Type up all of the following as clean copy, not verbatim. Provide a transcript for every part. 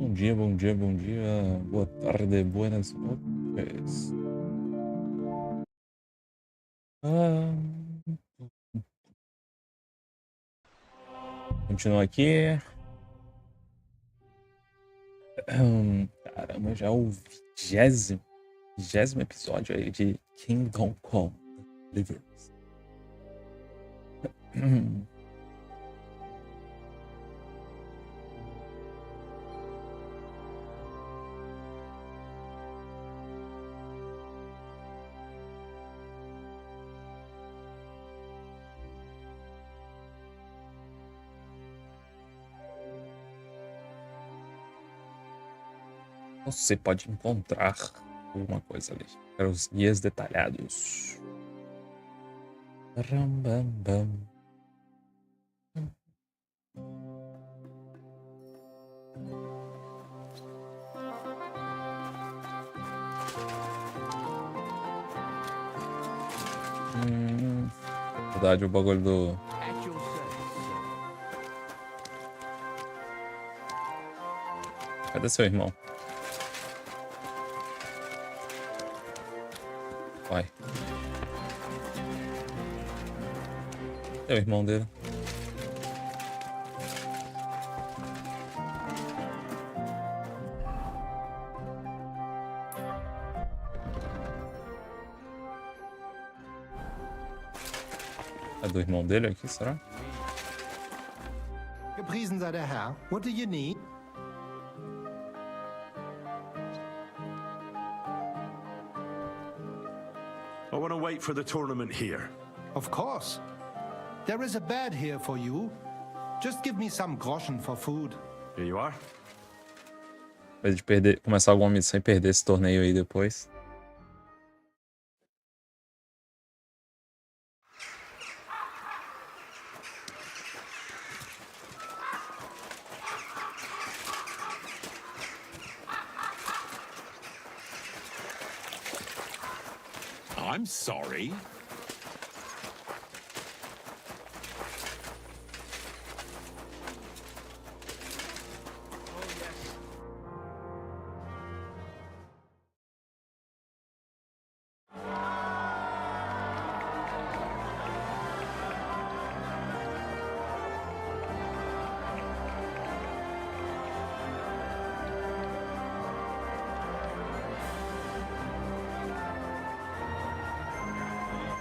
Bom dia, bom dia, bom dia. Boa tarde, buenas noches. Ah, continua aqui. Caramba, já é o 20º episódio aí de Kingdom Come Deliverance. Você pode encontrar alguma coisa ali. Para os guias detalhados. Rambambam. Verdade, o bagulho do... Cadê seu irmão? Vai. É o irmão dele. É do irmão dele aqui, será? Gepriesen sei der Herr. What do you need? I want to wait for the tournament here. Of course. There is a bed here for you. Just give me some groschen for food. Here you are. Pra gente começar alguma missão e perder esse torneio aí depois. I'm sorry.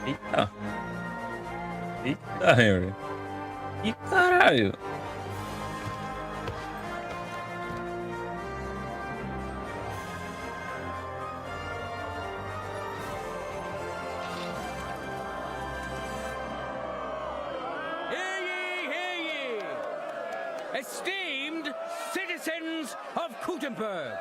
Eita. Eita, Henry. Ih, caralho. Hear ye! Esteemed citizens of Kuttenberg!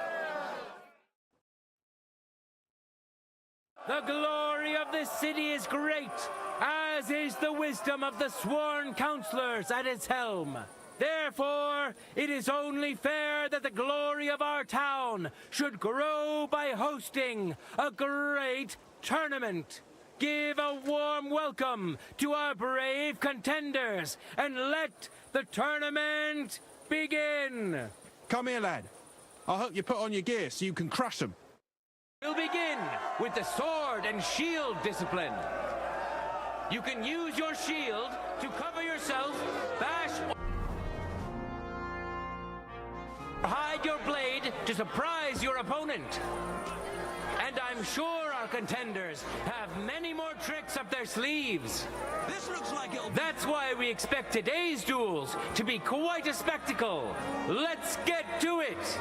The glory of this city is great, as is the wisdom of the sworn counselors at its helm. Therefore, it is only fair that the glory of our town should grow by hosting a great tournament. Give a warm welcome to our brave contenders and let the tournament begin. Come here, lad. I'll help you put on your gear so you can crush them. We'll begin with the sword and shield discipline. You can use your shield to cover yourself, bash, or hide your blade to surprise your opponent. And I'm sure our contenders have many more tricks up their sleeves. This looks like it'll... That's why we expect today's duels to be quite a spectacle. Let's get to it!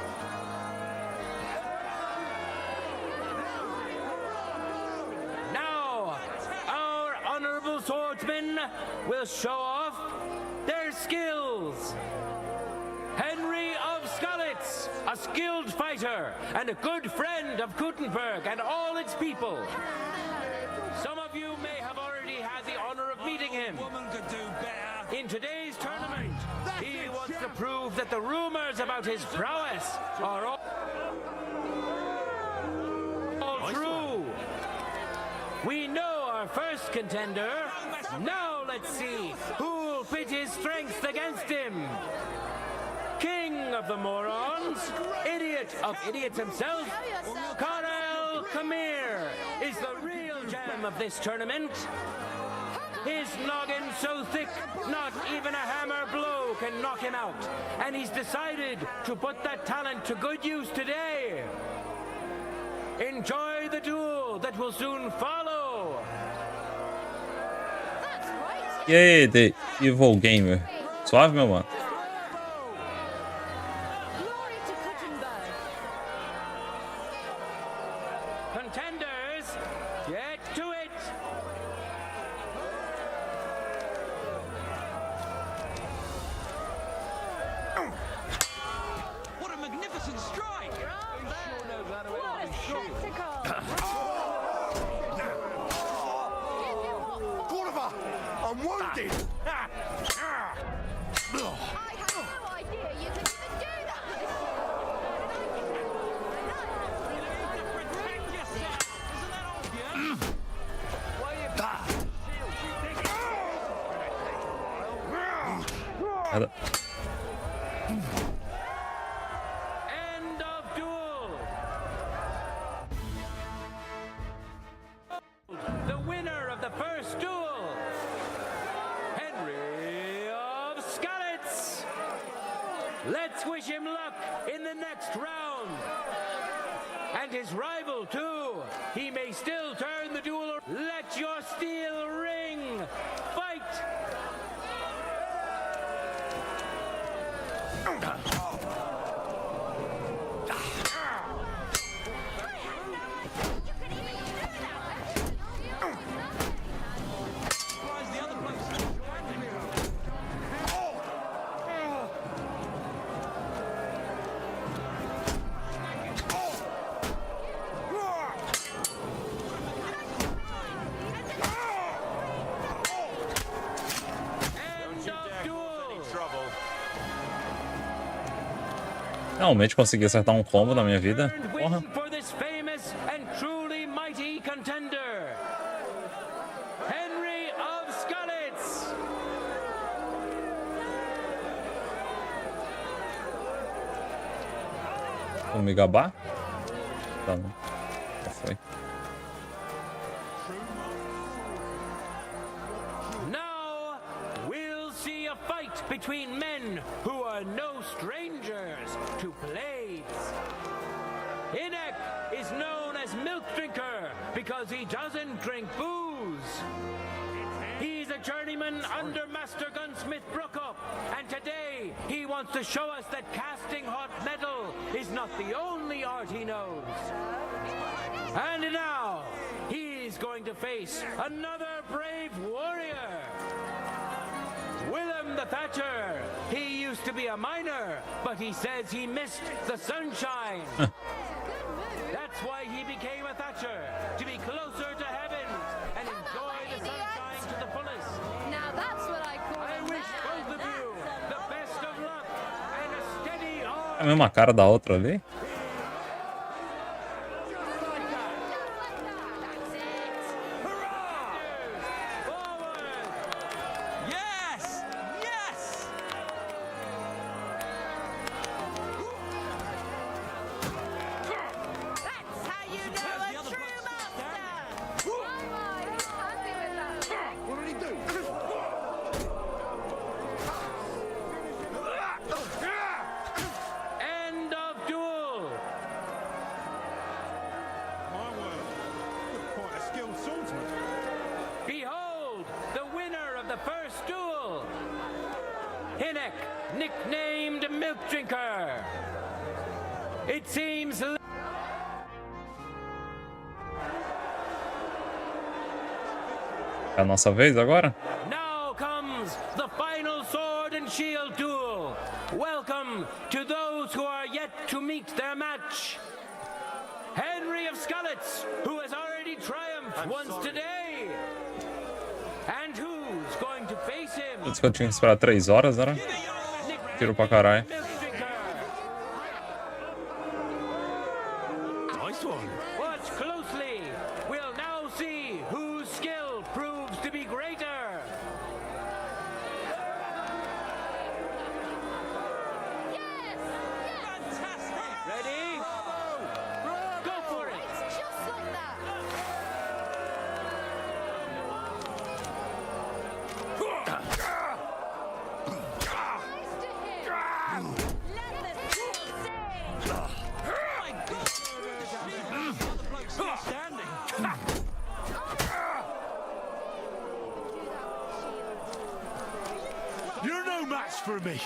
Now, our honorable swordsmen will show off their skills. Henry of Skalitz, a skilled fighter and a good friend of Kuttenberg and all its people. Some of you may have already had the honor of meeting him. Woman could do better. In today's tournament, he wants to prove that the rumors about his prowess are all true. We know our first contender. Now let's see who'll pit his strength against him. King of the morons, idiot of idiots himself, Karel Kamir is the real gem of this tournament. His noggin so thick, not even a hammer blow can knock him out. And he's decided to put that talent to good use today. Enjoy the duel that will soon follow. E aí, The Evil Gamer? Suave, meu mano? Contenders, get to it. What a magnificent strike! What a spectacle! I'm wounded! I had no idea you could even do that! Protect yourself! Isn't that obvious? Nada. End of duel. The winner of the first duel, Henry of Skalitz. Let's wish him luck in the next round. And his rival too. He may still turn the duel. Let your steel ring. Fight. Surprised the other blokes didn't join me. End of duel. Trouble. Realmente consegui acertar um combo na minha vida. And Porra. waiting for this famous and truly mighty contender, Henry of Skalitz. Vou me gabar? Tá, não. Já foi. Now we'll see a fight between men who are no strangers to blades. Inek is known as Milk Drinker because he doesn't drink booze. He's a journeyman under Master Gunsmith Brookup, and today he wants to show us that casting hot metal is not the only art he knows. And now he's going to face another brave warrior. Willem the Thatcher. He used to be a miner, but he says he missed the sunshine. That's why he became a Thatcher, to be closer to heaven and enjoy the sunshine to the fullest. Now that's what I call I a wish man. both of you the best of luck and a steady É a arm. mesma cara da outra ali? That's it. Forward. Yes! Yes! That's how you know Surprised the a other true blokes master! didn't Happy with that. What did he do? End of duel. My word. You're quite a skilled swordsman. Behold, the winner of the first duel, Hinek, nicknamed Milk Drinker. It seems É a nossa vez agora? now comes the final sword and shield duel. Welcome to those who are yet to meet their match. Henry of Skalitz, who has already triumphed once today. And who's going to face him? Antes que eu tinha que esperar 3 horas, era? Tiro pra caralho. Milk Drinker. Nice one. Watch closely. We'll now see whose skill proves to be greater. Yes! me.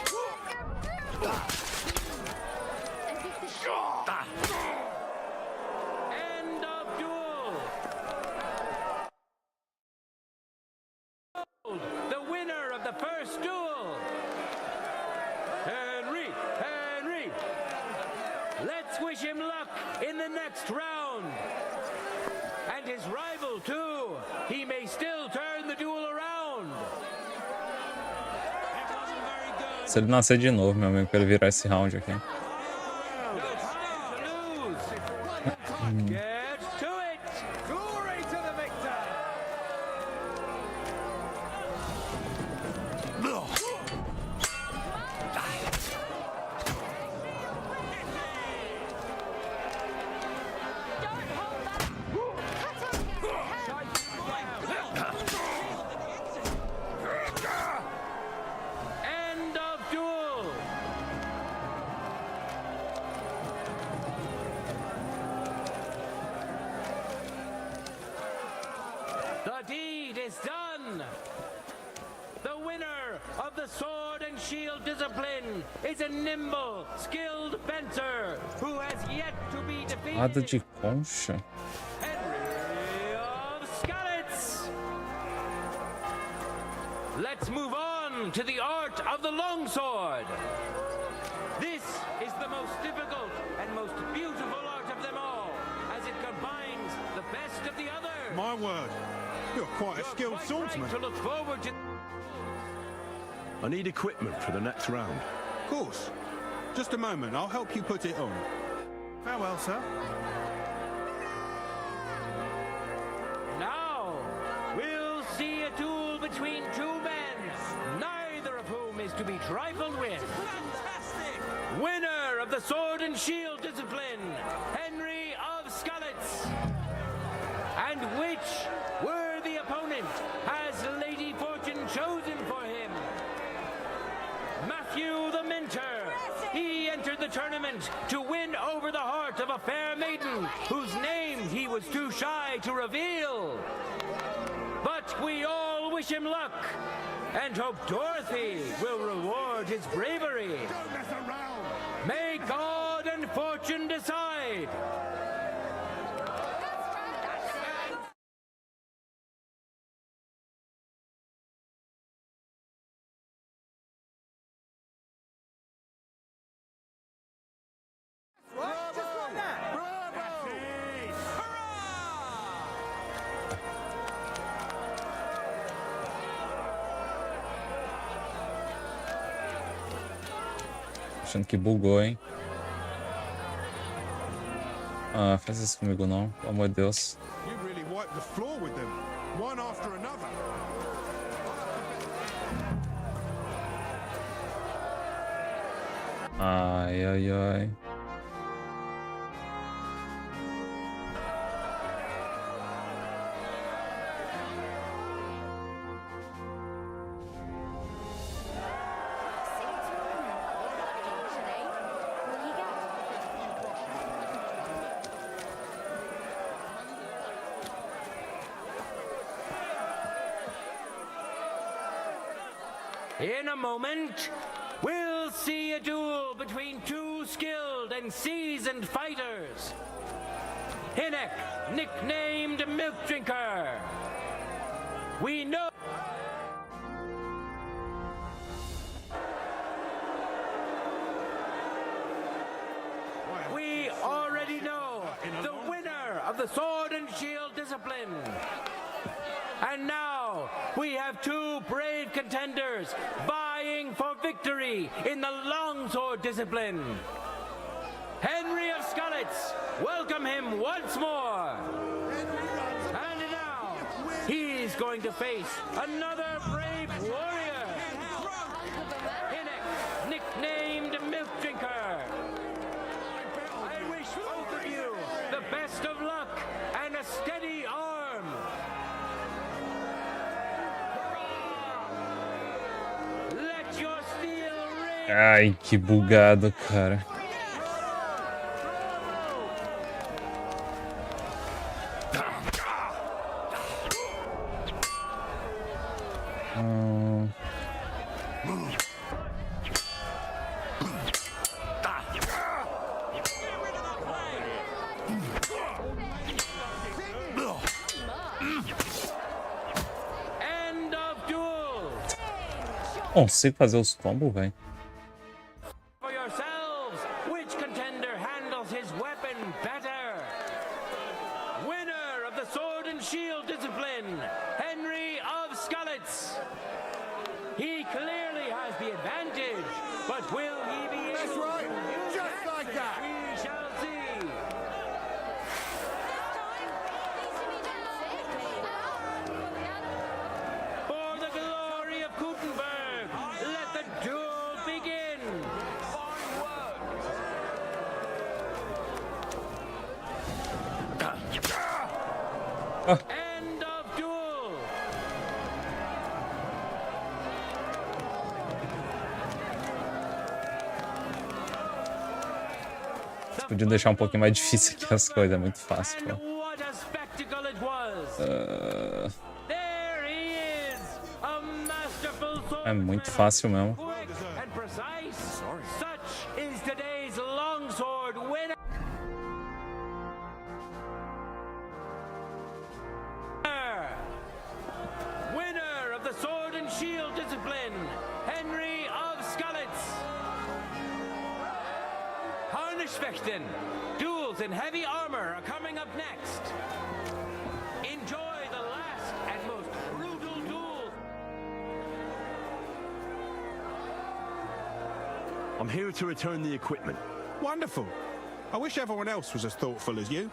End of duel. The winner of the first duel. Henry. Let's wish him luck in the next round. And his rival too. He may still turn the duel around. It wasn't very good. Se ele nascer de novo, meu amigo, pra ele virar esse round aqui. No time to lose. Get to it. Glory to the victor. Don't hold back. Cut off. End of duel. The deed is done. The winner of the sword and shield discipline is a nimble, skilled fencer who has yet to be Nada defeated. de concha. Henry of Skalitz. Let's move on to the art of the longsword. This is the most difficult and most beautiful art of them all, as it combines the best of the others. My word, you're quite a You're skilled quite swordsman. right to look forward to. I need equipment for the next round. Of course. Just a moment, I'll help you put it on. Farewell, sir. Now, we'll see a duel between two men, neither of whom is to be trifled with. Fantastic. Winner of the sword and shield discipline, Henry of Skalitz. And which worthy opponent has Lady Fortune chosen for him? Matthew the Minter. He entered the tournament to win over the heart of a fair maiden whose name he was too shy to reveal. But we all wish him luck and hope Dorothy will reward his bravery. Don't mess around. May God and fortune decide. Achando que bugou, hein? Ah, faz isso comigo não, pelo amor de Deus. You really wiped the floor with them, one after another. Ai. In a moment, we'll see a duel between two skilled and seasoned fighters. Hinek, nicknamed Milk Drinker. We know. We already know the winner of the sword and shield discipline. And now we have two brave contenders vying for victory in the longsword discipline. Henry of Skalitz, welcome him once more. And now he's going to face another brave warrior. Hinek, nicknamed Milk Drinker. I wish both of you the best of luck and a steady arm. Let your steel ring. Ai, que bugado, cara. Consigo fazer os combos, velho. For yourselves, which contender handles his weapon better? Winner of the sword and shield discipline, Henry of Skalitz. He clearly has the advantage, but will he be able? That's right. to Just like that. We shall see. For the glory of Kuttenberg, let the duel begin. End of duel. Podia deixar um pouquinho mais difícil aqui as coisas, é muito fácil, And pô. what a spectacle it was. There he is, a masterful É muito fácil mesmo. quick and precise. Such is today's longsword winner. Winner of the sword and shield discipline, Henry of Skalitz. Harnischfechten. Duels in heavy armor are coming up next. Enjoy the last and most brutal duel. I'm here to return the equipment. Wonderful. I wish everyone else was as thoughtful as you.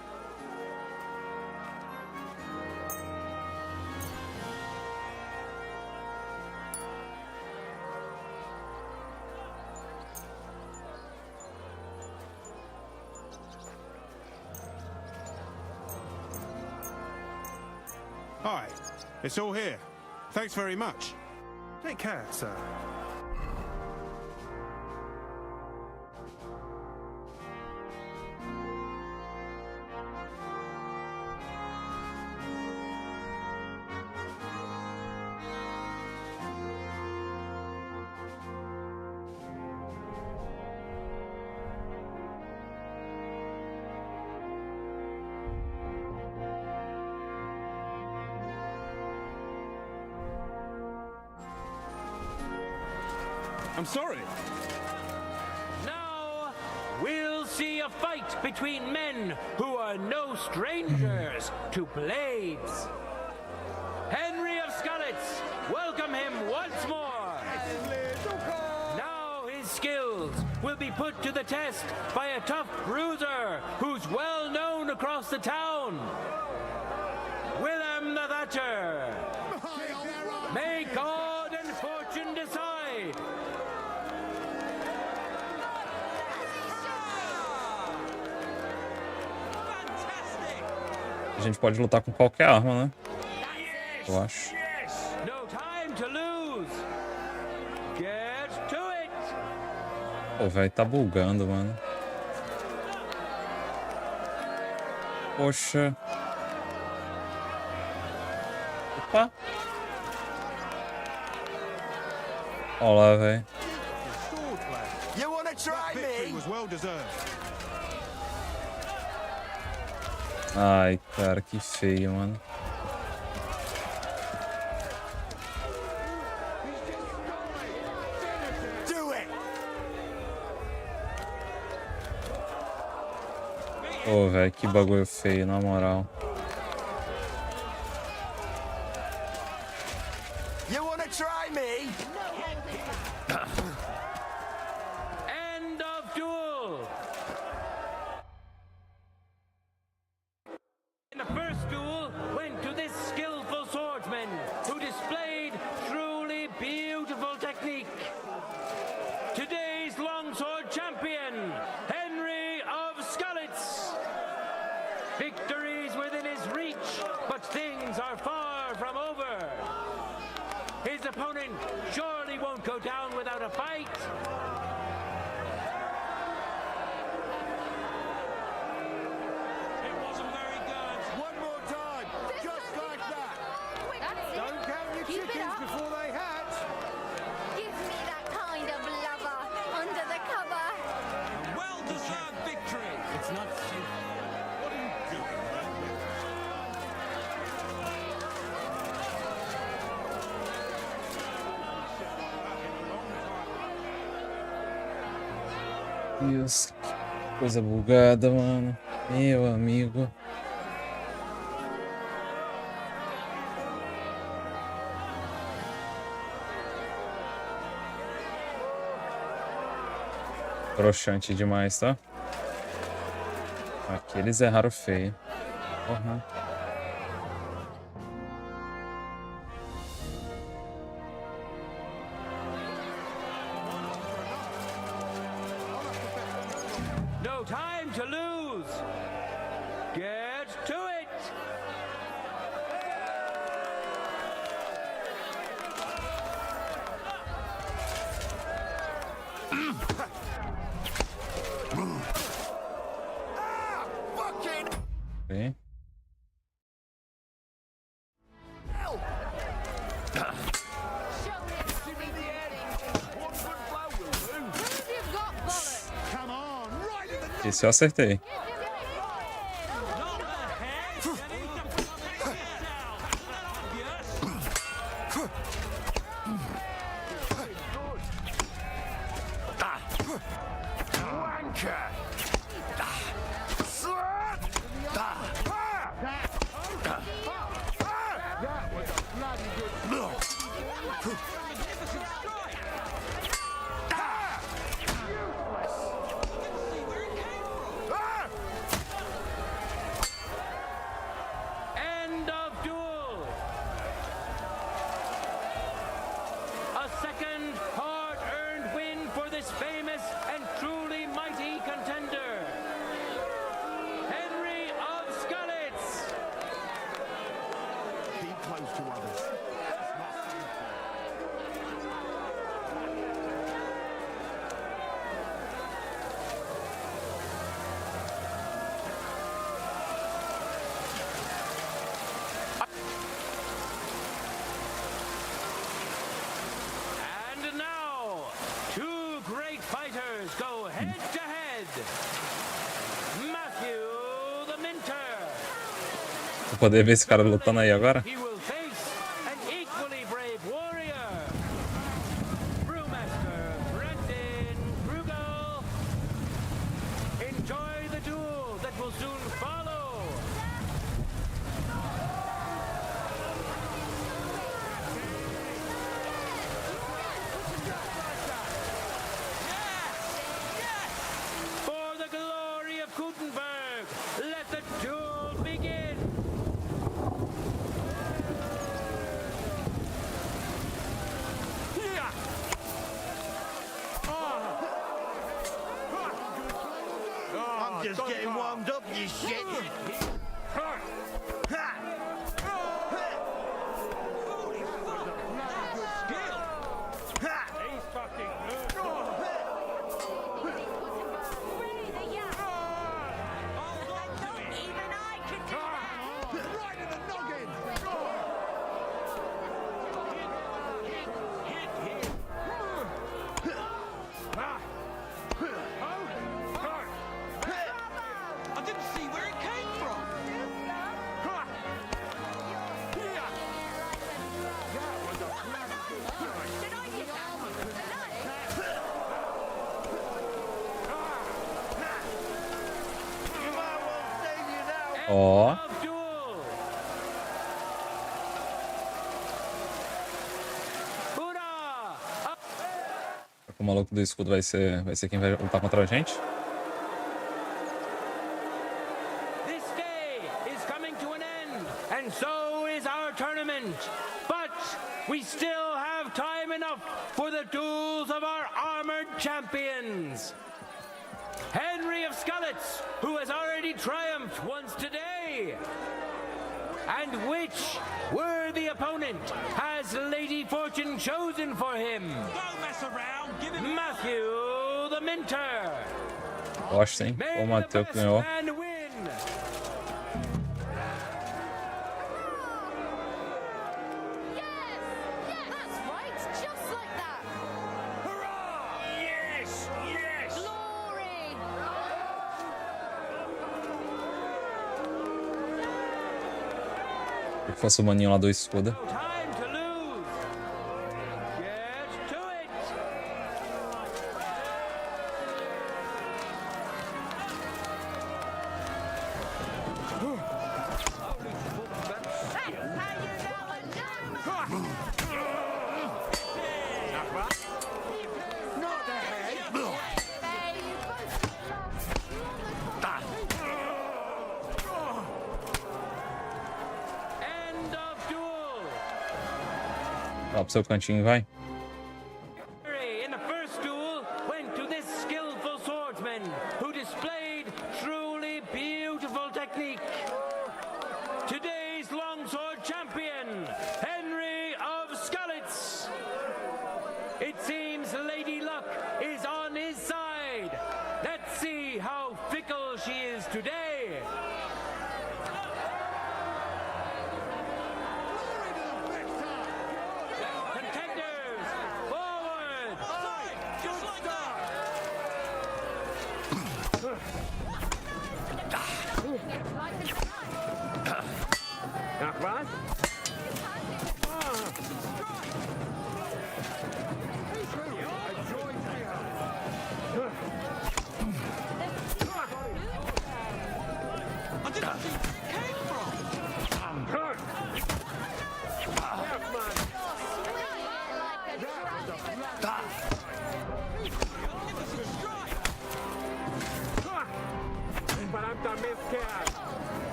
Hi, it's all here. Thanks very much. Take care, sir. I'm sorry. Now we'll see a fight between men who are no strangers to blades. Henry of Skalitz, welcome him once more. Now his skills will be put to the test by a tough bruiser who's well known across the town. Willem the Thatcher. May God and fortune decide. A gente pode lutar com qualquer arma, né? Eu acho. No time to lose. Get to it. Pô, velho, tá bugando, mano. Poxa. Opa. Olha lá, velho. You wanna try me? Was well deserved. Ai, cara, que feio, mano. Do it. Pô, velho, que bagulho feio, na moral. You wanna try me? End of duel. And the first duel went to this skillful swordsman who displayed truly beautiful technique. Today's longsword champion, Henry of Skalitz. Victories within his reach, but things are far from over. His opponent surely won't go down without a fight. It wasn't very good. One more time. Just like that. That's Don't it. count your Keep it chickens up. before they hatch. Give me that kind of lover under the cover. Well-deserved victory. It's not safe. What are you doing? Deus, que coisa bugada, mano. Meu amigo. Broxante demais, tá? Aqui eles erraram feio. Porra. No time to lose. Get to it. Okay. Esse eu acertei. End of duel. A second hard-earned win for this famous and truly mighty contender, Henry of Skalitz. Keep close to others. And now, two great fighters go head to head. Matthew the Minter. Vou poder ver esse cara lutando aí agora? He will face an equally brave warrior, Brewmaster Brendan Krugel. Enjoy the duel that will soon follow. For the glory of Kuttenberg, let the duel begin. I'm just getting warmed up, you shit. He's fucking good. Even I can do that. Right in the noggin! I didn't see where it came from. Did I get You might well save you now. Ó. Of duel. Hurrah! O maluco do escudo vai ser quem vai lutar contra a gente? This day is coming to an end, and so is our tournament. But we still have time enough for the duels of our armored champions. Henry of Skalitz, who has already triumphed once today. And which worthy opponent has Lady Fortune chosen for him? Don't mess around. Give him Matthew the Minter. Gosto, hein? May O the Matheus best ganhou. man win. Yes! That's right! Just like that! Yes, yes. Glory! Se fosse o maninho lá do escudo. Time to lose. Get to it. Tá pro seu cantinho, vai. In the first duel went to this skillful swordsman who displayed truly beautiful technique. Today's longsword champion, Henry of Skalitz. It seems Lady Luck is on his side. Let's see how fickle she is today. Contenders, forward! Just like that! Across. I didn't think it came from!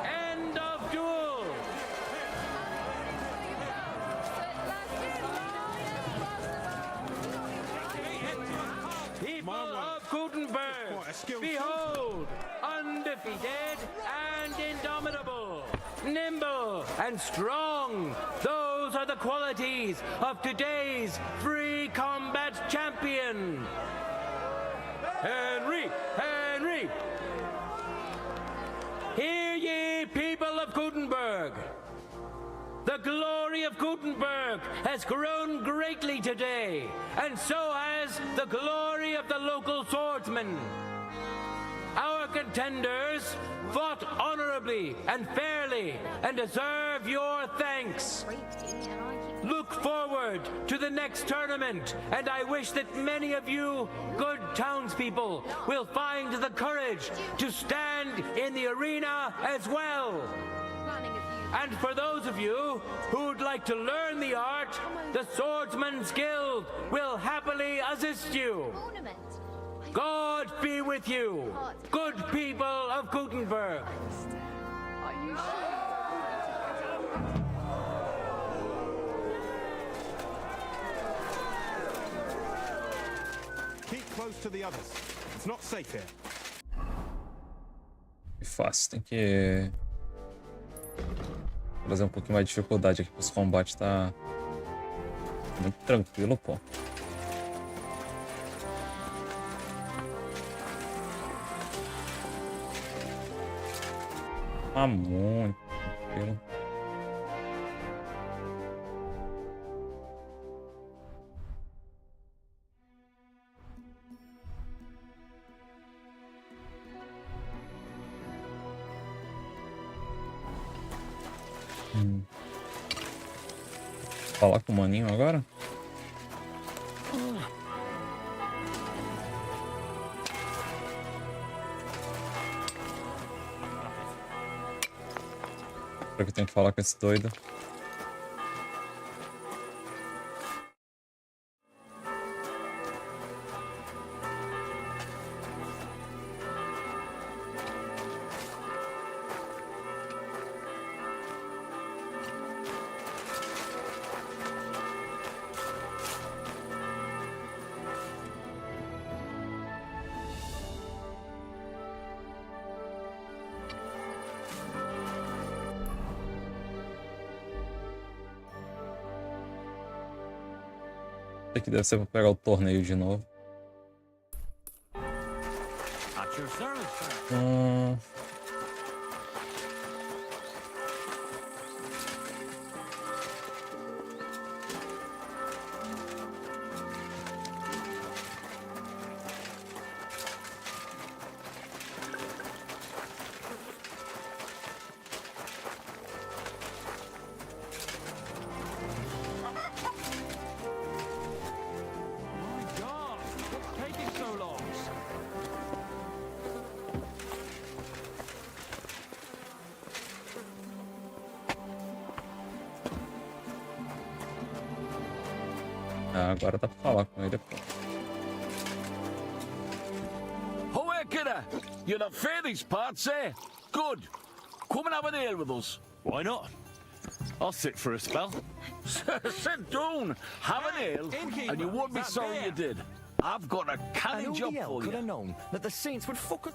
End of duel. People of Kuttenberg, Quite a skill, behold, undefeated and indomitable, nimble and strong. Those are the qualities of today's free combat champion. Henry! Hear ye, people of Kuttenberg. The glory of Kuttenberg has grown greatly today, and so has the glory of the local swordsmen. Our contenders fought honorably and fairly and deserve your thanks. Look forward to the next tournament, and I wish that many of you good townspeople will find the courage to stand in the arena as well. And for those of you who'd like to learn the art, the Swordsman's Guild will happily assist you. God be with you, good people of Kuttenberg. Keep close to the others. It's not safe here. Fácil, tem que trazer um pouquinho mais de dificuldade aqui pros combates, tá muito tranquilo, pô. Tá muito tranquilo. Falar com o maninho agora? Será que eu tenho que falar com esse doido? Aqui deve ser pra pegar o torneio de novo. At your service, sir. My God, what's taking so long? Ah, agora dá pra falar com ele, pô. Hoekere! You not fair these parts, eh? good. Come and have an ale with us. Why not? I'll sit for a spell. Sit down, have an ale, and you won't be sorry you did. I've got a canning job for could have you. known that the saints would fuck us.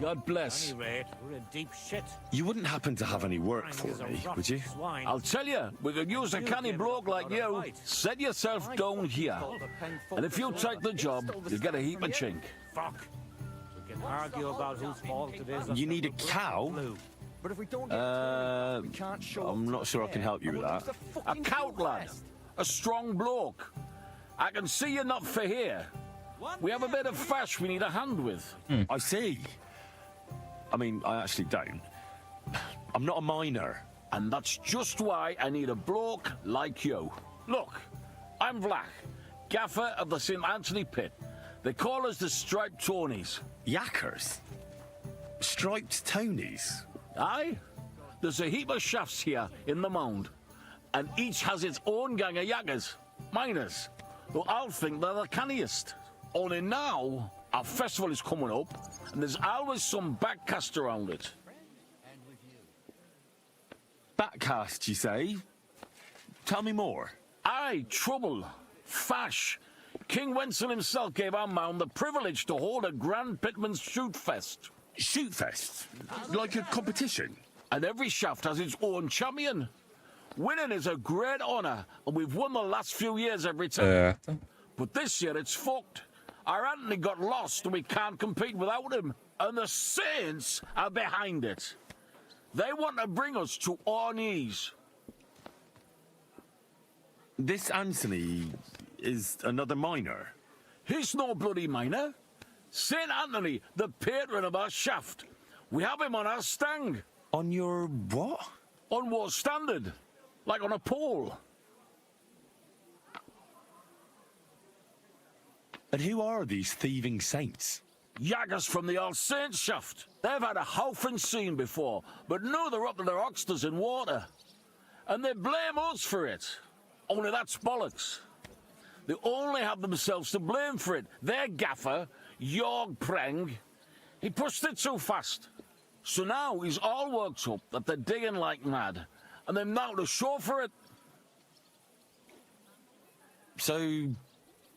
God bless. Anyway, we're in deep shit. You wouldn't happen to have any work for me, would you? I'll tell you, we could use a canny bloke like you. Set yourself down here. And if you take the job, you'll get a heap of chink. Fuck. We can argue about whose fault it is. You need a cow? But if we don't get we can't show I'm not sure I can help you with that. A cow lad. A strong bloke. I can see you're not for here. We have a bit of fash we need a hand with. I see. I mean, I actually don't. I'm not a miner. And that's just why I need a bloke like you. Look, I'm Vlach, gaffer of the St. Anthony Pit. They call us the Striped Tonies. Yackers? Striped Tonies? Aye. There's a heap of shafts here in the mound, and each has its own gang of yackers, miners, who I'll think they're the canniest. Only now, our festival is coming up, and there's always some backcast around it. Backcast, you say? Tell me more. Aye, trouble. Fash. King Wenzel himself gave our mound the privilege to hold a grand pitman's shoot fest. Shoot fest? Like a competition? And every shaft has its own champion. Winning is a great honour, and we've won the last few years every time. But this year it's fucked. Our Anthony got lost and we can't compete without him. And the Saints are behind it. They want to bring us to our knees. This Anthony is another miner? He's no bloody miner. St. Anthony, the patron of our shaft. We have him on our stang. On your what? On war standard. Like on a pole. And who are these thieving saints? Yaggers from the All Saints shaft. They've had a howfing scene before, but now they're up to their oxters in water. And they blame us for it. Only that's bollocks. They only have themselves to blame for it. Their gaffer, Jorg Preng, he pushed it too fast. So now he's all worked up that they're digging like mad, and they're now to show for it. So,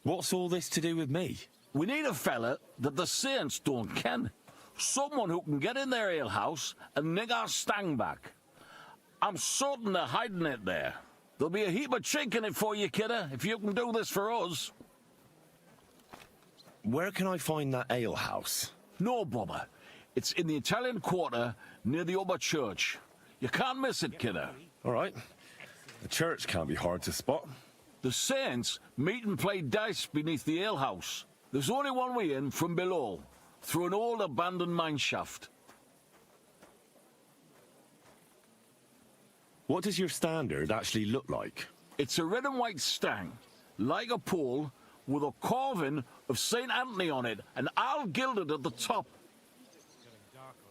what's all this to do with me? We need a fella that the Saints don't ken. Someone who can get in their alehouse and nick our stang back. I'm certain they're hiding it there. There'll be a heap of chink in it for you, kidder, if you can do this for us. Where can I find that alehouse? No bother. It's in the Italian Quarter near the upper church. You can't miss it, kidder. All right. The church can't be hard to spot. The Saints meet and play dice beneath the alehouse. There's only one way in from below, through an old abandoned mine shaft. What does your standard actually look like? It's a red and white stang, like a pole, with a carving of St. Anthony on it, and all gilded at the top.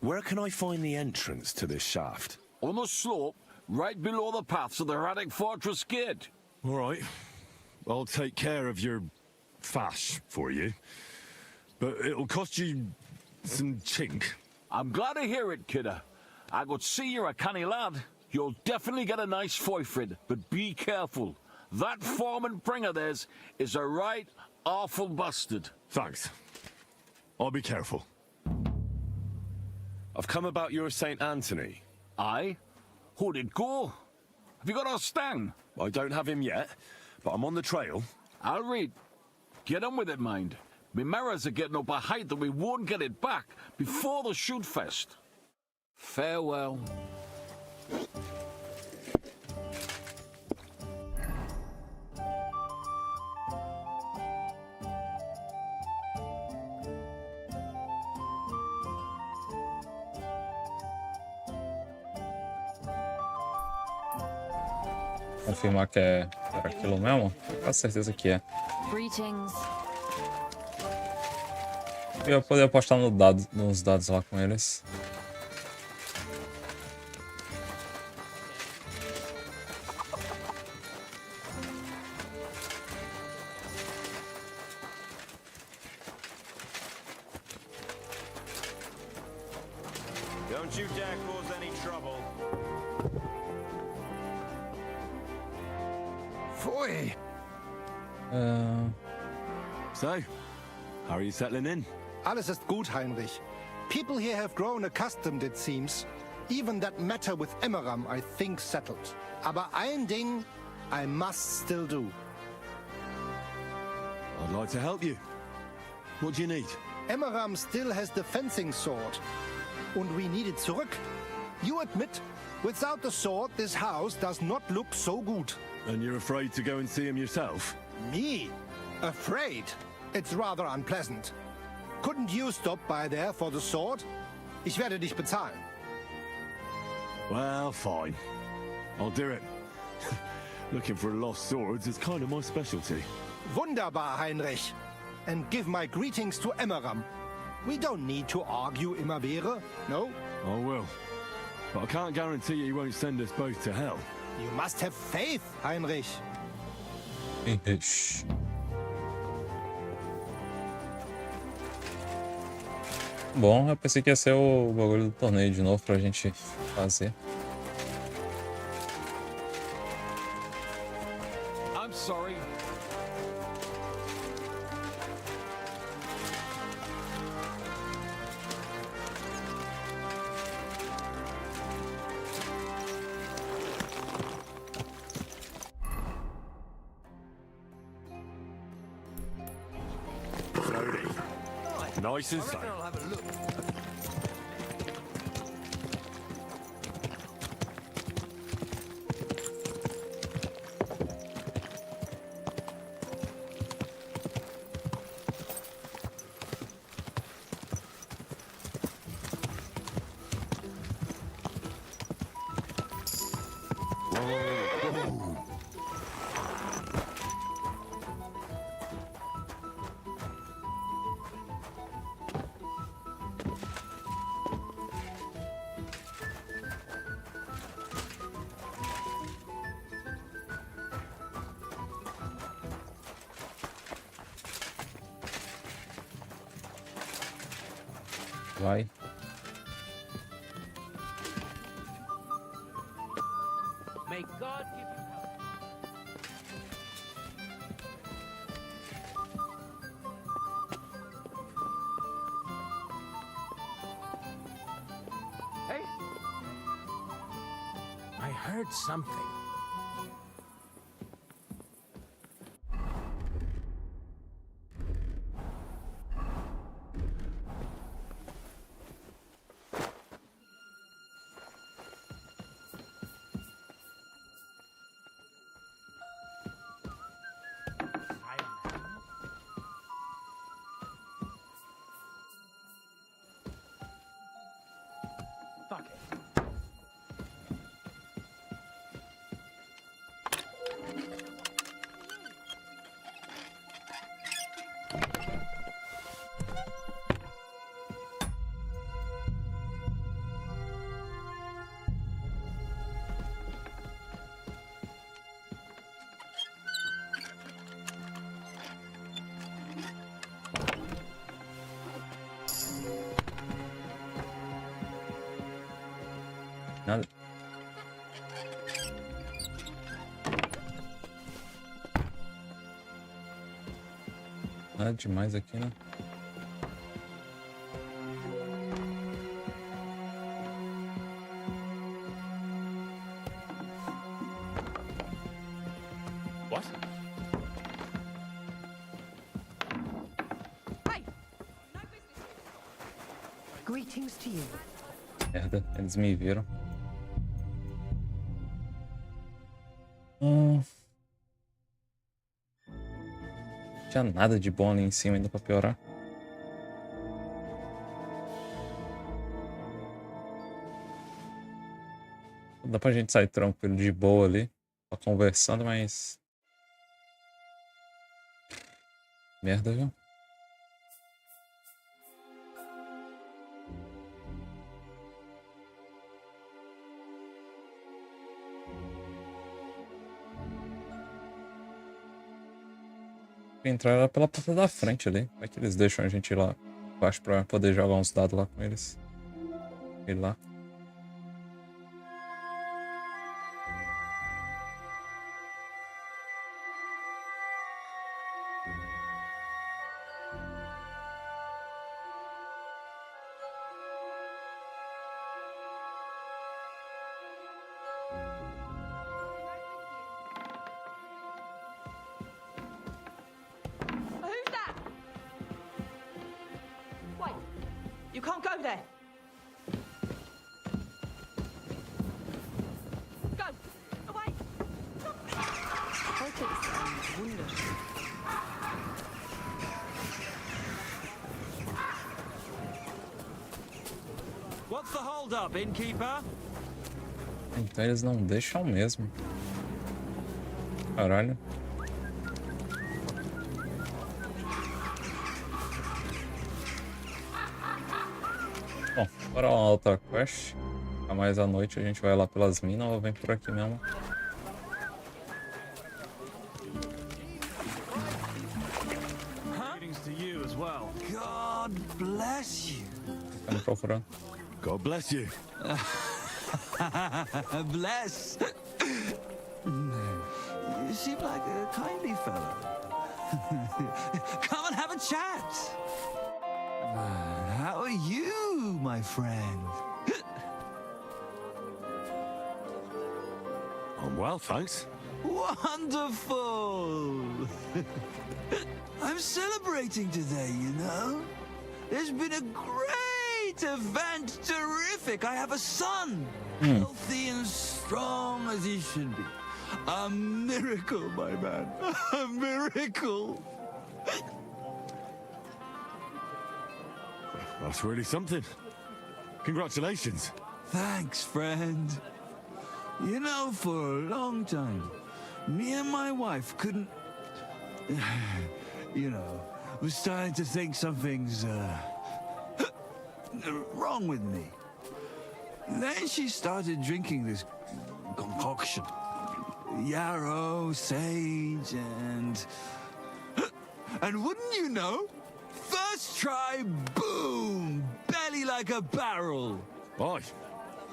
Where can I find the entrance to this shaft? On the slope, right below the paths of the Heradic Fortress Gate. All right. I'll take care of your fash for you. But it'll cost you some chink. I'm glad to hear it, kidder. I could see you're a canny lad. You'll definitely get a nice foifrid, but be careful. That foreman Pring of theirs is a right awful bastard. Thanks. I'll be careful. I've come about your St. Anthony. Aye? How'd it go? Have you got our stang? I don't have him yet, but I'm on the trail. I'll read. Get on with it, mind. Me mirrors are getting up a height that we won't get it back before the shoot fest. Farewell. Confirmar que é aquilo mesmo? Com certeza que é. Greetings. Eu ia poder apostar nos dados lá com eles. Don't you dare cause any trouble. Pfui! So, how are you settling in? Alles ist gut, Heinrich. People here have grown accustomed, it seems. Even that matter with Emmeram, I think, settled. Aber ein Ding I must still do. I'd like to help you. What do you need? Emmeram still has the fencing sword. Und we need it zurück. You admit, without the sword, this house does not look so good. And you're afraid to go and see him yourself? Me? Afraid? It's rather unpleasant. Couldn't you stop by there for the sword? Ich werde dich bezahlen. Well, fine. I'll do it. Looking for lost swords is kind of my specialty. Wunderbar, Heinrich. And give my greetings to Emmeram. We don't need to argue immer wäre, no? I will. But I can't guarantee he won't send us both to hell. You must have faith, Heinrich. Ixi. Bom, eu pensei que ia ser o bagulho do torneio de novo pra gente fazer. I'm sorry. Nice and safe. Vai. May God give you help. Hey. I heard something. Fuck it. Nada. Nada demais aqui, né? What? Hey! No business here. Greetings to you. Merda, eles me viram. Tinha nada de bom ali em cima ainda pra piorar. Dá pra gente sair tranquilo de boa ali, só conversando, mas... Merda, viu? Entrar lá pela porta da frente ali. Como é que eles deixam a gente ir lá embaixo pra poder jogar uns dados lá com eles? Ele lá. You can't go there. Go. Away. Heute ist ein wunderschön. What's the hold up, innkeeper? Então eles não deixam mesmo. Caralho. Bom, bora uma outra quest. A mais à noite a gente vai lá pelas minas ou vem por aqui mesmo. Greetings to you as well. God bless you. Tá me procurando. God bless you. Bless. You seem like a kindly fellow. Come and have a chat. How are you, my friend? I'm well, thanks. Wonderful. I'm celebrating today, you know. There's been a great event, terrific. I have a son, healthy and strong as he should be. A miracle, my man. A miracle. That's really something. Congratulations. Thanks, friend. You know, for a long time, me and my wife couldn't... You know, was starting to think something's wrong with me. Then she started drinking this concoction. Yarrow, sage, and wouldn't you know? First try, boom! Belly like a barrel. Aye.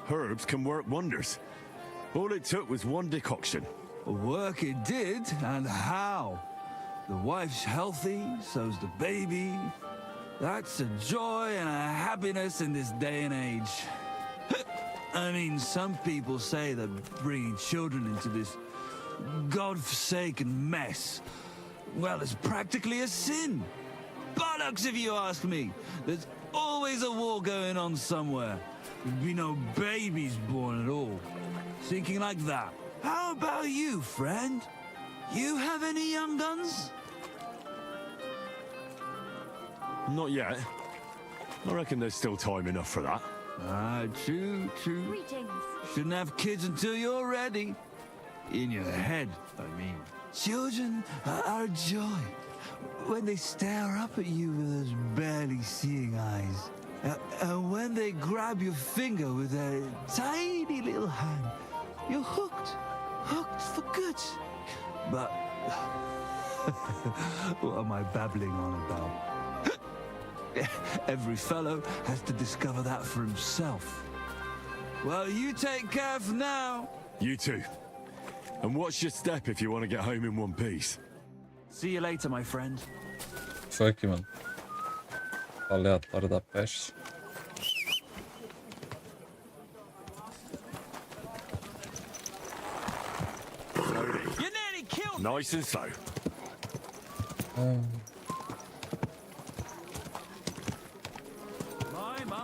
Herbs can work wonders. All it took was one decoction. Work it did, and how? The wife's healthy, so's the baby. That's a joy and a happiness in this day and age. I mean, some people say that bringing children into this God-forsaken mess, well, it's practically a sin. Bollocks, if you ask me. There's always a war going on somewhere. There'd be no babies born at all. Thinking like that. How about you, friend? You have any young guns? Not yet. I reckon there's still time enough for that. Ah, true, true. Greetings. Shouldn't have kids until you're ready. In your head, I mean. Children are a joy. When they stare up at you with those barely seeing eyes. And when they grab your finger with their tiny little hand. You're hooked. Hooked for good. But... what am I babbling on about? Every fellow has to discover that for himself. Well, you take care for now. You too. And watch your step if you want to get home in one piece. See you later, my friend. Isso aqui, mano. Aleatório da peste. You nearly killed me. Nice and slow. My.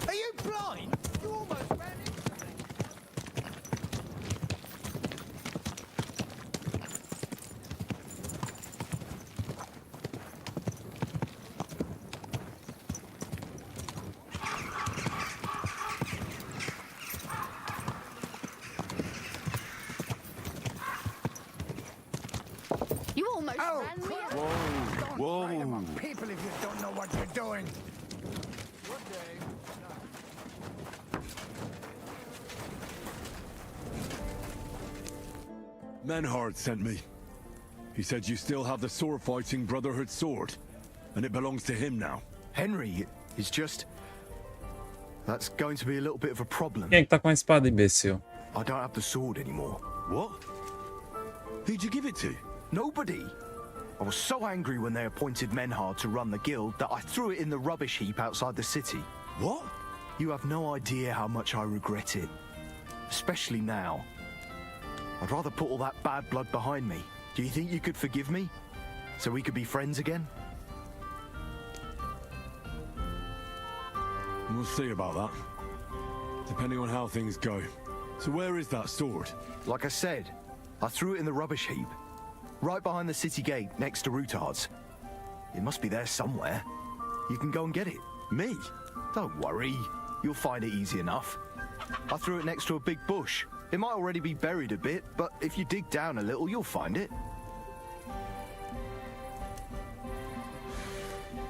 Are you blind? You almost ran into me. You almost Oh, ran me crap. over. Don't Whoa. write about people if you don't know what you're doing. Menhard sent me. He said you still have the sword-fighting Brotherhood sword, and it belongs to him now. Henry is just That's going to be a little bit of a problem. Quem é que tá com a espada, imbecil? I don't have the sword anymore. What? Who'd you give it to? Nobody. I was so angry when they appointed Menhard to run the guild that I threw it in the rubbish heap outside the city. What? You have no idea how much I regret it. Especially now. I'd rather put all that bad blood behind me. Do you think you could forgive me? So we could be friends again? We'll see about that. Depending on how things go. So where is that sword? Like I said, I threw it in the rubbish heap. Right behind the city gate, next to Routard's. It must be there somewhere. You can go and get it. Me? Don't worry. You'll find it easy enough. I threw it next to a big bush. It might already be buried a bit, but if you dig down a little, you'll find it.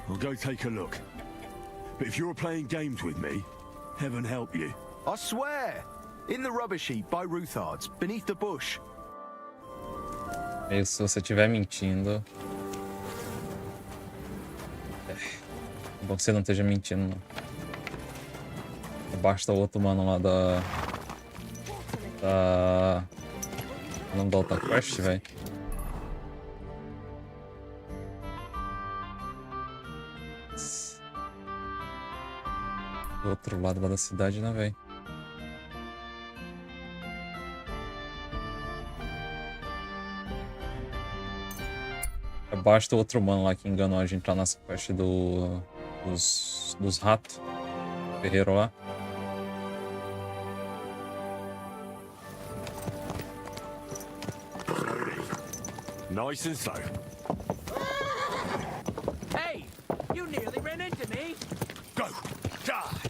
I'll go take a look. But if you're playing games with me, heaven help you. I swear! In the rubbish heap by Routard's, beneath the bush. Se você estiver mentindo... É bom que você não esteja mentindo, não. Basta o outro mano lá da... O nome da outra quest, velho. Do outro lado lá da cidade, né, velho? Basta o outro mano lá que enganou a gente lá nessa quest dos ratos. Ferreiro lá. Nice and slow. Hey, you nearly ran into me. Go! Die!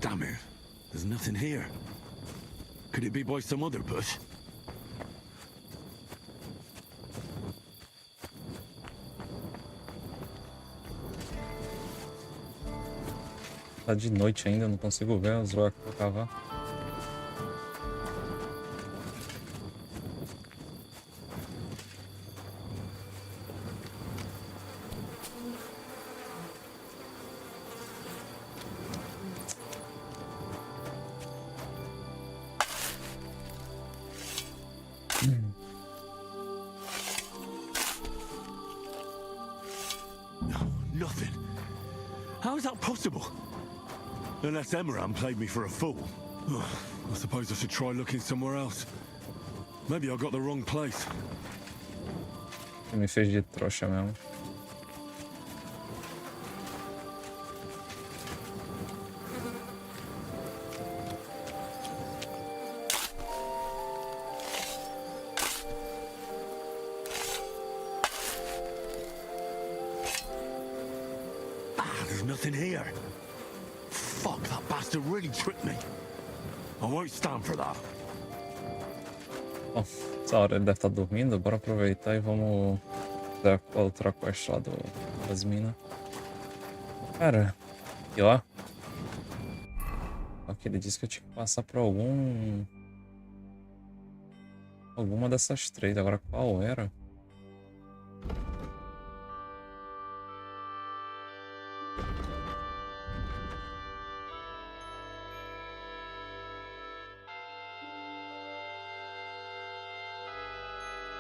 Damn it. There's nothing here. Could it be by some other bush? Tá de noite ainda, não consigo ver os buracos pra cavar. Nothing. How is that possible? Unless Emran played me for a fool. I suppose I should try looking somewhere else. Maybe I got the wrong place. Me fez de trouxa mesmo. There's nothing here. Fuck, that bastard really tricked me. I won't stand for that. Bom, essa hora ele deve estar dormindo, bora aproveitar e vamos fazer a outra quest lá das minas. Cara, e ó. Só que ele disse que eu tinha que passar por alguma dessas três, agora qual era?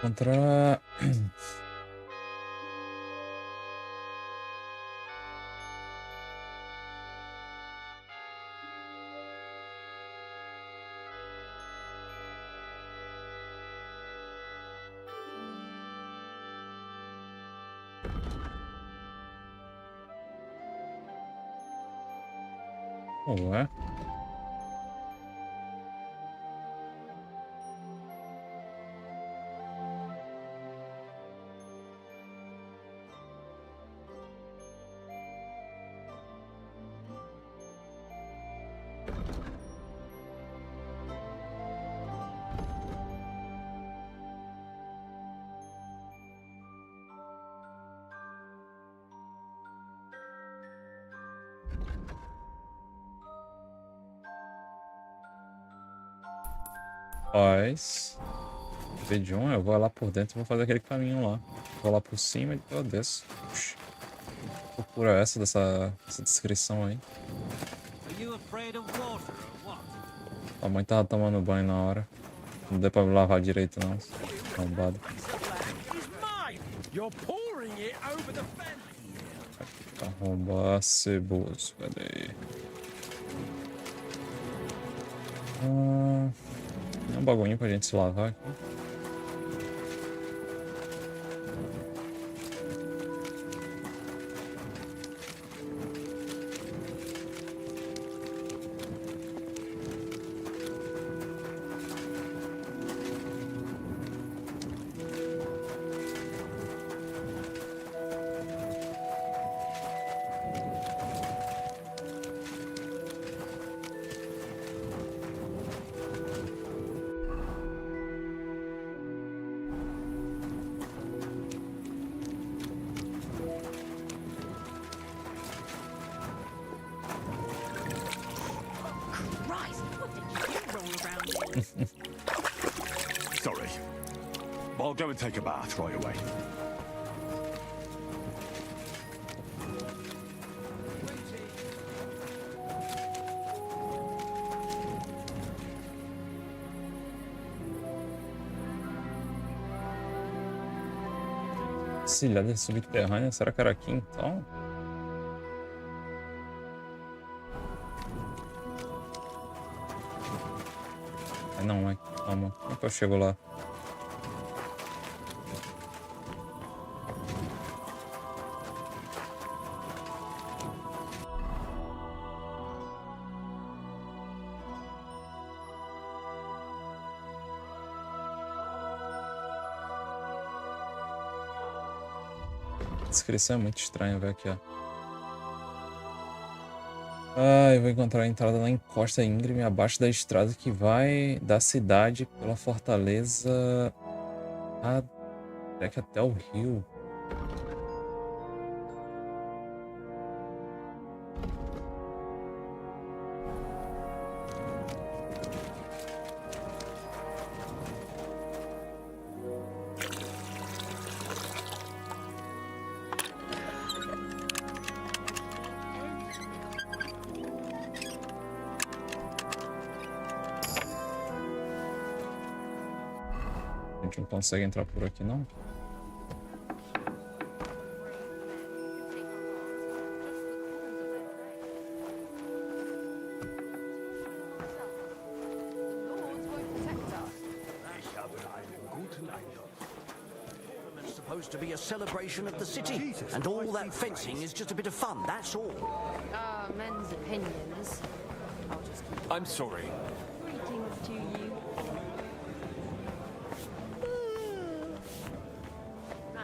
Encontrar... Ué? Faz. De um, eu vou lá por dentro e vou fazer aquele caminho lá. Vou lá por cima e depois eu desço. Puxa. Procura essa dessa descrição aí. A mãe tava tomando banho na hora. Não deu pra lavar direito não. Arrombado. Arrombar ceboso. Cadê aí? Tem um bagulhinho pra gente se lavar aqui. Sorry. I'll go and take a bath right away. Cilhada subterrânea, será que era aqui então? Não, é. Calma. Como é que eu chego lá? A descrição é muito estranha, velho, aqui, ó. Ah, eu vou encontrar a entrada na encosta íngreme abaixo da estrada que vai da cidade pela fortaleza até o rio. A gente não consegue entrar por aqui, não? It's supposed to be a celebration of the city, and all that fencing is just a bit of fun, that's all. Ah, men's opinions. I'll just keep I'm sorry. greetings to you. Aye.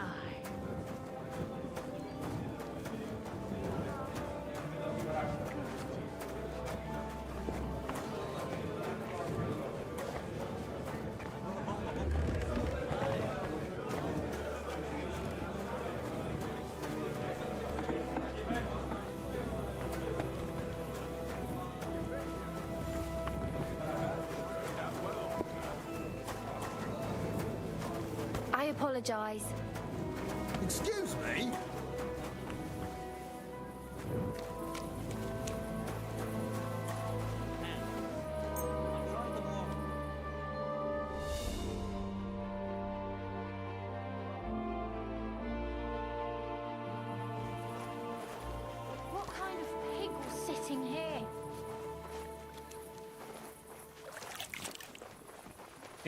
I apologize. Excuse me?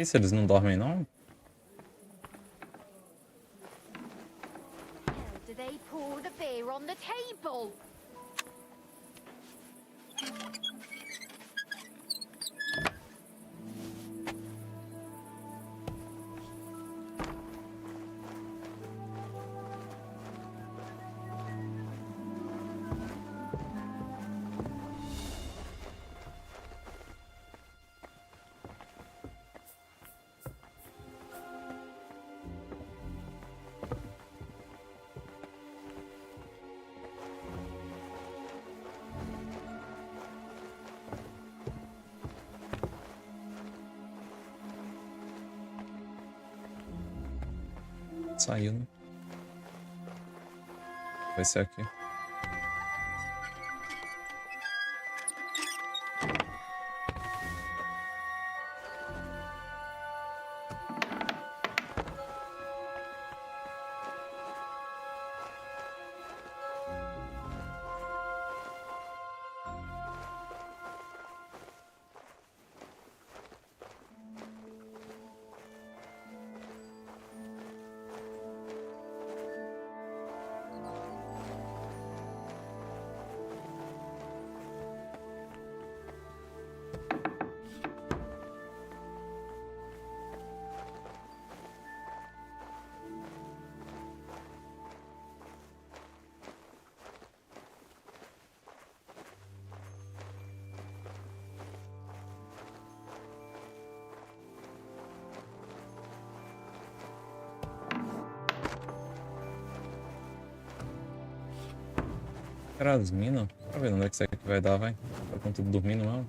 Isso, eles não dormem, não? Do they pour the beer on the table? Saiu, né? Vai ser aqui. Era as minas? Pra ver onde é que isso aqui vai dar, vai. Tá com tudo dormindo mesmo.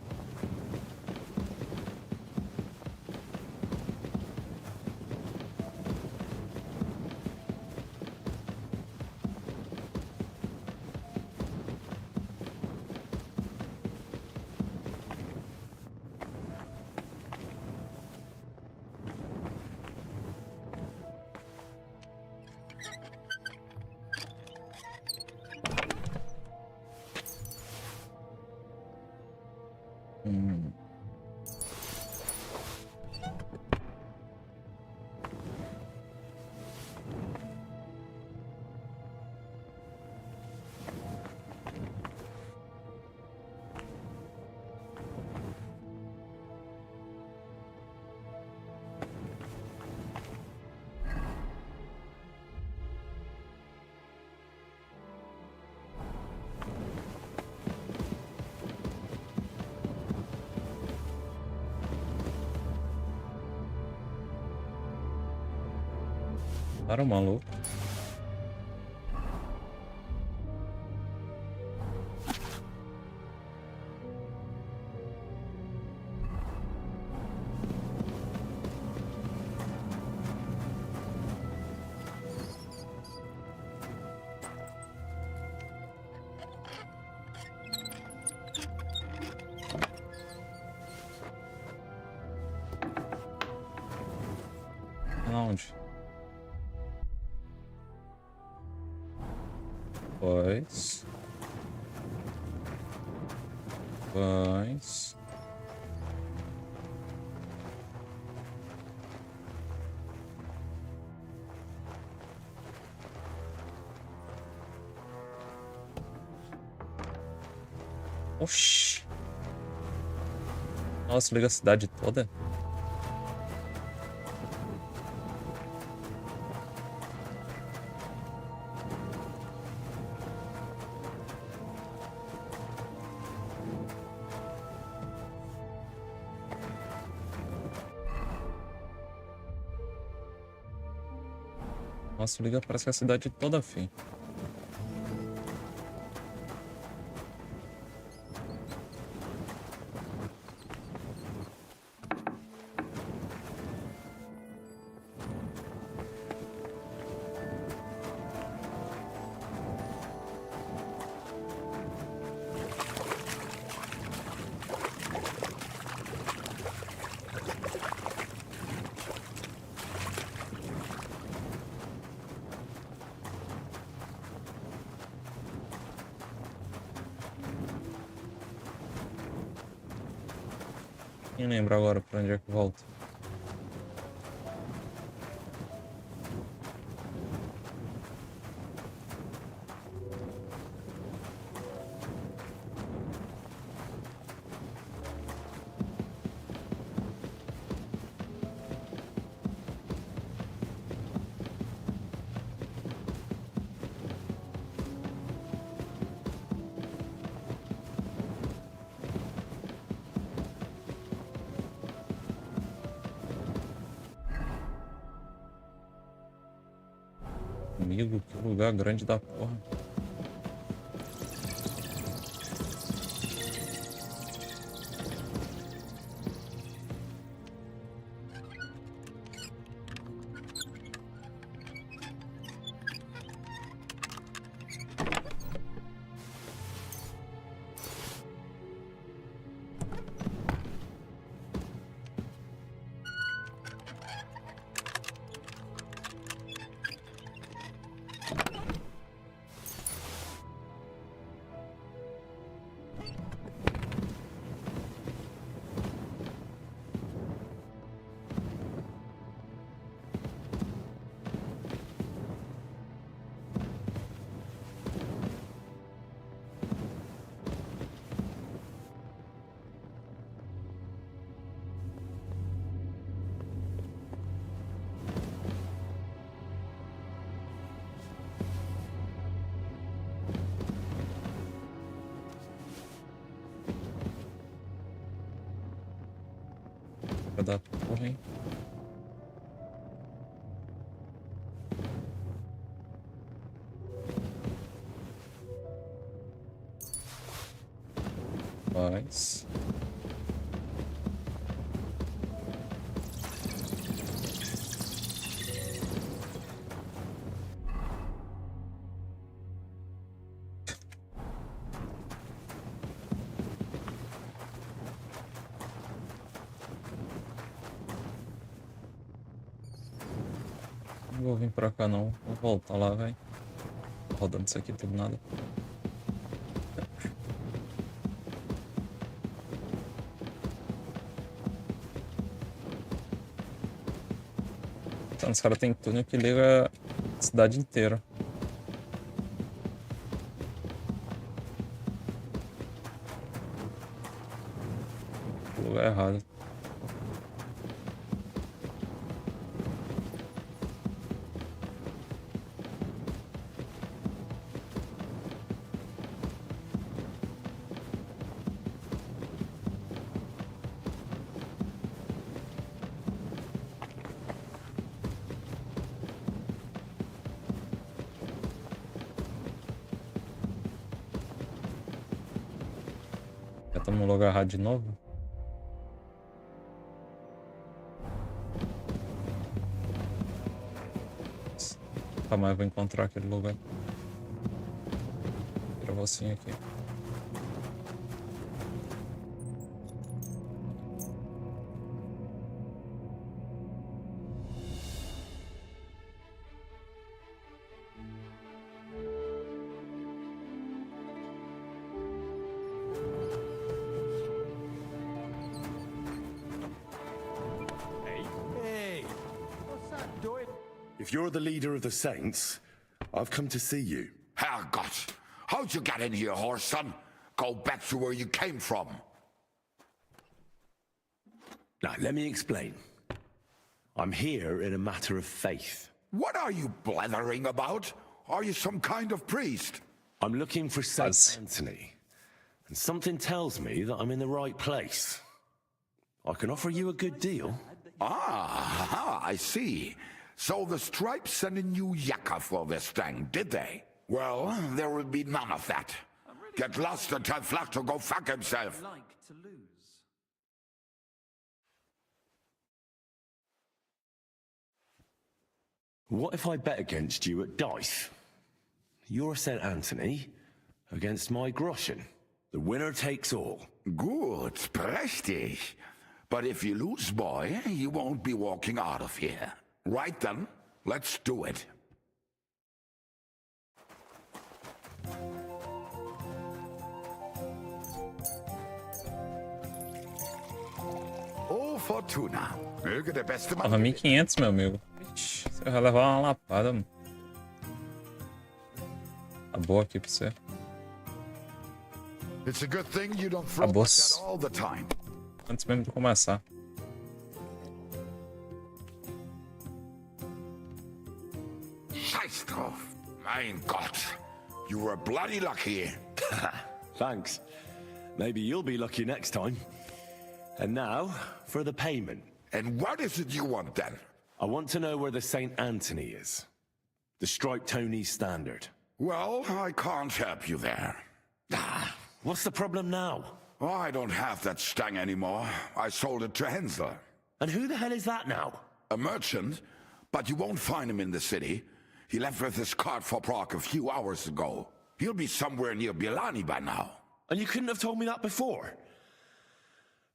Para o maluco. Aonde? Pois. Pois. Oxi. Nossa, liga a cidade toda. Nossa, liga, parece que a cidade toda, fim. Nem lembro agora pra onde é que volta. amigo, que lugar grande da porra. Da porra, hein? Mas... Não vou vir pra cá não, vou voltar lá, velho. Rodando isso aqui tudo nada. Então os caras têm túnel que liga a cidade inteira. O lugar errado. Já estamos no lugar errado de novo? Nunca mais vou encontrar aquele lugar. Vira você aqui. If you're the leader of the Saints, I've come to see you. Herrgott! How'd you get in here, horse son? Go back to where you came from. Now, let me explain. I'm here in a matter of faith. What are you blethering about? Are you some kind of priest? I'm looking for Saint Anthony, and something tells me that I'm in the right place. I can offer you a good deal. Ah, I see. So the Stripes sent a new yakka for this thing, did they? Well, there will be none of that. Get lost and tell Flach to go fuck himself. What if I bet against you at dice? You're St. Anthony against my Groschen. The winner takes all. Good, prächtig. But if you lose, boy, you won't be walking out of here. Right then, let's do it. Oh, Fortuna. Möge der beste Mann. Tava 1500, meu amigo. Ixi, você vai levar uma lapada, mano. Tá boa aqui pra você. It's a good thing you don't throw Acabou. like that all the time. Antes mesmo de começar. Scheiß drauf. Mein Gott. You were bloody lucky. Thanks. Maybe you'll be lucky next time. And now, for the payment. And what is it you want then? I want to know where the St. Anthony is. The striped Tony standard. Well, I can't help you there. What's the problem now? Oh, I don't have that stang anymore. I sold it to Hensler. And who the hell is that now? A merchant, but you won't find him in the city. He left with his cart for Prague a few hours ago. He'll be somewhere near Bielani by now. And you couldn't have told me that before?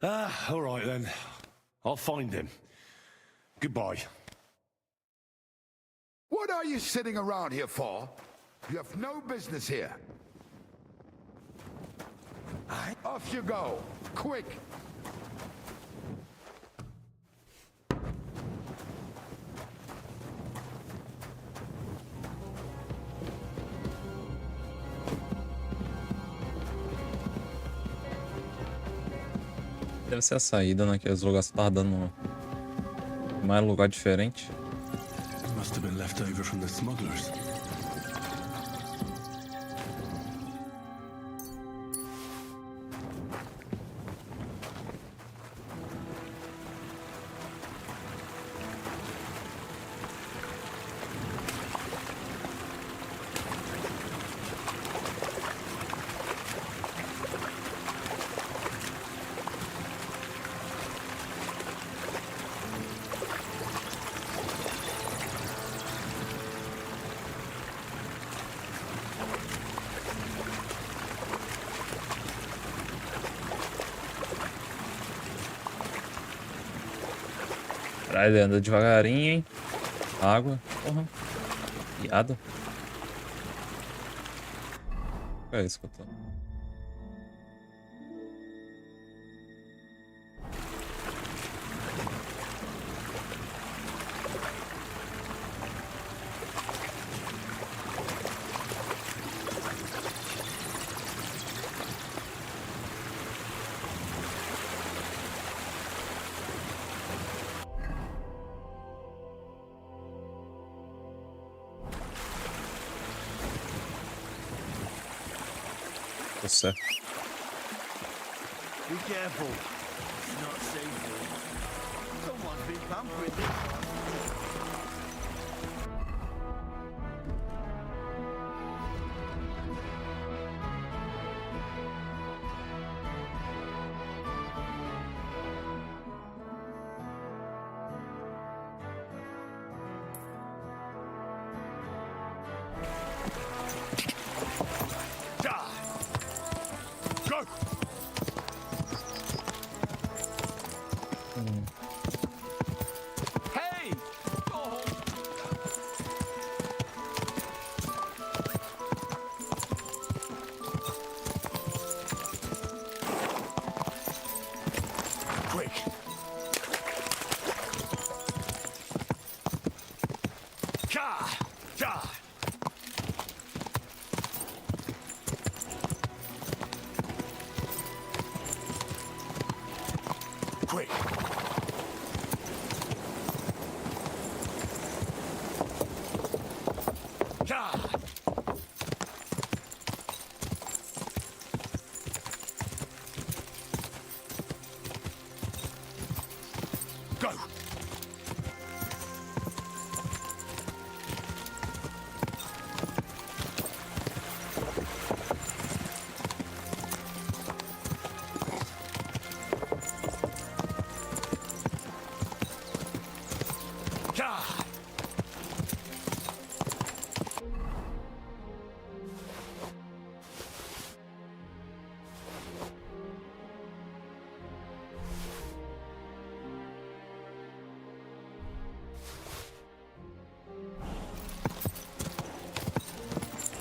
All right then. I'll find him. Goodbye. What are you sitting around here for? You have no business here. Off you go. Quick. Deve ser a saída, né? Que os lugares tá dando mais lugar diferente. Must have been left over from the smugglers. Caralho, ele anda devagarinho, hein? Água, porra. Piada. O que é isso que eu tô? Certo. Be careful. It's not safe here. Someone's been pampering this one.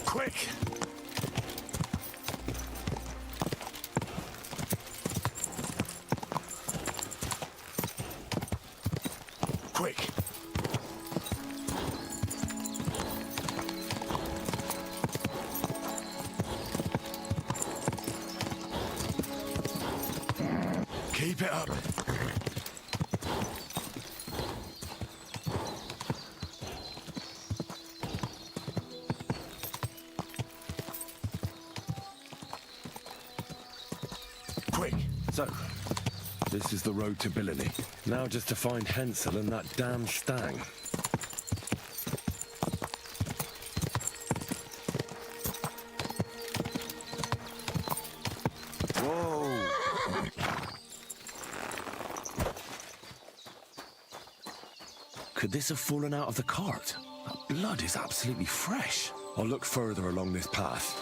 Quick! Quick! Keep it up. So, this is the road to Bielani. Now just to find Hensel and that damn stang. Could this have fallen out of the cart? That blood is absolutely fresh. I'll look further along this path.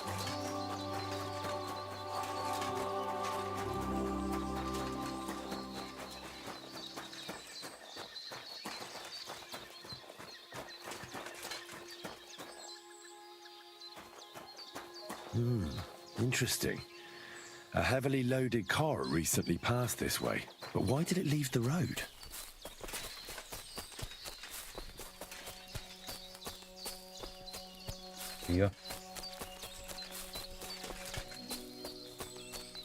Interesting. A heavily loaded car recently passed this way, but why did it leave the road? Yeah.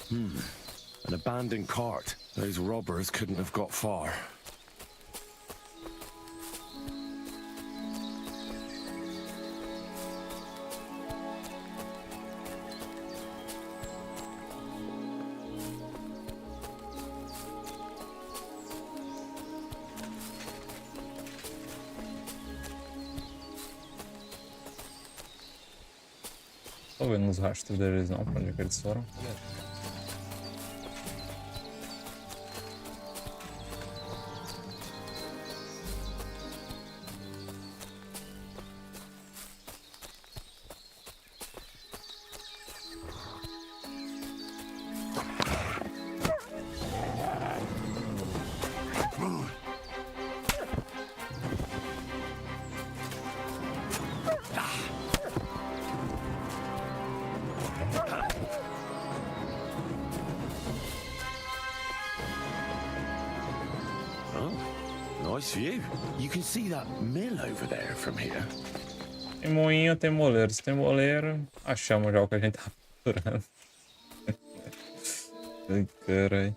An abandoned cart. Those robbers couldn't have got far. Tô vendo os rastros deles não, pra onde é que eles foram. Nice view. You can see that mill over there from here. Tem moinho, tem moleiro. Se tem moleiro, achamos já o que a gente tá procurando. Ai, carai.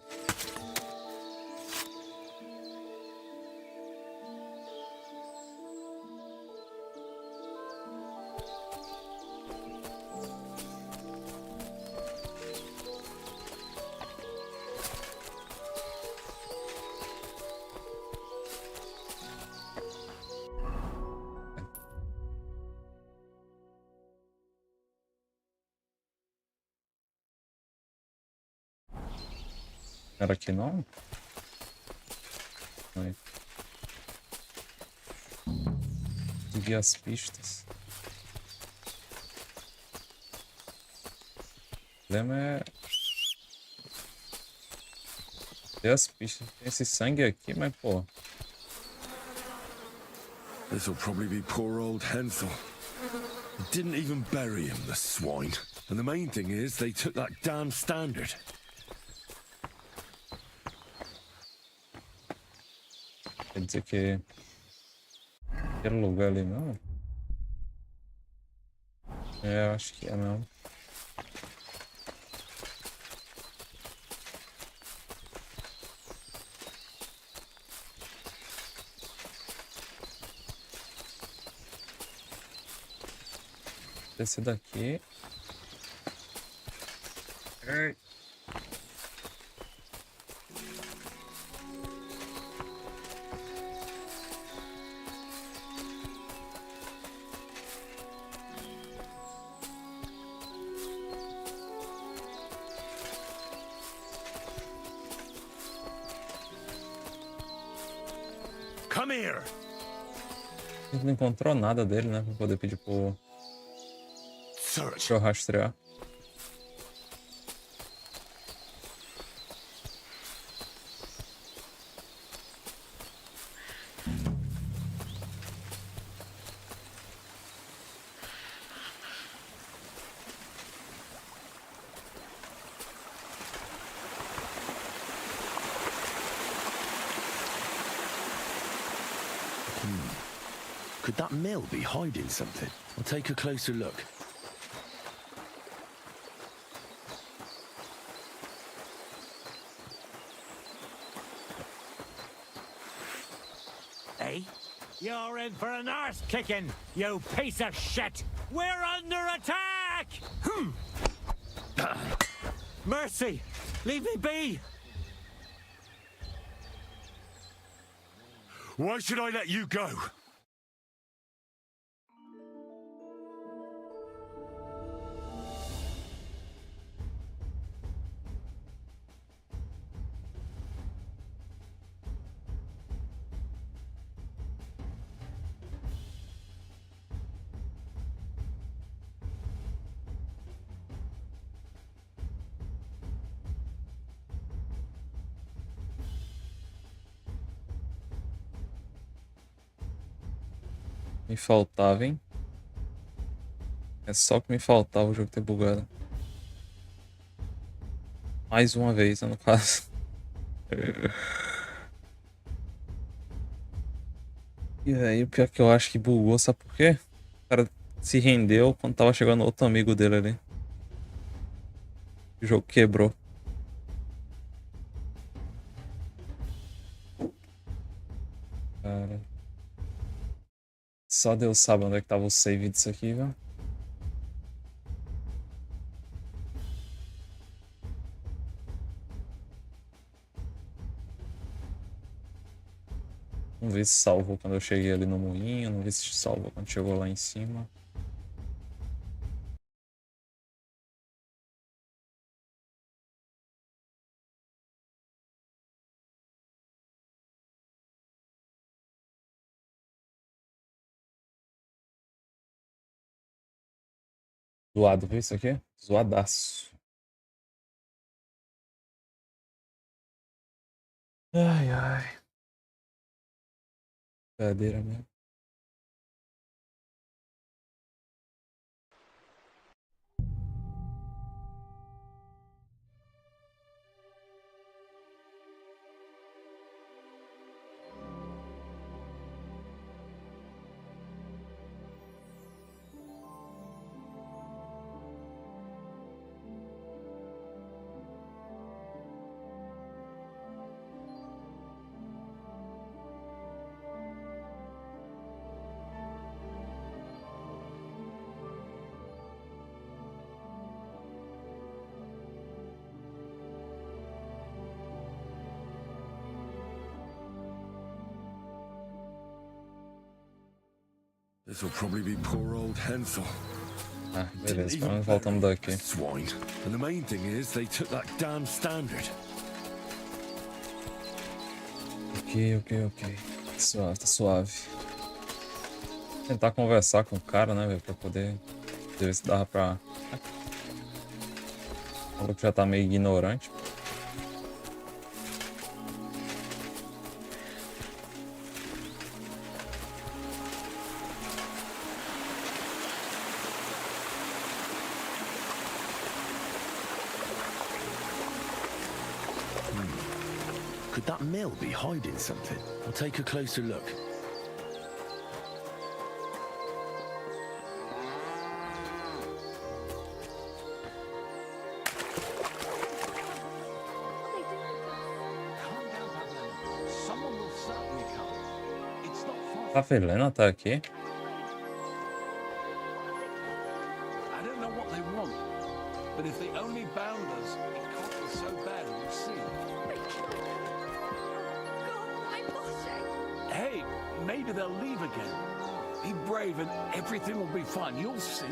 Era aqui não? Aí. Seguir as pistas. O problema é... ter as pistas. Tem esse sangue aqui, mas pô... This'll probably be poor old Hensel. Didn't even bury him, the swine. And the main thing is, they took that damn standard. Quer dizer que... aquele lugar ali não? É, acho que é não. Esse daqui. Ai. Come here. A gente não encontrou nada dele, né? Pra poder pedir pro... pra eu rastrear. Could that mill be hiding something? I'll take a closer look. Hey? You're in for an arse kicking, you piece of shit! We're under attack! Mercy! Leave me be! Why should I let you go? Me faltava, hein? É só que me faltava o jogo ter bugado. Mais uma vez, né, no caso. E aí, o pior que eu acho que bugou, sabe por quê? O cara se rendeu quando tava chegando outro amigo dele ali. O jogo quebrou. Cara. Só Deus sabe onde é que tava o save disso aqui, viu? Não vi se salvou quando eu cheguei ali no moinho, não vi se salvou quando chegou lá em cima. Zoado, viu isso aqui? Zoadaço. Ai, ai. Cadeira mesmo. This'll probably be poor old Hensel. Ah, beleza, vamos voltando daqui. Swine. And the main thing is they took that damn standard. Ok. Suave, tá suave. Tentar conversar com o cara, né, velho, pra poder ver se dava pra... O maluco já tá meio ignorante. Could that mill be hiding something? I'll take a closer look. A Helena tá aqui? I don't know what they want, but if they only bound us, it can't be so bad, we'll see. Hey, maybe they'll leave again. Be brave and everything will be fine. You'll see.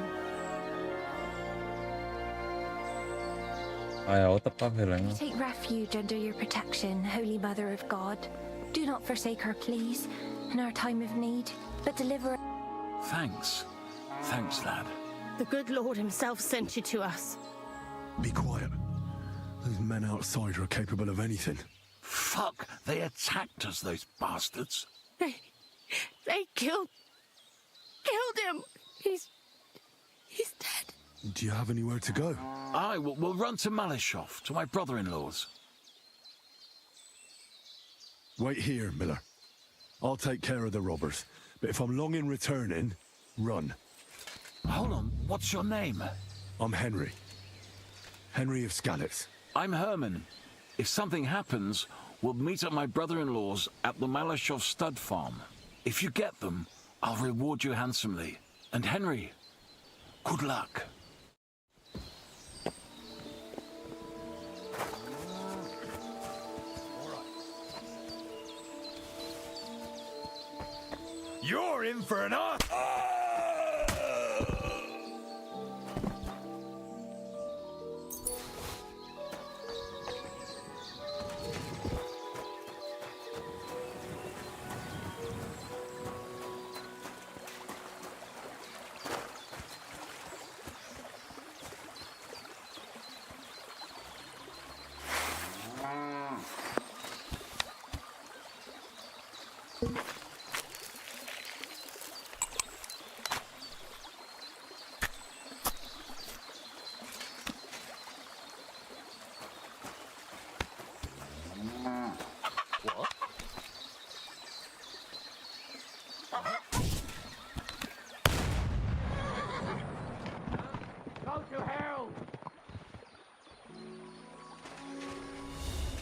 Ah, é a outra pavelena. Take refuge under your protection, Holy Mother of God. Do not forsake her, please, in our time of need, but deliver... Thanks. Thanks, lad. The good Lord himself sent you to us. Be quiet. Those men outside are capable of anything. Fuck, they attacked us, those bastards. They killed him. He's dead. Do you have anywhere to go? Aye, we'll run to Malishov, to my brother-in-law's. Wait here, Miller. I'll take care of the robbers. But if I'm long in returning, run. Hold on, what's your name? I'm Henry. Henry of Skalitz. I'm Herman. If something happens, we'll meet at my brother-in-law's at the Malishov stud farm. If you get them, I'll reward you handsomely. And Henry, good luck. You're in for an off.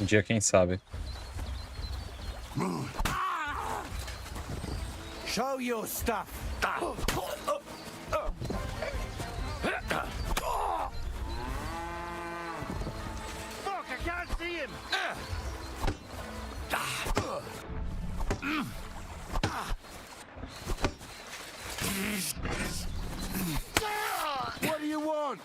Um dia, quem sabe. Show your stuff. Fuck, I can't see him. What do you want?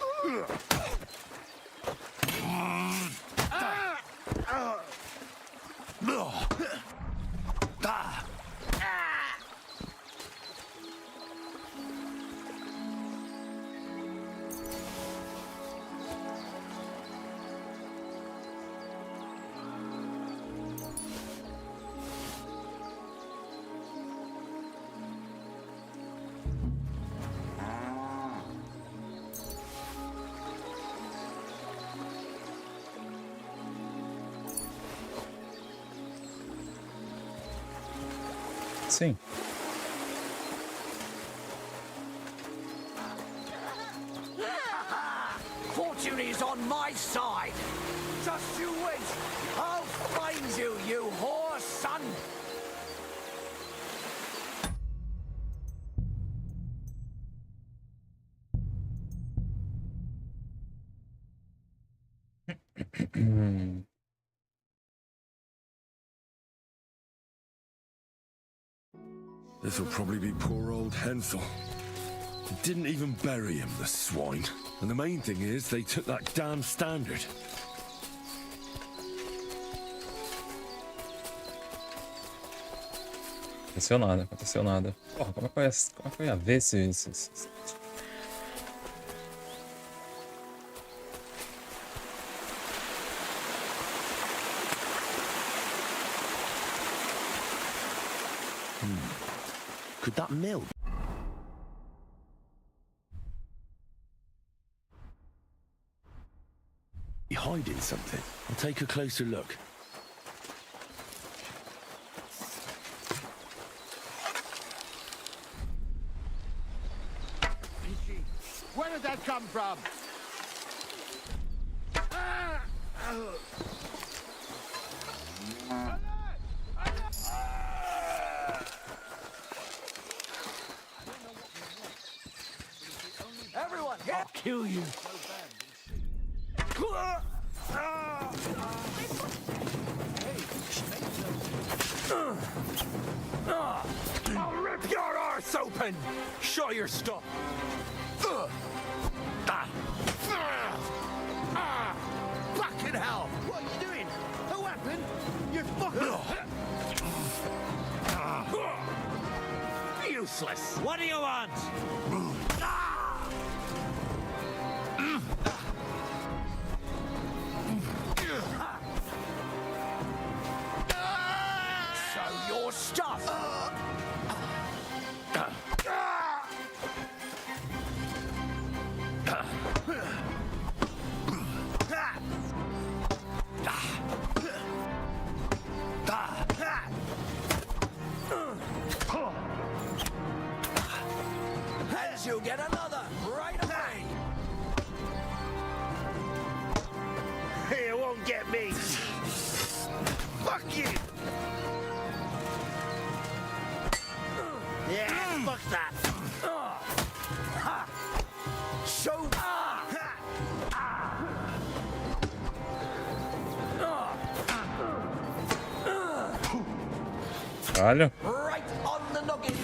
Sim. Fortune is on my side. Just you wait. I'll find you, you whore son. This'll probably be poor old Hensel. They didn't even bury him, the swine. And the main thing is, they took that damn standard. Aconteceu nada, aconteceu nada. Porra, como é que eu ia ver se... Could that mill? Be hiding something. I'll take a closer look. Where did that come from? Everyone, I'll kill you. I'll rip your arse open. Show your stuff. Fucking hell! What are you doing? A weapon? You fucking... Useless. What do you want? Show your stuff. And you'll get another right away. You won't get me. Fuck you. Yeah, fuck that. Show. Caralho. Right on the noggin.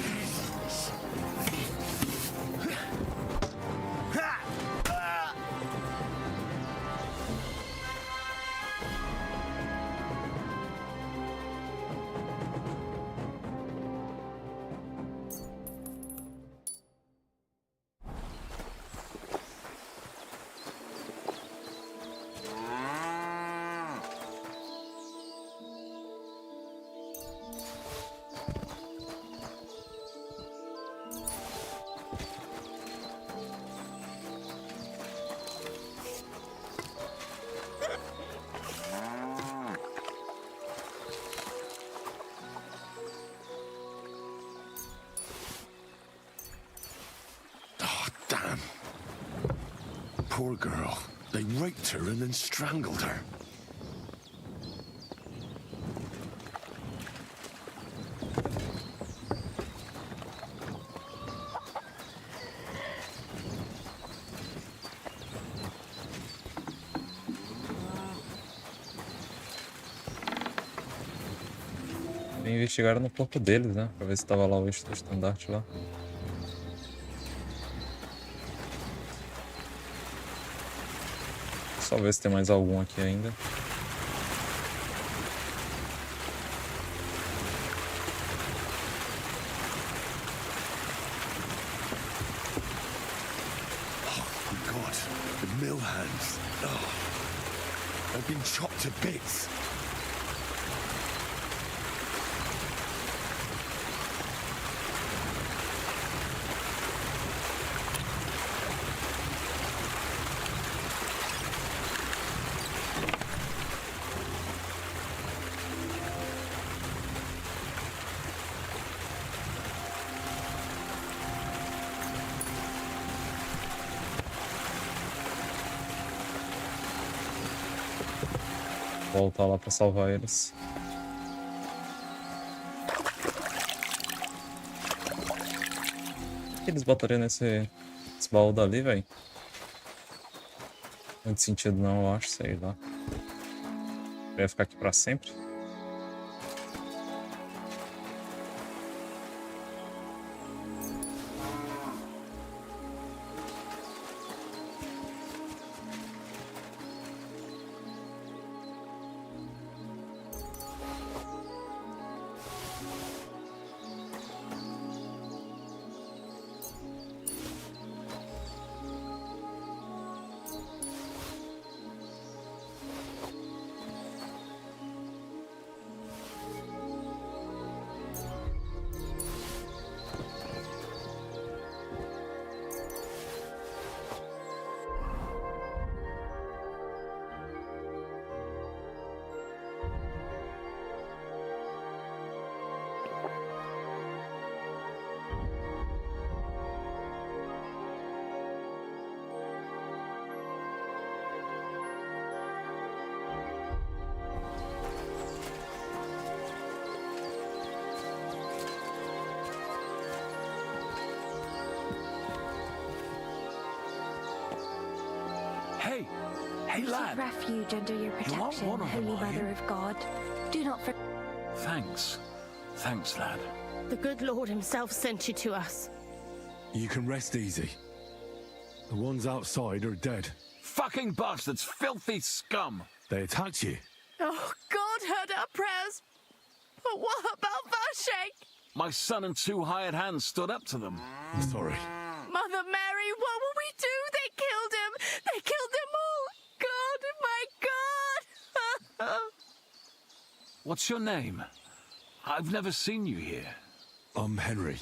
Damn. Poor girl. They raped her and then strangled her. investigaram no corpo deles, né? Pra ver se tava lá o estandarte lá. Só ver se tem mais algum aqui ainda. Oh, God. The mill hands. Oh. They've been chopped to bits. Voltar lá pra salvar eles. O que eles botariam nesse baú dali, velho? Muito sentido não, eu acho, sei lá. Eu ia ficar aqui pra sempre. Hey, lad. Seek refuge under your protection, one of them, Holy are you? Mother of God. Do not forget. Thanks. Thanks, lad. The good Lord himself sent you to us. You can rest easy. The ones outside are dead. Fucking bastards, filthy scum. They attacked you. Oh, God heard our prayers. But what about Vashek? My son and 2 hired hands stood up to them. I'm sorry. Mother Mary, what will we do? They killed him. They killed them all. God, my God. What's your name? I've never seen you here. I'm Henry.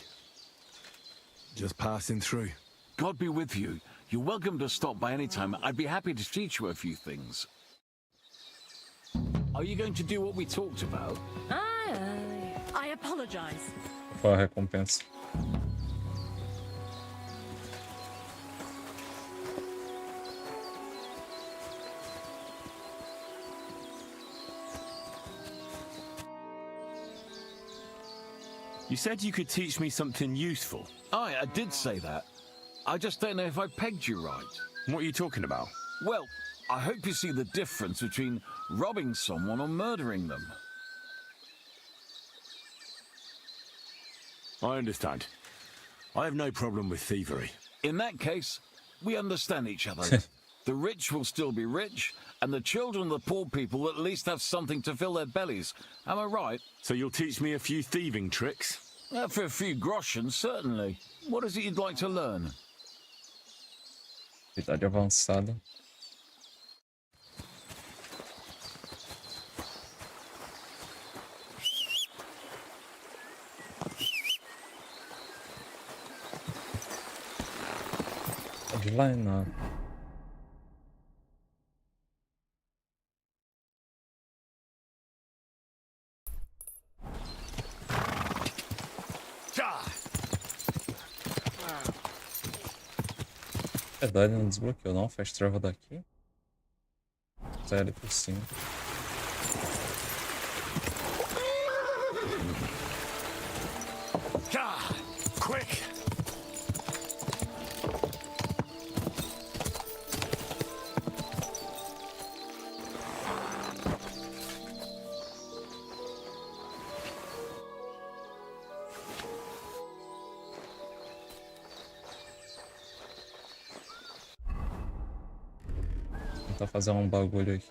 Just passing through. God be with you. You're welcome to stop by any time. I'd be happy to teach you a few things. Are you going to do what we talked about? I apologize. Qual a recompensa? You said you could teach me something useful. I did say that. I just don't know if I pegged you right. What are you talking about? Well, I hope you see the difference between robbing someone or murdering them. I understand. I have no problem with thievery. In that case, we understand each other. The rich will still be rich, and the children of the poor people at least have something to fill their bellies. Am I right? So you'll teach me a few thieving tricks? For a few groschen, certainly. What is it you'd like to learn? Idade avançada. Pode lá, não. Verdade, não desbloqueou não, faz trava daqui. Sai ali por cima. Quick! Tentar fazer um bagulho aqui.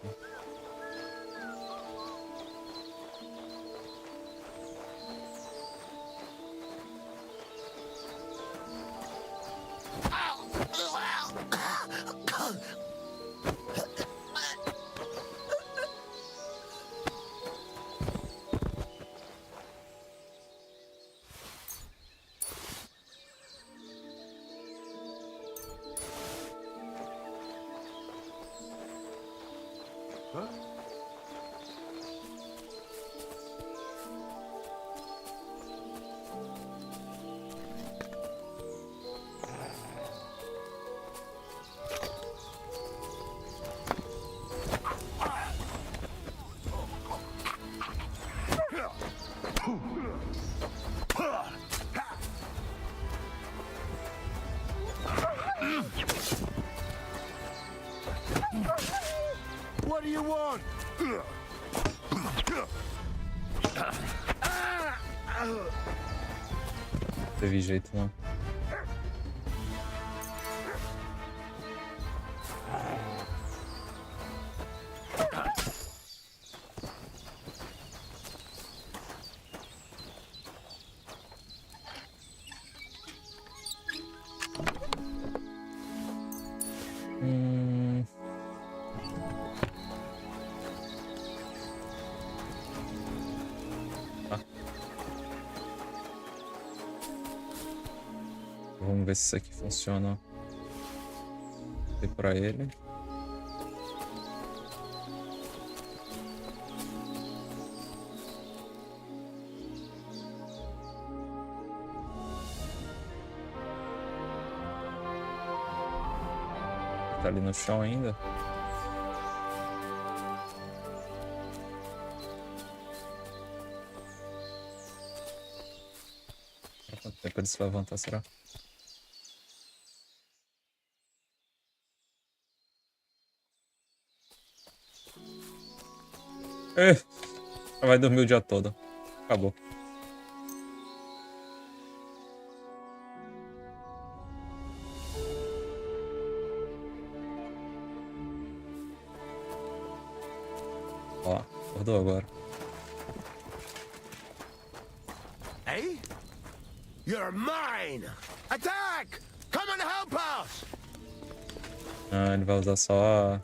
What do you want? Não teve jeito, não. Vamos ver se isso aqui funciona. E para ele. Tá ali no chão ainda. Quanto tempo ele se levantar, será? Vai dormir o dia todo. Acabou. Ó, acordou agora. Hey? You're mine! Attack! Come and help us! Ah, ele vai usar só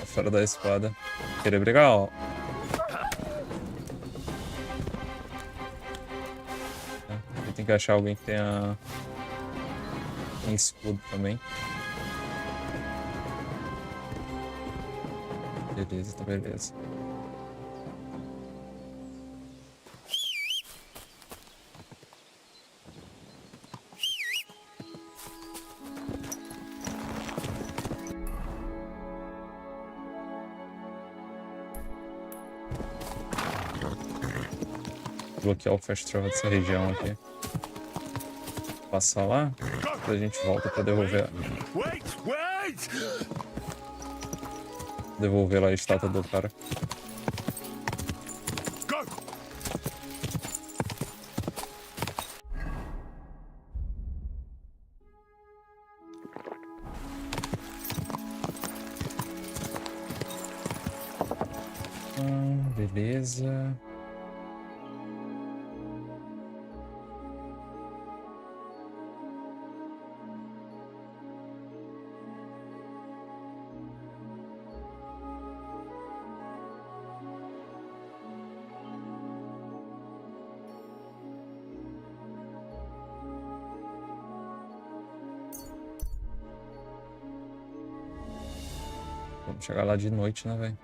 a fora da espada. Querer brigar, ó. Tem que achar alguém que tenha escudo também. Beleza, tá beleza. Bloquear o fast travel dessa região aqui. Passar lá, depois a gente volta pra devolver. Devolver lá a estátua do cara. Beleza. Vamos chegar lá de noite, né, velho?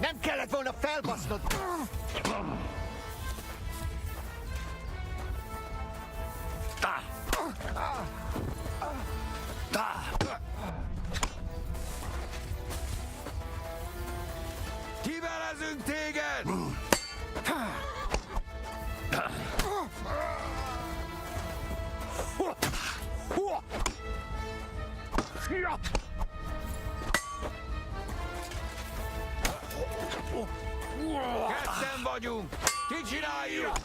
Nem kellett volna felbasznod! Kivelezünk téged! Ketten vagyunk! Kicsináljuk!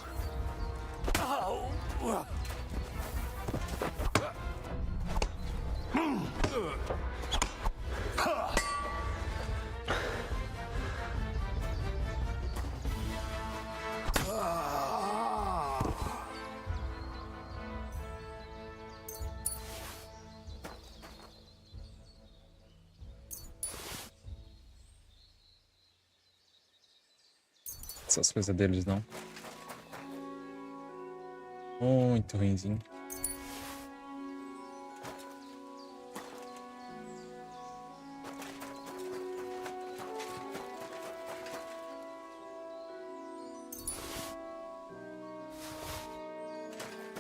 Essas coisas deles não. Muito ruinzinho.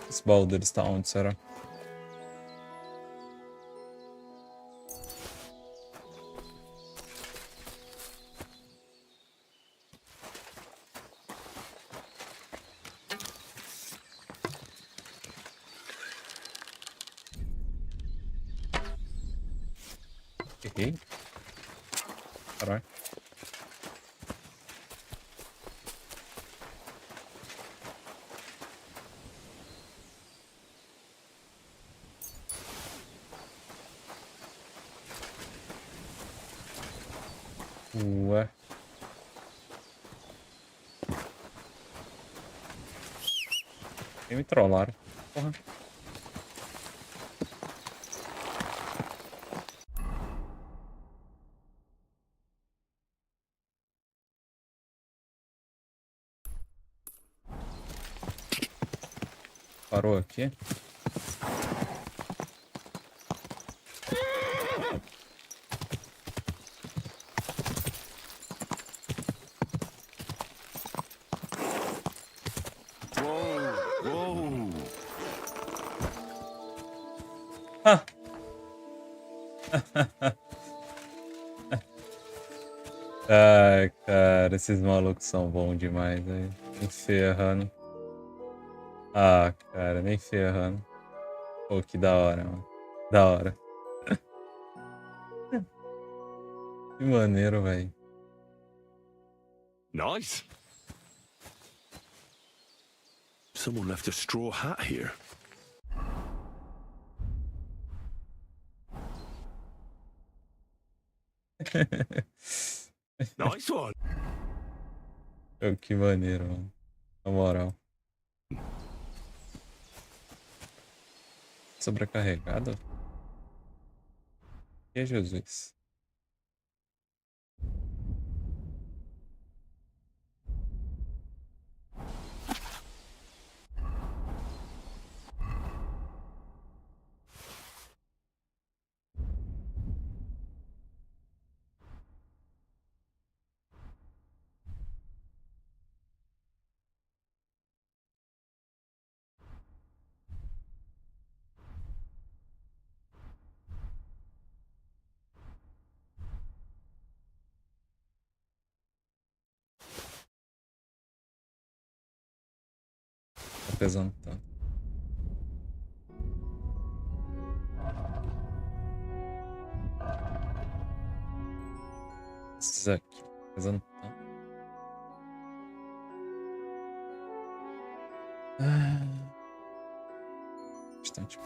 Esse baú deles tá onde, será? Errei? Caralho. Ué. E me trollaram. Porra. Parou aqui. Ah. Ai, cara, esses malucos são bons demais, aí. Me ferrando. Ah, cara, nem ferrando. Pô, que da hora, mano. Da hora. Que maneiro, velho. Nice. Someone left a straw hat here. Nice one. Oh, que maneiro, mano. Na moral. Sobrecarregado? Que Jesus? Tá pesando tanto. Esses aqui, pesando tanto. Bastante.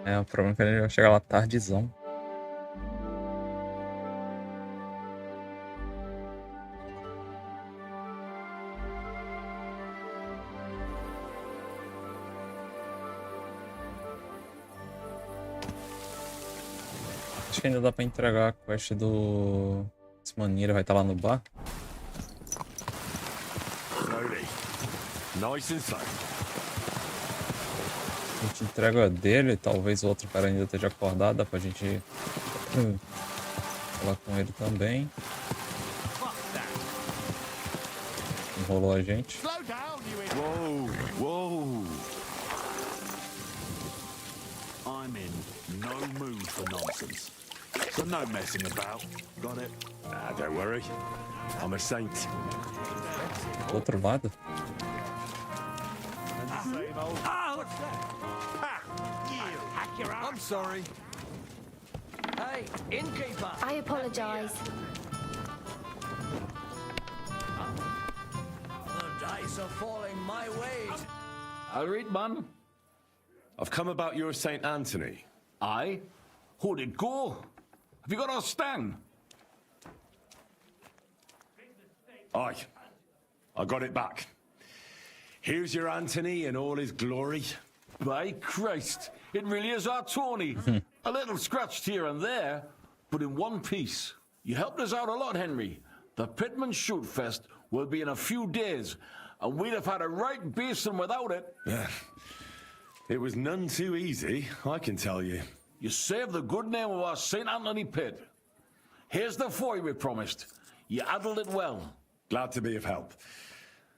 É, o problema é que a gente vai chegar lá tardizão. Acho que ainda dá pra entregar a quest do... Esse maneiro vai estar lá no bar. Nice and slow. A gente entrega a dele, talvez o outro cara ainda esteja acordado, dá pra gente falar com ele também. Enrolou a gente. Whoa, whoa. I'm in no mood for nonsense. So no messing about. Got it? Ah, don't worry. I'm a saint. Do outro lado? I'm sorry. Hey, innkeeper! I apologize. The dice are falling my way. I'll read, man. I've come about your St. Anthony. Aye? Who'd it go? Have you got our stand? Aye. I got it back. Here's your Anthony in all his glory. By Christ, it really is our Tony. A little scratched here and there, but in one piece. You helped us out a lot, Henry. The Pitman Shoot Fest will be in a few days, and we'd have had a right basin without it. It was none too easy, I can tell you. You saved the good name of our St. Anthony pit. Here's the foy we promised. You handled it well. Glad to be of help.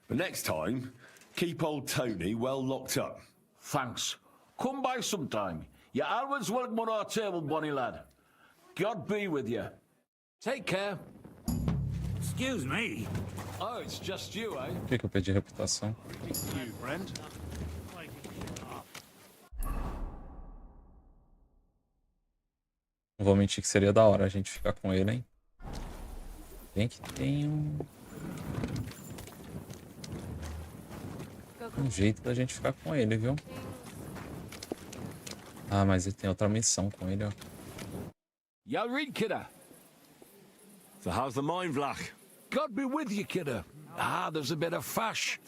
But next time, keep old Tony well locked up. Thanks. Come by sometime. You're always welcome on our table, bonny lad. God be with you. Take care. Excuse me. Oh, it's just you, eh? Por que eu pedi reputação? You, friend. Não vou mentir que seria da hora a gente ficar com ele, hein? Bem que tem um jeito da gente ficar com ele, viu? Ah, mas ele tem outra missão com ele, ó. You'll read, kidder. So how's the mine, Vlach? God be with you, kidder. Ah, there's a bit of fash.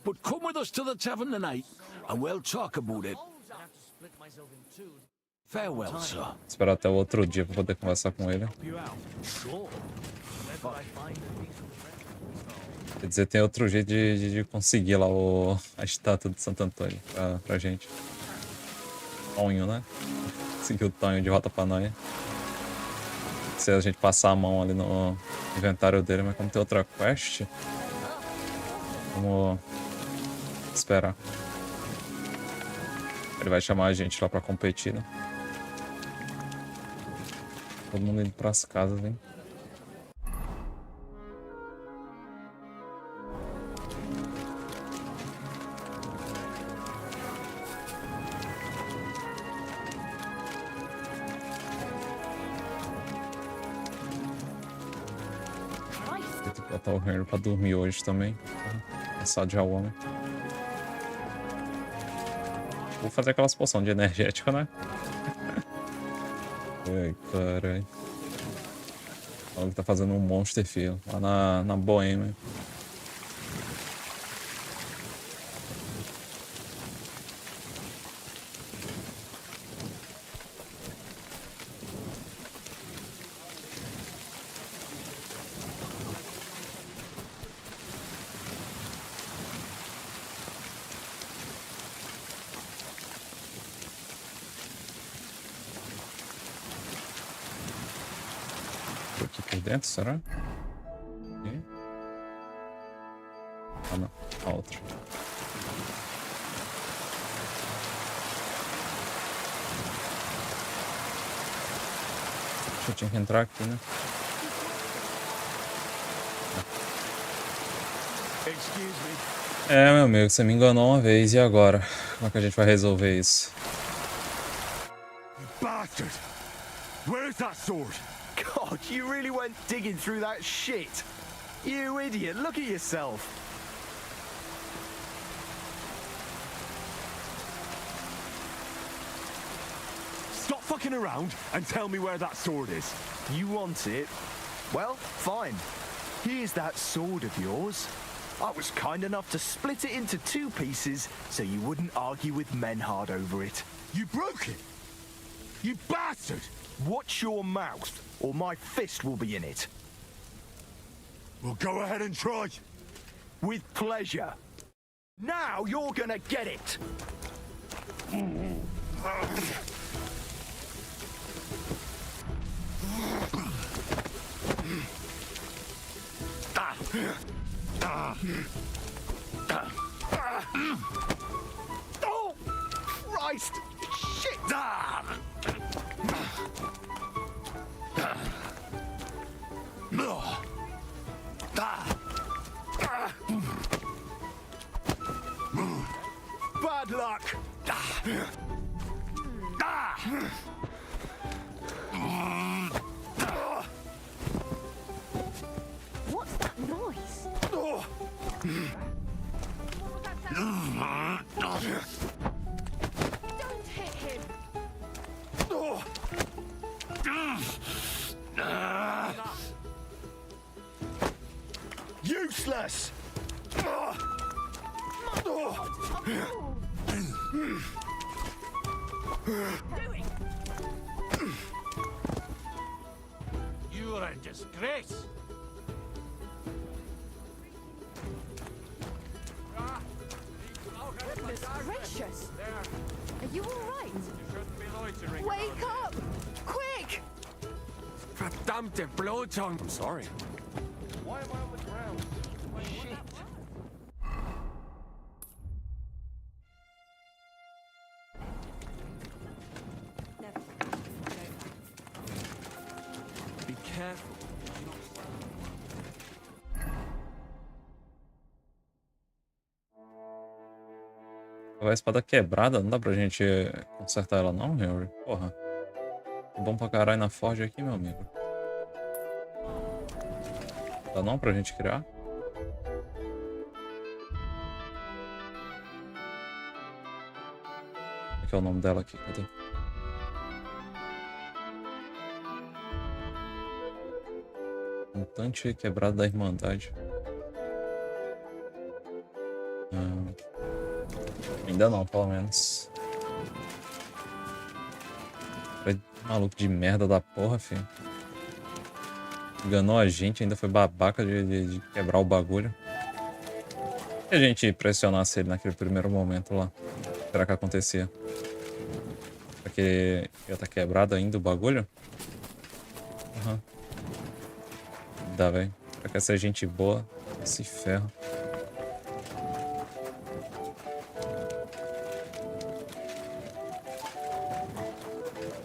But come with us to the tavern tonight, and we'll talk about it. Farewell, sir. Esperar até o outro dia pra poder conversar com ele. Quer dizer, tem outro jeito de conseguir lá a estátua de Santo Antônio pra gente. Tonho, né? Conseguir o Tonho de volta pra nós. Se a gente passar a mão ali no inventário dele, mas como tem outra quest, vamos esperar. Ele vai chamar a gente lá pra competir, né? Todo mundo indo pras casas, hein? Tem que botar o reino pra dormir hoje também. Cansado já o homem. Vou fazer aquelas poções de energética, né? Ai, caralho. Olha que tá fazendo um monster, filho. Lá na Boêmia. Aqui por dentro, será? E? Ah, não. A outra. Eu tinha que entrar aqui, né? É, meu amigo, você me enganou uma vez, e agora? Como é que a gente vai resolver isso? Bastard! Where's that sword? God, you really went digging through that shit. You idiot, look at yourself. looking around and tell me where that sword is. You want it? Well, fine. Here's that sword of yours. I was kind enough to split it into 2 pieces so you wouldn't argue with Menhard over it. You broke it? You bastard! Watch your mouth, or my fist will be in it. Well, go ahead and try. With pleasure. Now you're gonna get it! Oh! Christ! Shit! Bad luck! What's that noise? Don't hit him! Useless! You're a disgrace. Goodness gracious! Are you all right? You shouldn't be loitering. Wake up! Quick! Verdammte Bluttung! I'm sorry. Why am I on the ground? Shit. Be careful. A espada quebrada, não dá pra gente consertar ela não, Henry? Porra. É bom pra caralho na forja aqui, meu amigo. Dá não pra gente criar? Qual que é o nome dela aqui? Cadê? Montante quebrado da Irmandade. Ainda não, pelo menos. Maluco de merda da porra, filho. Enganou a gente, ainda foi babaca de quebrar o bagulho. Se a gente pressionasse ele naquele primeiro momento lá, será que acontecia? Porque já tá quebrado ainda o bagulho? Aham. Dá, velho. Pra que essa gente boa se ferra.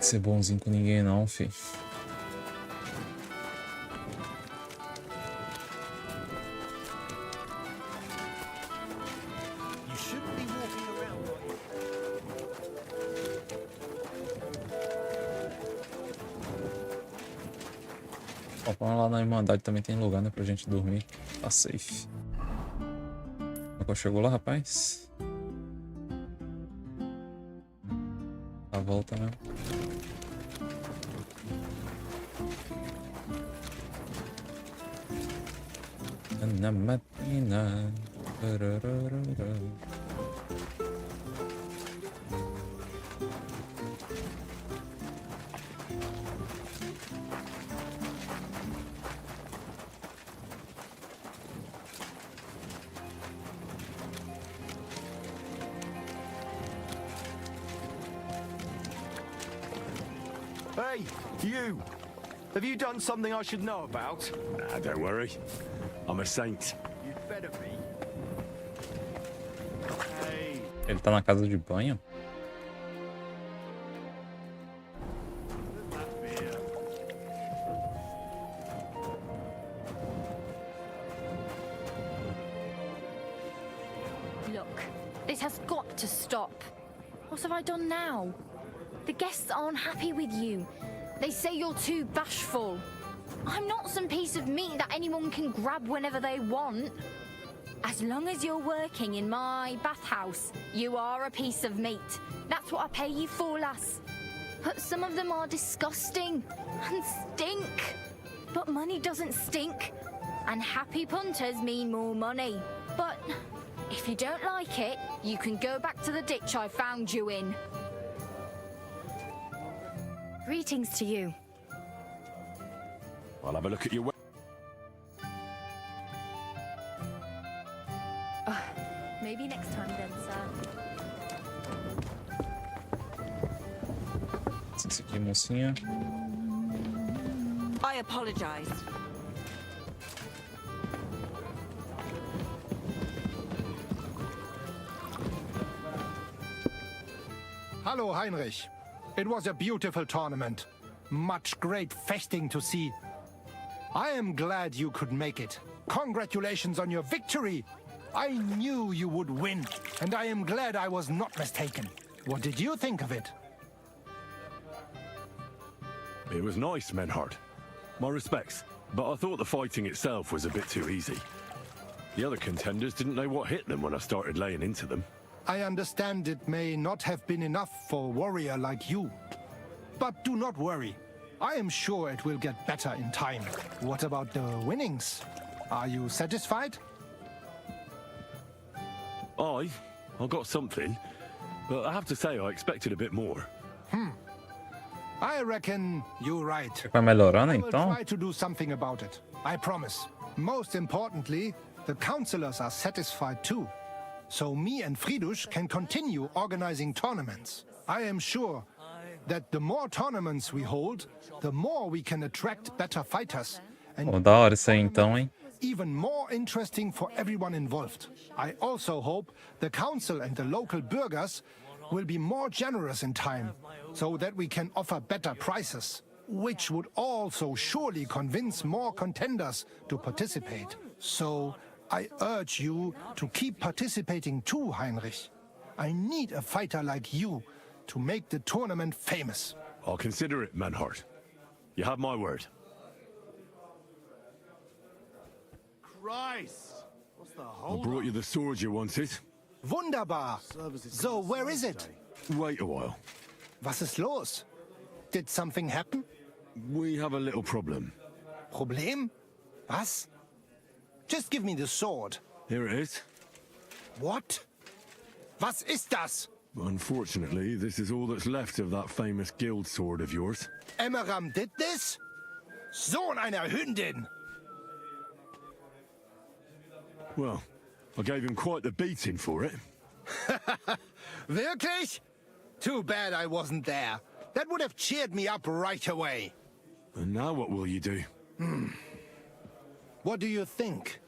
Ser bonzinho com ninguém não, fi. Ó, lá na Irmandade também tem lugar, né, pra gente dormir. Tá safe. Agora chegou lá, rapaz? A volta mesmo. Na matina. Hey, you! Have you done something I should know about? Nah, don't worry. I'm a saint. You'd better be. Hey! Ele tá na casa de banho? Look, this has got to stop. What have I done now? The guests aren't happy with you. They say you're too bashful. I'm not some piece of meat that anyone can grab whenever they want. As long as you're working in my bathhouse, you are a piece of meat. That's what I pay you for, lass. but some of them are disgusting and stink. But money doesn't stink, and happy punters mean more money. But if you don't like it, you can go back to the ditch I found you in. Greetings to you. I'll have a look at your... Maybe next time then, sir. Isso aqui, mocinha. I apologize. Hallo, Heinrich. It was a beautiful tournament. Much great feasting to see. I am glad you could make it. Congratulations on your victory. I knew you would win, and I am glad I was not mistaken. What did you think of it? It was nice, Menhard. My respects, but I thought the fighting itself was a bit too easy. The other contenders didn't know what hit them when I started laying into them. I understand it may not have been enough for a warrior like you. But do not worry. I am sure it will get better in time. What about the winnings? Are you satisfied? I got something, but I have to say I expected a bit more. I reckon you're right. Vai melhorando I will então? try to do something about it. I promise. Most importantly, the councillors are satisfied too. So me and Fridush can continue organizing tournaments. I am sure that the more tournaments we hold, the more we can attract better fighters. And Pô, da hora isso aí então, hein? even more interesting for everyone involved. I also hope the council and the local burghers will be more generous in time, so that we can offer better prices, which would also surely convince more contenders to participate. So I urge you to keep participating too, Heinrich. I need a fighter like you to make the tournament famous. I'll consider it, Menhard. You have my word. Christ! What's the I whole... brought you the sword you wanted. Wunderbar! So where is it? Wait a while. Was ist los? Did something happen? We have a little problem. Problem? Was? Just give me the sword. Here it is. What? Was ist das? Unfortunately, this is all that's left of that famous guild sword of yours. Emmeram did this? Sohn einer Hündin! Well, I gave him quite the beating for it. Wirklich? Too bad I wasn't there. That would have cheered me up right away. And now what will you do? What do you think?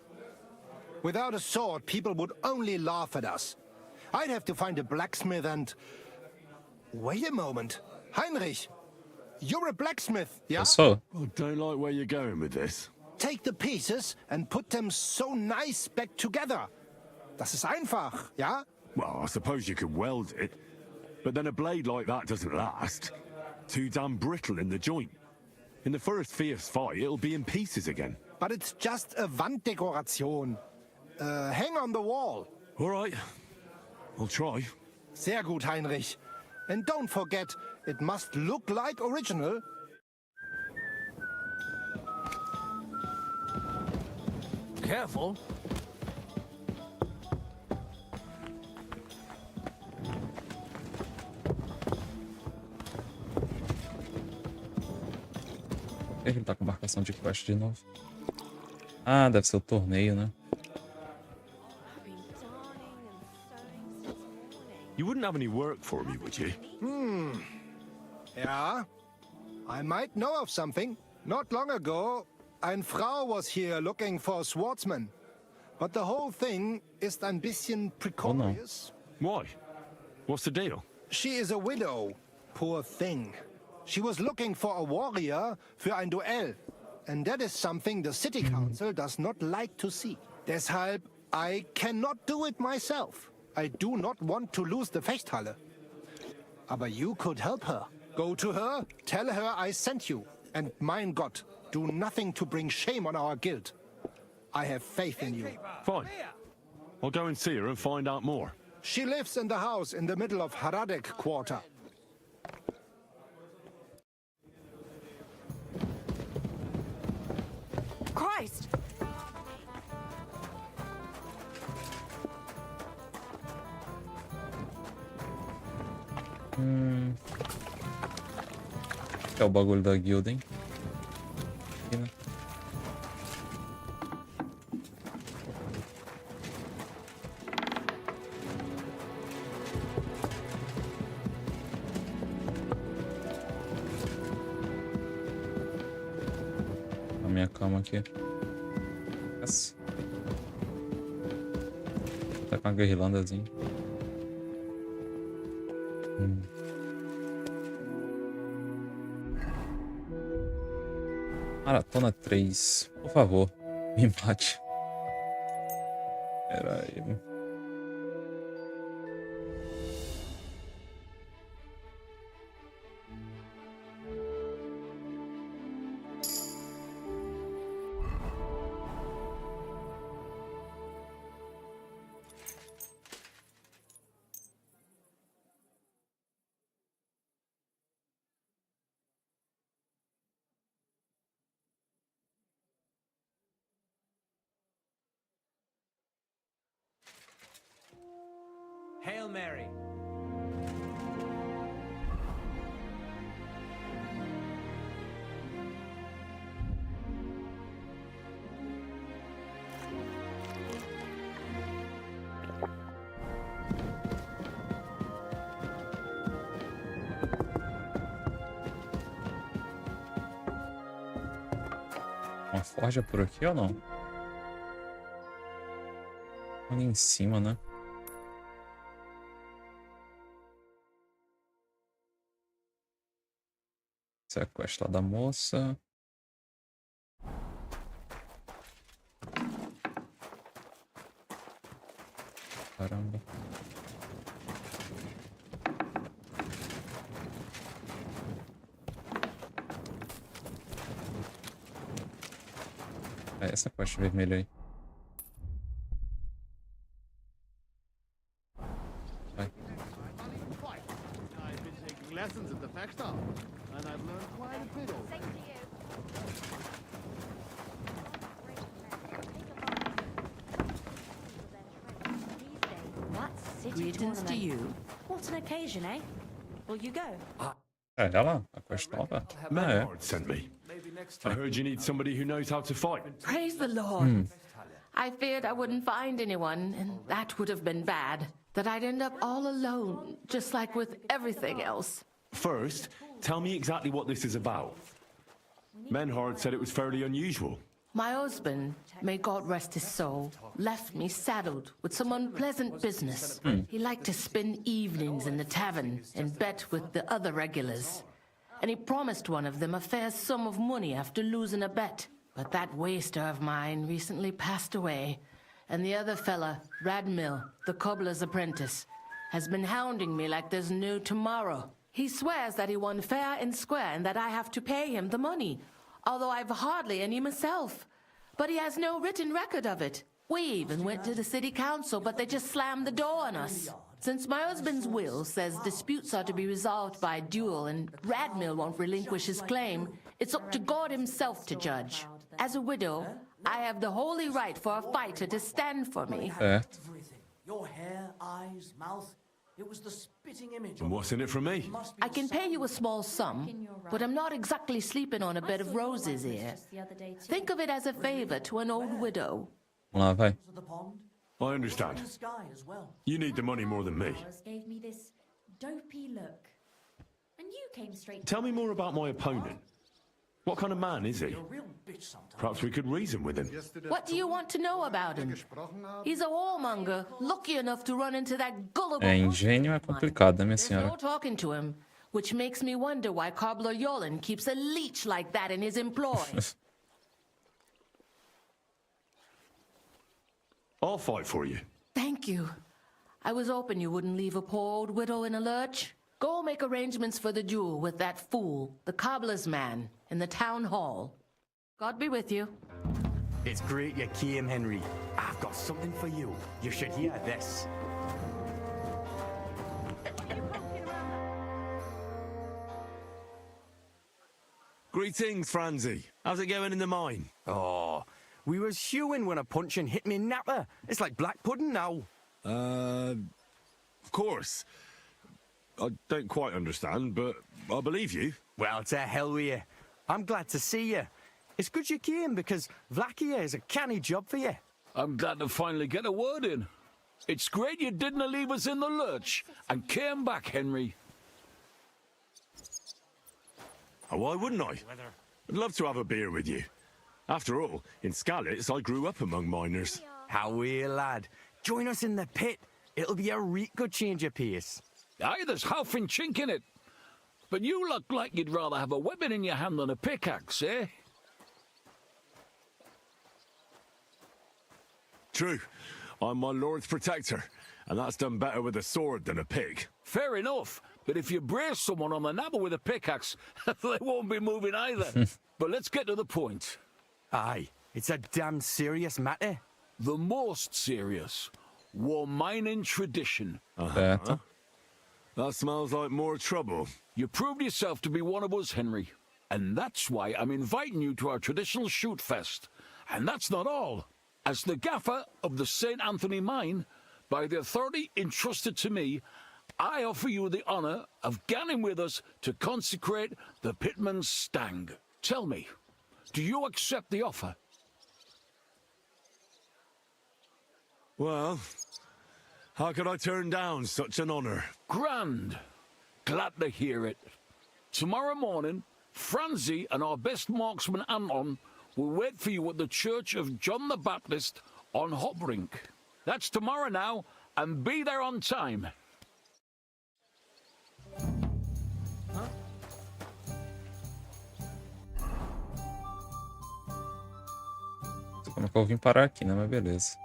Without a sword, people would only laugh at us. I'd have to find a blacksmith and... Wait a moment. Heinrich, you're a blacksmith, yeah? So, I don't like where you're going with this. Take the pieces and put them so nice back together. Das ist einfach, ja? Well, I suppose you could weld it, but then a blade like that doesn't last. Too damn brittle in the joint. In the first fierce fight, it'll be in pieces again. But it's just a Wanddekoration. Hang on the wall. All right, I'll try. Sehr gut, Heinrich. And don't forget, it must look like original. Careful. Ele tá com marcação de quest de novo. Ah, deve ser o torneio, né? You wouldn't have any work for me, would you? Yeah, I might know of something. Not long ago, eine Frau was here looking for a swordsman. But the whole thing is ein bisschen precarious. Why? What's the deal? She is a widow. Poor thing. She was looking for a warrior für ein Duell. And that is something the city council does not like to see. Deshalb, I cannot do it myself. I do not want to lose the Fechthalle. Aber you could help her. Go to her, tell her I sent you. And mein Gott, do nothing to bring shame on our guild. I have faith in you. Fine. I'll go and see her and find out more. She lives in the house in the middle of Haradek quarter. Christ! É o bagulho da guilda, hein? Aqui, né? A minha cama aqui. Essa. Tá com uma guirlandazinha. Maratona 3. Por favor, me mate. Pera aí. Hail Mary. Uma forja por aqui ou não? Ali em cima, né? Essa é a quest lá da moça. Caramba. É essa quest vermelha aí. Vai. I've been taking lessons at the textile, and I've learned quite a bit over Greetings to you. What an occasion, eh? Will you go? É ela, a quest nova. Melhor sent me. I heard you need somebody who knows how to fight. Praise the Lord. I feared I wouldn't find anyone, and that would have been bad. That I'd end up all alone, just like with everything else. First, tell me exactly what this is about. Menhard said it was fairly unusual. My husband, may God rest his soul, left me saddled with some unpleasant business. He liked to spend evenings in the tavern and bet with the other regulars. And he promised one of them a fair sum of money after losing a bet. But that waster of mine recently passed away, and the other fella, Radmill, the cobbler's apprentice, has been hounding me like there's no tomorrow. He swears that he won fair and square and that I have to pay him the money, although I've hardly any myself. But he has no written record of it. We even went to the city council, but they just slammed the door on us. Since my husband's will says disputes are to be resolved by duel and Radmill won't relinquish his claim, it's up to God himself to judge. As a widow, I have the holy right for a fighter to stand for me. Your hair, eyes, mouth. It was the spitting image. And what's in it for me? I can pay you a small sum, but I'm not exactly sleeping on a bed of roses here. Think of it as a favor to an old widow. Vamos lá, vai. I understand. You need the money more than me. Gave me this dopey look. And you came straight. Tell me more about my opponent. What kind of man is he? Perhaps we could reason with him. What do you want to know about him? He's a whoremonger, lucky enough to run into that gullible... É, engenho é complicado, né, minha There's senhora? no talking to him, which makes me wonder why Cobbler Yolen keeps a leech like that in his employ. I'll fight for you. Thank you. I was hoping you wouldn't leave a poor old widow in a lurch. Go make arrangements for the duel with that fool, the cobbler's man, in the town hall. God be with you. It's great you came, Henry. I've got something for you. You should hear this. Greetings, Franzi. How's it going in the mine? Oh, We was hewing when a puncheon hit me napper. It's like black pudding now. Of course. I don't quite understand, but I believe you. Well, to hell with you. I'm glad to see you. It's good you came, because Vlachia is a canny job for you. I'm glad to finally get a word in. It's great you didn't leave us in the lurch and came back, Henry. Oh, why wouldn't I? I'd love to have a beer with you. After all, in Skalitz, I grew up among miners. How are you, lad? Join us in the pit. It'll be a reet good change of pace. Aye, there's half and chink in it. But you look like you'd rather have a weapon in your hand than a pickaxe, eh? True. I'm my lord's protector, and that's done better with a sword than a pick. Fair enough, but if you brace someone on the nabble with a pickaxe, they won't be moving either. But let's get to the point. Aye, it's a damn serious matter. The most serious. War mining tradition. That smells like more trouble. You proved yourself to be one of us, Henry. And that's why I'm inviting you to our traditional shoot fest. And that's not all. As the gaffer of the St. Anthony mine, by the authority entrusted to me, I offer you the honour of ganning with us to consecrate the Pitman's Stang. Tell me, do you accept the offer? Well, how could I turn down such an honour? Grand. Glad to hear it. Tomorrow morning, Franzi and our best marksman Anton will wait for you at the Church of John the Baptist on Hobrink. That's tomorrow now, and be there on time. Como que eu vim parar aqui, né? Mas beleza.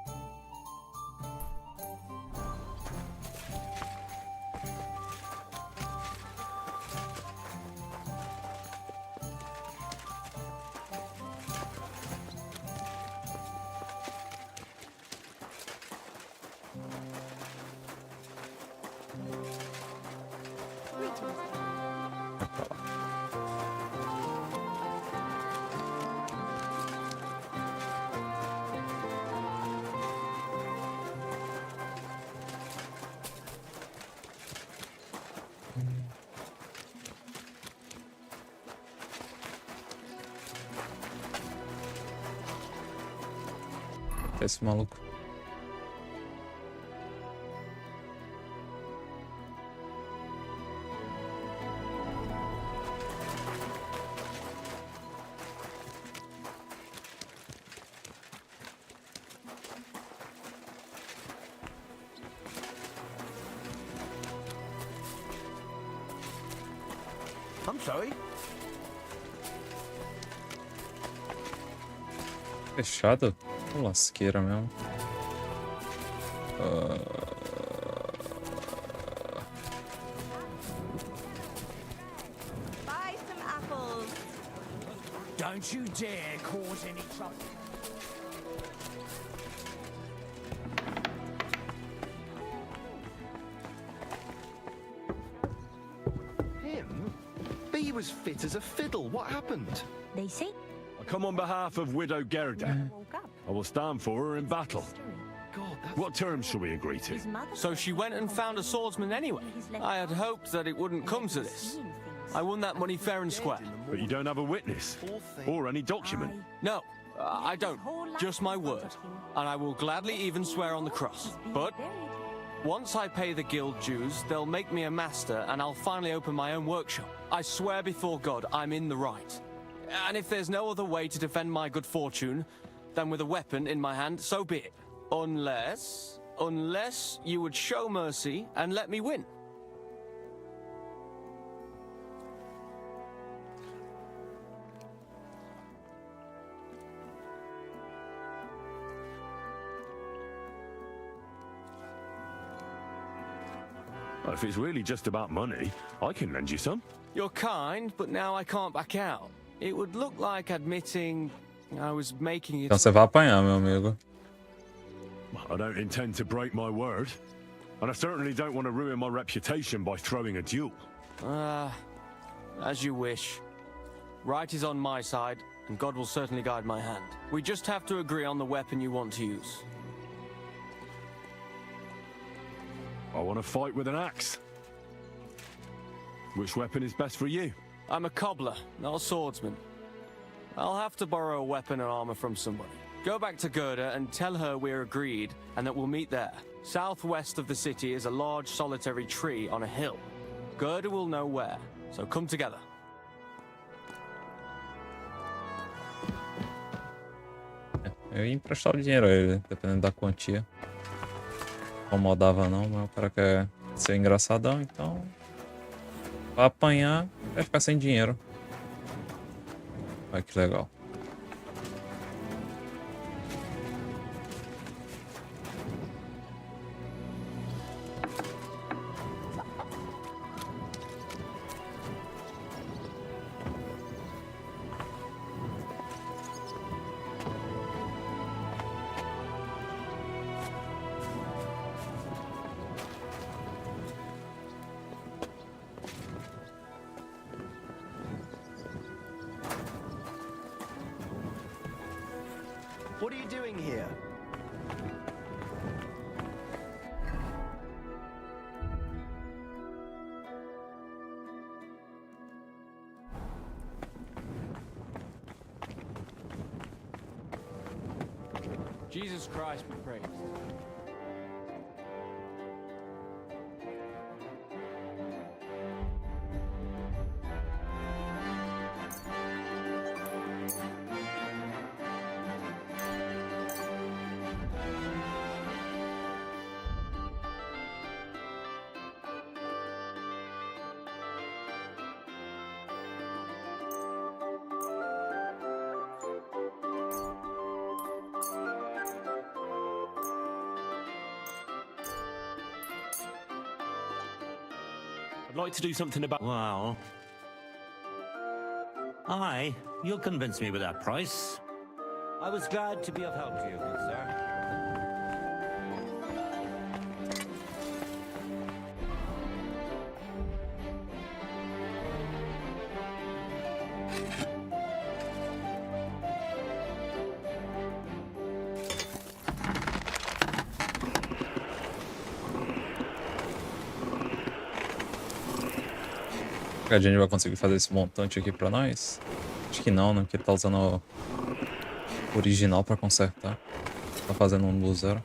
Esse maluco. I'm sorry. Fechado? Pô, lasqueira mesmo. Buy some apples. Don't you dare cause any trouble. Him? B was fit as a fiddle. What happened? They say. I come on behalf of Widow Gerda. I will stand for her in battle. What terms shall we agree to? So she went and found a swordsman anyway. I had hoped that it wouldn't come to this. I won that money fair and square. But you don't have a witness or any document. No, I don't. Just my word. And I will gladly even swear on the cross. But once I pay the guild dues, they'll make me a master and I'll finally open my own workshop. I swear before God, I'm in the right. And if there's no other way to defend my good fortune than with a weapon in my hand, so be it. Unless you would show mercy and let me win. Well, if it's really just about money, I can lend you some. You're kind, but now I can't back out. It would look like admitting I was making it... Então você vai apanhar, meu amigo. I don't intend to break my word. And I certainly don't want to ruin my reputation by throwing a duel. As you wish. Right is on my side, and God will certainly guide my hand. We just have to agree on the weapon you want to use. I want to fight with an axe. Which weapon is best for you? I'm a cobbler, not a swordsman. I'll have to borrow a weapon and armor from somebody. Go back to Gerda and tell her we're agreed and that we'll meet there. Southwest of the city is a large solitary tree on a hill. Gerda will know where, so come together. Eu ia emprestar o dinheiro a ele, dependendo da quantia. Não incomodava não, mas o cara quer ser engraçadão, então... Vai apanhar, vai ficar sem dinheiro. Olha que legal. What are you doing here? Jesus Christ be praised. I'd like to do something about... Well... Aye, you'll convince me with that price. I was glad to be of help to you, good sir. A gente vai conseguir fazer esse montante aqui pra nós? Acho que não, né? Porque ele tá usando o original pra consertar. Tá fazendo um do zero.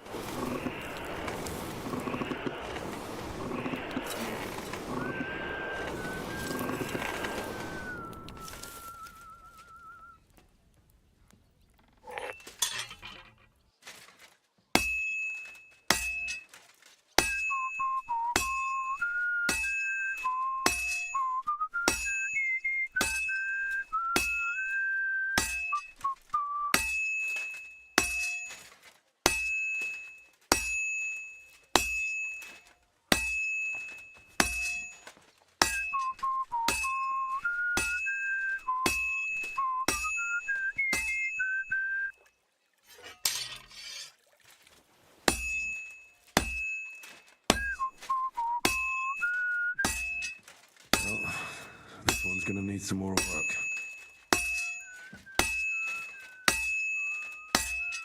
This one's gonna need some more work.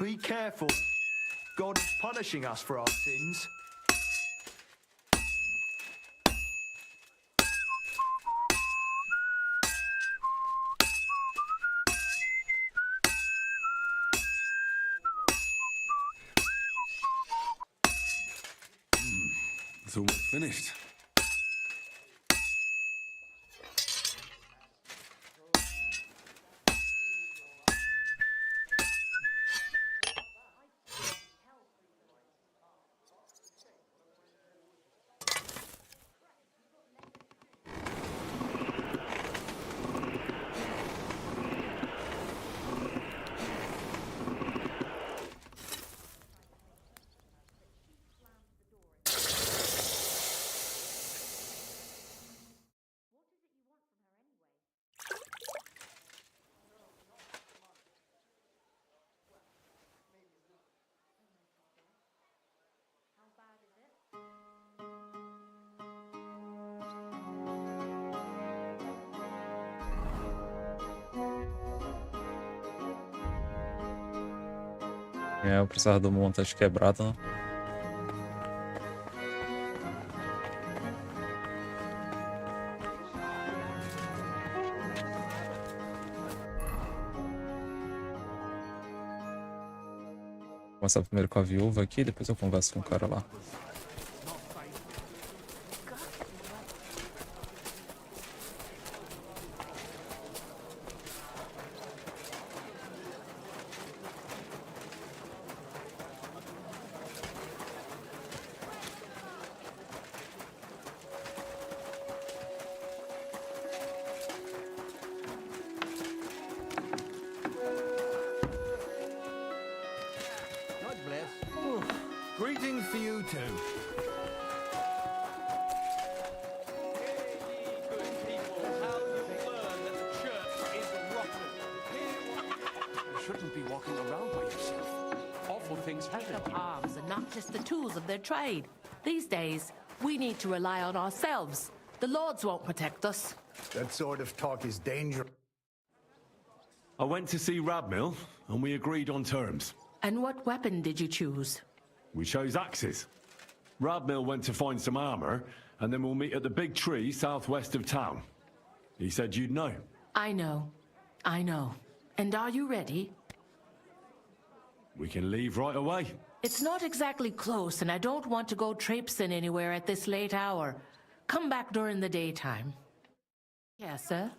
Be careful. God is punishing us for our sins. It's almost finished. É, eu precisava do montante quebrado, né? Vou começar primeiro com a viúva aqui, depois eu converso com o cara lá. God bless. Ooh, greetings to you too. You shouldn't be walking around by yourself. Awful things happen. Take up arms and not just the tools of their trade. These days, we need to rely on ourselves. The lords won't protect us. That sort of talk is dangerous. I went to see Radmill, and we agreed on terms. And what weapon did you choose? We chose axes. Radmill went to find some armor, and then we'll meet at the big tree southwest of town. He said you'd know. I know. I know. And are you ready? We can leave right away. It's not exactly close, and I don't want to go traipsing anywhere at this late hour. Come back during the daytime. Yes, sir?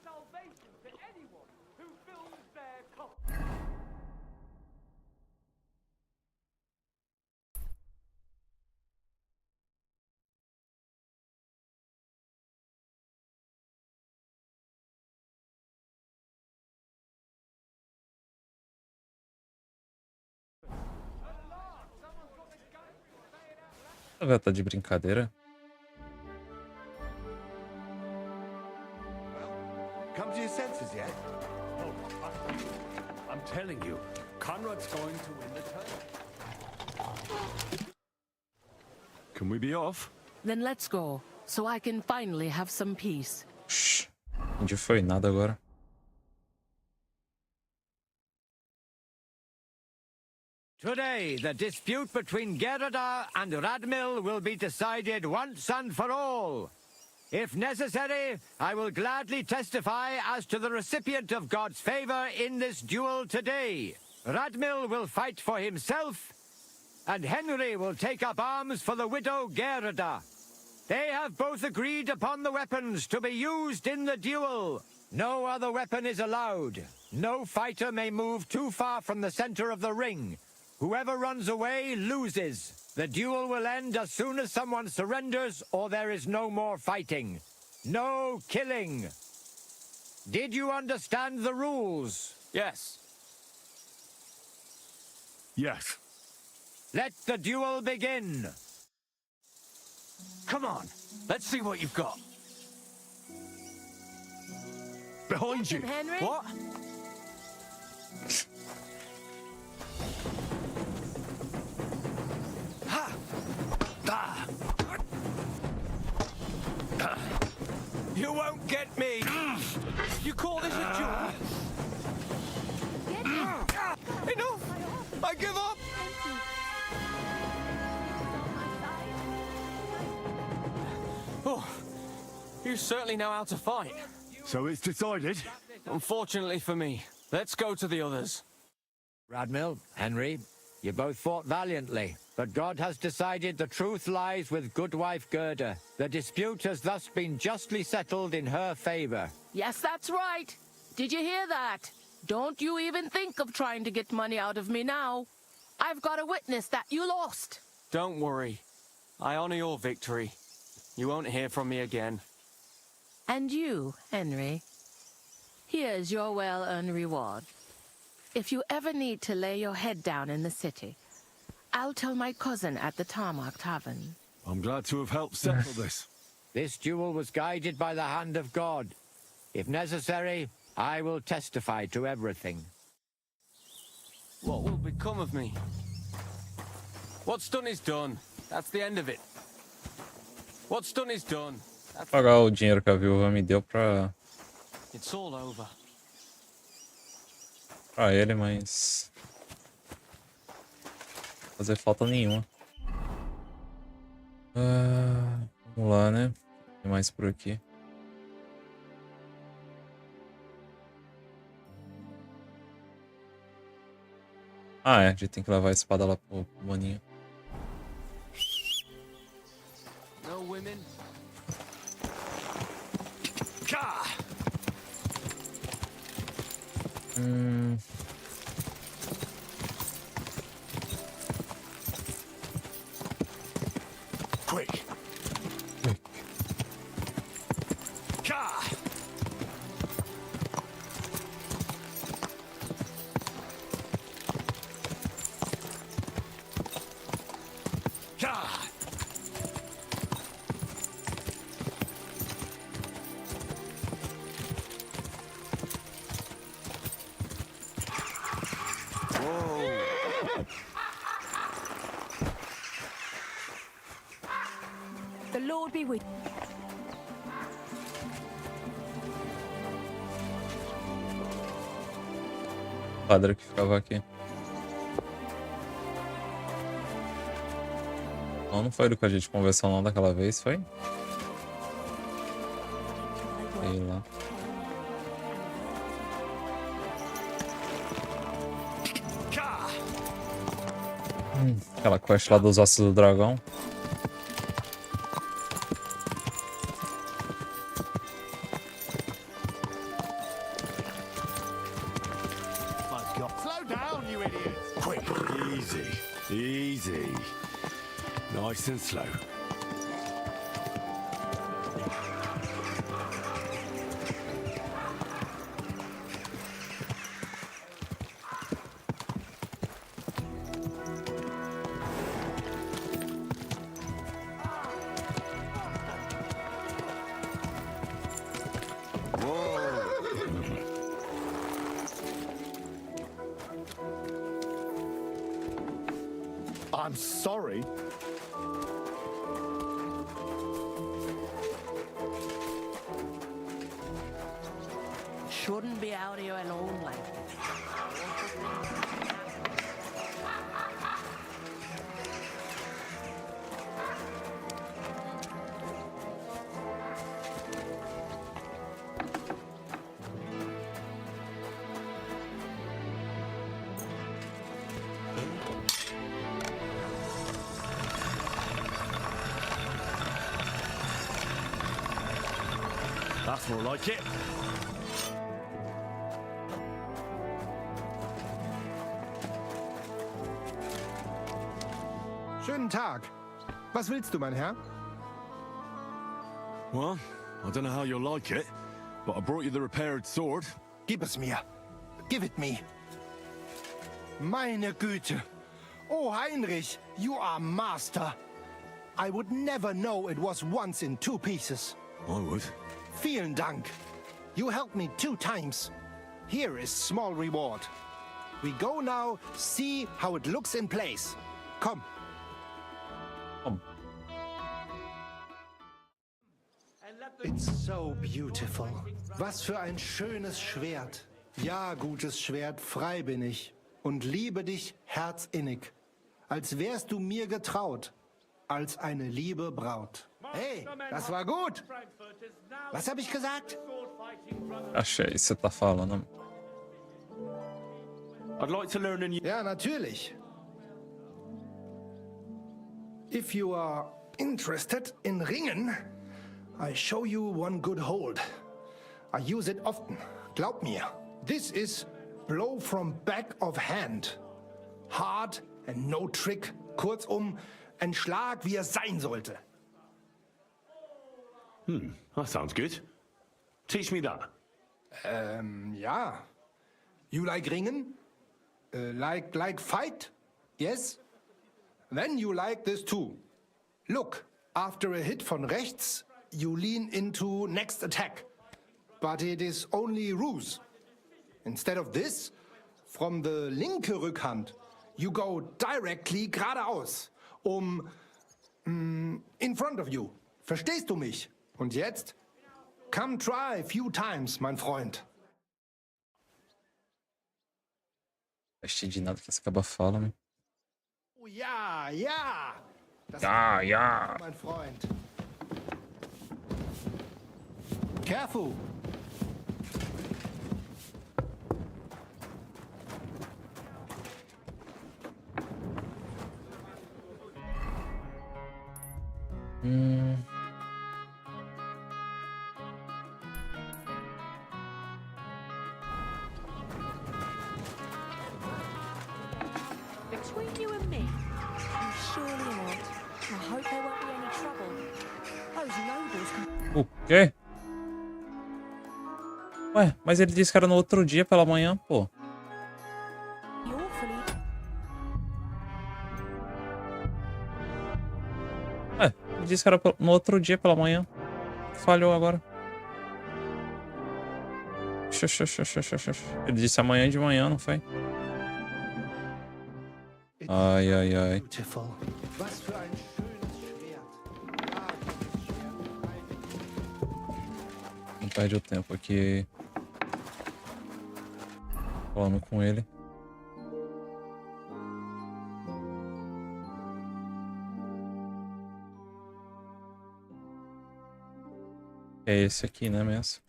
Ela tá de brincadeira. Come to your senses yet? I'm telling you, Conrad's going to win the tournament. Can we be off? Then let's go, so I can finally have some peace. Shhh. Onde foi? Nada agora. Today, the dispute between Gerda and Radmill will be decided once and for all. If necessary, I will gladly testify as to the recipient of God's favor in this duel today. Radmill will fight for himself, and Henry will take up arms for the widow Gerda. They have both agreed upon the weapons to be used in the duel. No other weapon is allowed. No fighter may move too far from the center of the ring. Whoever runs away loses. The duel will end as soon as someone surrenders or there is no more fighting. No killing. Did you understand the rules? Yes. Yes. Let the duel begin. Come on, let's see what you've got. Behind you. Henry? What? Ha! Ah! You won't get me! You call this a duel? Enough! I give up! Oh, you certainly know how to fight. So it's decided? Unfortunately for me. Let's go to the others. Radmill, Henry, you both fought valiantly, but God has decided the truth lies with Goodwife Gerda. The dispute has thus been justly settled in her favor. Yes, that's right. Did you hear that? Don't you even think of trying to get money out of me now. I've got a witness that you lost. Don't worry. I honor your victory. You won't hear from me again. And you, Henry, here's your well-earned reward. If you ever need to lay your head down in the city, I'll tell my cousin at the Tarmac Tavern. I'm glad to have helped settle this. This duel was guided by the hand of God. If necessary, I will testify to everything. What will become of me? What's done is done. That's the end of it. What's done is done. Pagar o dinheiro que a viúva me deu pra It's all over. ele, mas fazer falta nenhuma. Vamos lá, né? Tem mais por aqui. Ah, é. A gente tem que levar a espada lá pro maninho. No women. Quick. The Lord be with you. O padre que ficava aqui. Não foi do que a gente conversou não daquela vez, foi? Sei lá. Aquela quest lá dos ossos do dragão. Slow down, you idiot! Quick. Easy. Easy. Nice and slow. I'm sorry. Shouldn't be out here alone like this. That's more like it. Schönen Tag. Was willst du, mein Herr? Well, I don't know how you'll like it, but I brought you the repaired sword. Gib es mir. Give it me. Meine Güte. Oh, Heinrich, you are master. I would never know it was once in two pieces. I would. Vielen Dank. You helped me 2 times. Here is small reward. We go now, see how it looks in place. Komm. It's so beautiful. Was für ein schönes Schwert. Ja, gutes Schwert, frei bin ich. Und liebe dich herzinnig. Als wärst du mir getraut. Als eine liebe Braut. Hey, das war gut. Was habe ich gesagt? Achei, você tá falando. I'd like to learn a new... Ja, natürlich. If you are interested in Ringen, I show you one good hold. I use it often. Glaub mir. This is blow from back of hand. Hard and no trick. Kurzum, ein Schlag, wie er sein sollte. That sounds good. Teach me that. Ja. You like Ringen? Like fight? Yes? Then you like this too. Look, after a hit von rechts, you lean into next attack. But it is only ruse. Instead of this, from the linke Rückhand, you go directly geradeaus, in front of you. Verstehst du mich? Und jetzt, come try a few times, mein Freund. Não entendi nada que essa caba fala, né? Ja, ja. Das Ja, ja. mein Freund. Careful. Between you and me, you surely won't. I hope there won't be any trouble. Those nobles can... O quê? Ué, mas ele disse que era no outro dia pela manhã, pô. be awfully... Ué, ele disse que era no outro dia pela manhã. Falhou agora. Ele disse amanhã de manhã, não foi? Ai, ai, ai. Beautiful. Was für ein schönes Schwert. Ah, Não perde o tempo aqui. Falando com ele. É esse aqui, né, mesmo?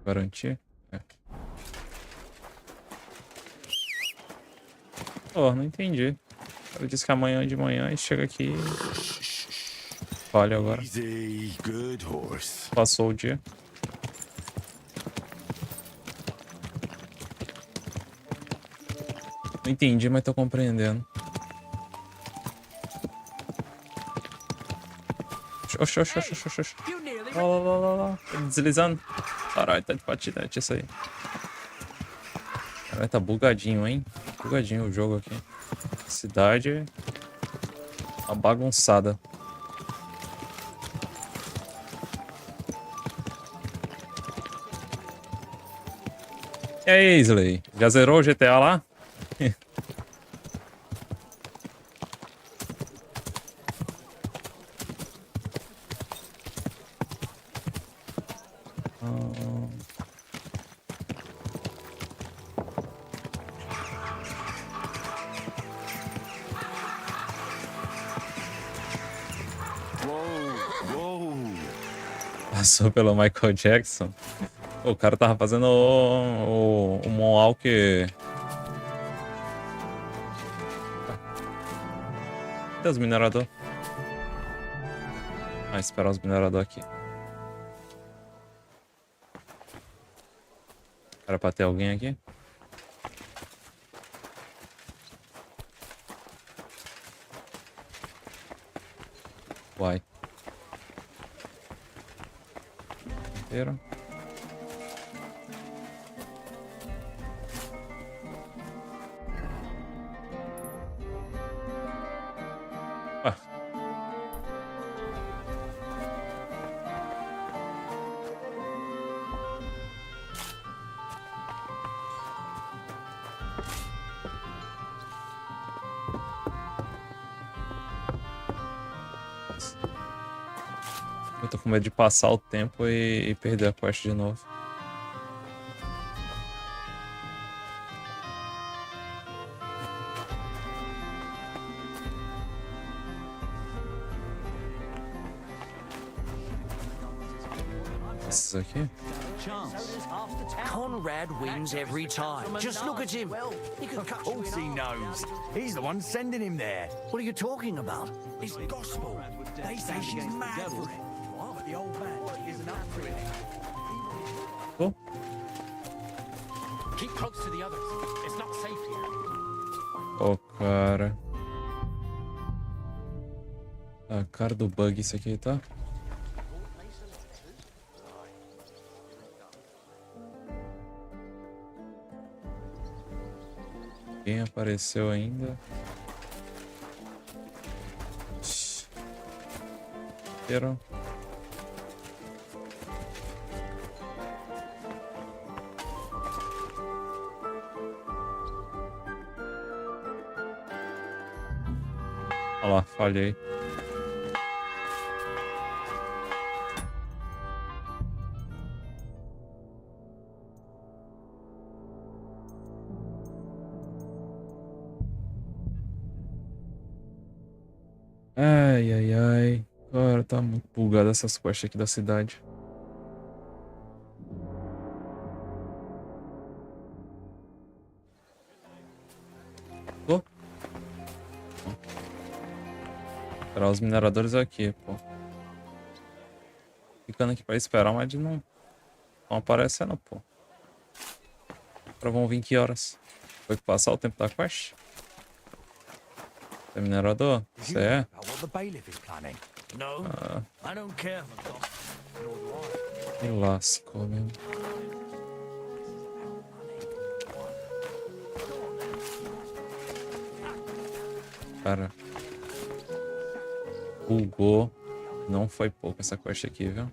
Garantir? É. Oh, não entendi. Ele disse que amanhã de manhã e chega aqui e... Falha agora. Passou o dia. Não entendi, mas tô compreendendo. Oxi. Lá. Tá deslizando. Caralho, tá de patinete isso aí. Caralho, tá bugadinho, hein? Bugadinho o jogo aqui. Cidade... Uma bagunçada. E aí, Slay? Já zerou o GTA lá? Passou pelo Michael Jackson. O cara tava fazendo o Moonwalk. Cadê os mineradores? Ah, esperar os mineradores aqui. Era pra ter alguém aqui? Uai. Inteiro. Ah. Eu tô com medo de passar o tempo e perder a quest de novo. Esses aqui? Conrad wins every time. Just look at him. He could cut you course in he half. knows. He's the one sending him there. What are you talking about? It's gospel. They say she's mad for it. But the old man isn't up for it. Cool. Keep close to the others. It's not safe here. Oh, cara. A cara do bug isso aqui, tá? Quem apareceu ainda? Inteiro. Olha lá, falhei. Ai, ai, ai. Cara, tá muito bugado essas quests aqui da cidade. Pô. Esperar os mineradores aqui, pô. Ficando aqui pra esperar, mas não aparecendo, pô. Agora vão vir que horas? Foi passar o tempo da quest? É minerador? Você é? Me lascou mesmo. Cara. Bugou. Não foi pouco essa quest aqui, viu?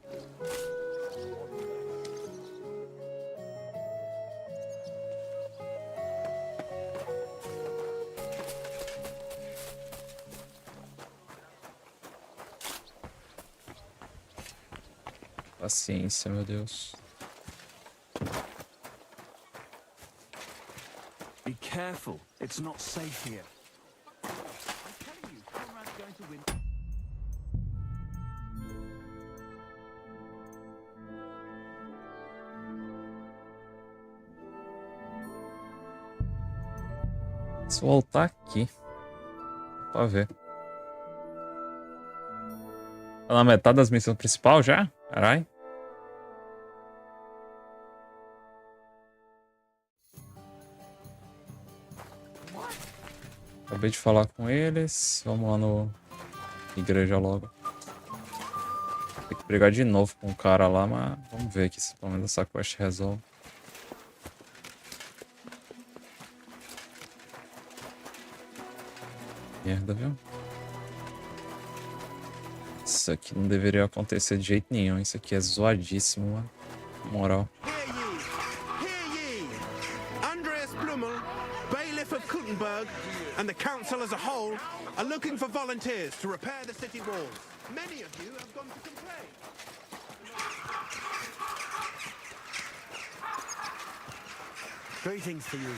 Paciência, meu Deus. Be careful. It's not safe here. I'm telling you, Conrad's going to win. Se voltar aqui. Pra ver. Tá na metade das missões principais já? Caralho. Acabei de falar com eles. Vamos lá no igreja logo. Tem que brigar de novo com o cara lá, mas vamos ver aqui se pelo menos essa quest resolve. Merda, viu? Isso aqui não deveria acontecer de jeito nenhum. Isso aqui é zoadíssimo, mano. Na moral. Bailiff of Kuttenberg and the council as a whole are looking for volunteers to repair the city walls. Many of you have gone to complain. Greetings to you.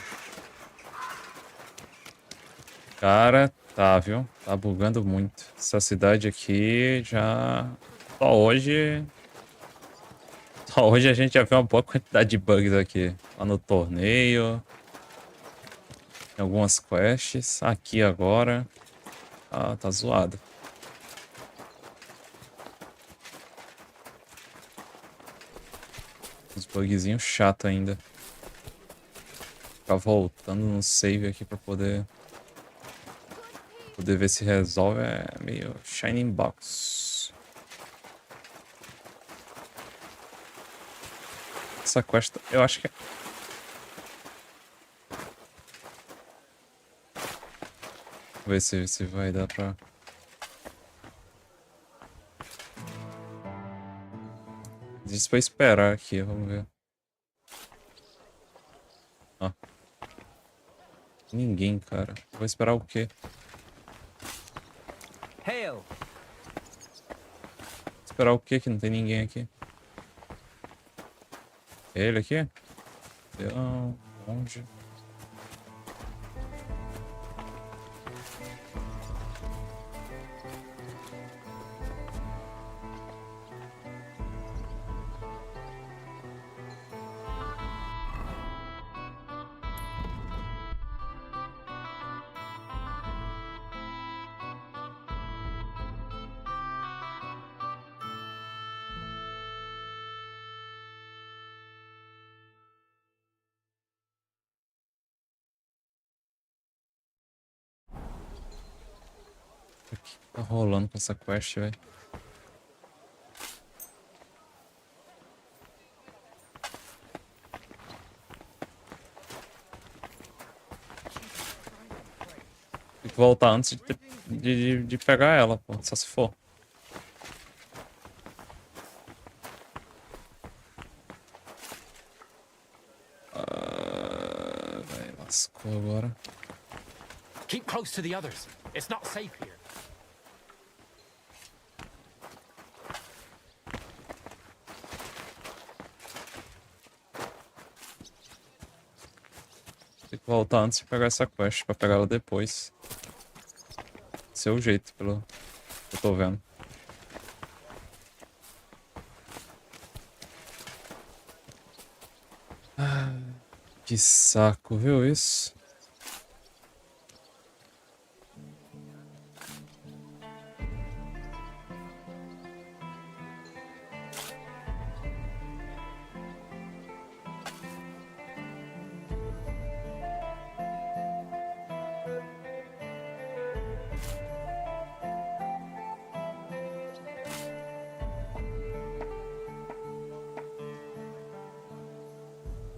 Cara, tá, viu? Tá bugando muito. Essa cidade aqui já... Só hoje a gente já viu uma boa quantidade de bugs aqui. Lá no torneio. Em algumas quests. Aqui agora. Ah, tá zoado. Uns bugzinhos chatos ainda. Ficar voltando no save aqui pra poder ver se resolve é meio shining box. Essa quest eu acho que é... Vou ver se vai dar pra... Isso pra esperar aqui, vamos ver. Ó. Ninguém, cara. Vou esperar o quê? Hail. Esperar o quê que não tem ninguém aqui? É ele aqui? Não, onde? O que tá rolando com essa quest, velho? Tem que voltar antes de pegar ela, pô. Só se for. Vai, lascou agora. Keep close to the others. It's not safe here. Tem que voltar antes de pegar essa quest, pra pegar ela depois. Seu jeito, pelo Eu tô vendo. Que saco, viu isso?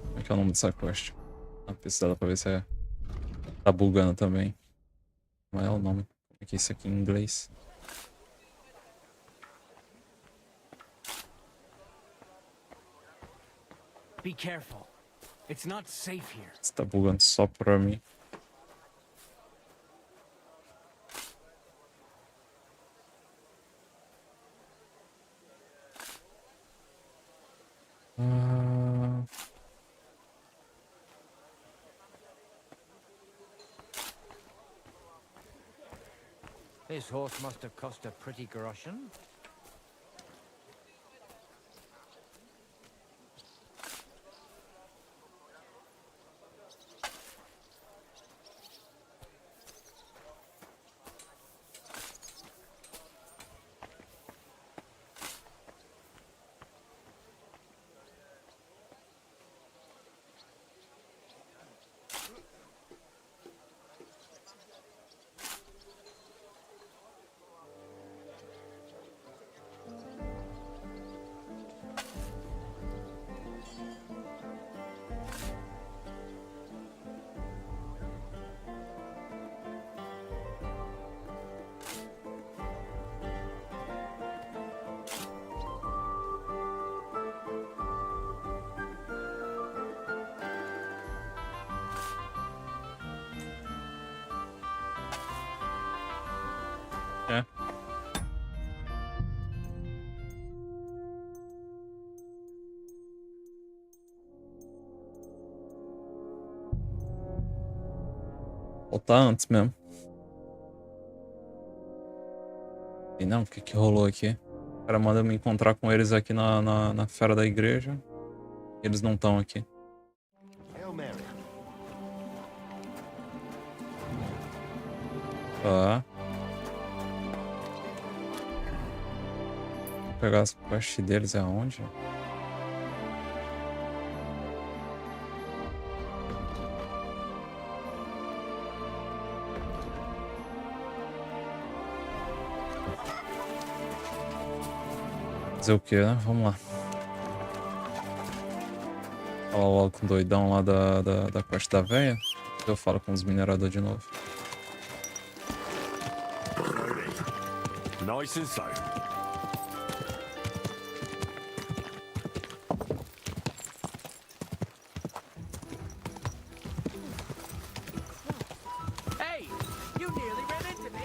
Como é que é o nome dessa quest? Ah, pesquisada pra ver se é... tá bugando também. Não é o nome. Como é que é isso aqui em inglês? Be careful. It's not safe here. Você tá bugando só pra mim. This horse must have cost a pretty groschen. É. Voltar antes mesmo. E não, o que que rolou aqui? O cara manda eu me encontrar com eles aqui na fera da igreja. E eles não estão aqui. Tá. Vou pegar as quests deles é aonde? Fazer o que, né? Vamos lá. Falar logo com o doidão lá da quest da véia. Eu falo com os mineradores de novo. Nice and so. Hey, you nearly ran into me.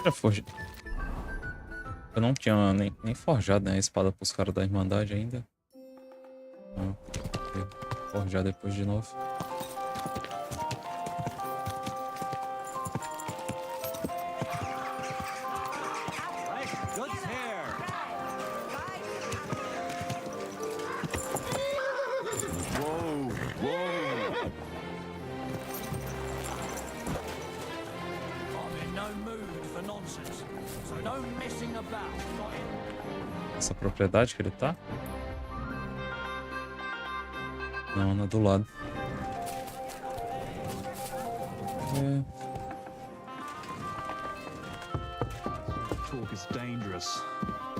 Já forjado. Eu não tinha nem forjado, né, a espada pros caras da Irmandade ainda. Não, forjar depois de novo. Essa propriedade que ele tá? Não, não é do lado. Talk is dangerous.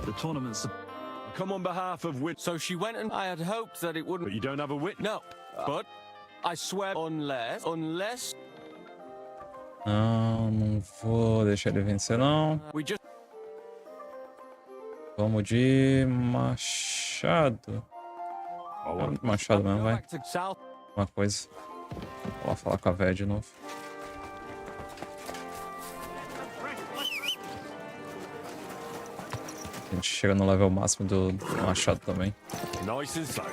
The tournament's come on behalf of wit. So she went and I had hoped that it wouldn't. But you don't have a witness. No, but I swear unless. Não vou deixar ele vencer não. We just. Vamos de machado. Vamos de machado mesmo, vai. Uma coisa. Vou lá falar com a véia de novo. A gente chega no level máximo do machado também. Nice and slow.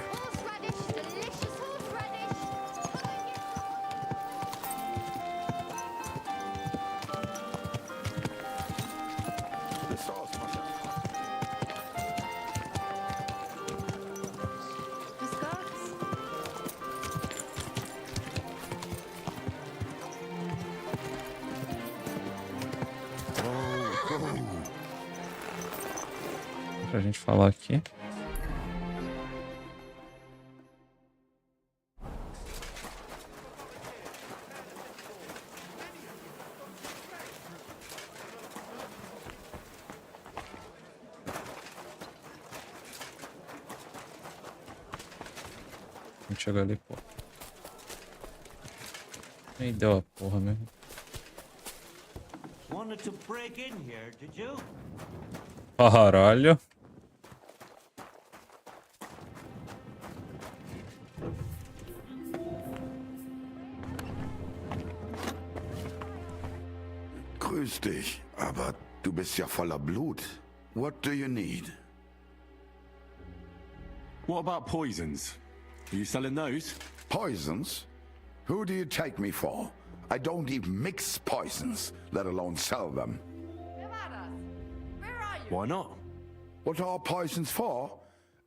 Pra gente falar aqui. A gente chega ali, pô. Nem deu a porra mesmo. Wanted to break in here, did you? Caralho. Grüß dich, aber du bist ja voller Blut. What do you need? What about poisons? Are you selling those? Poisons? Who do you take me for? I don't even mix poisons, let alone sell them. Why not? What are poisons for?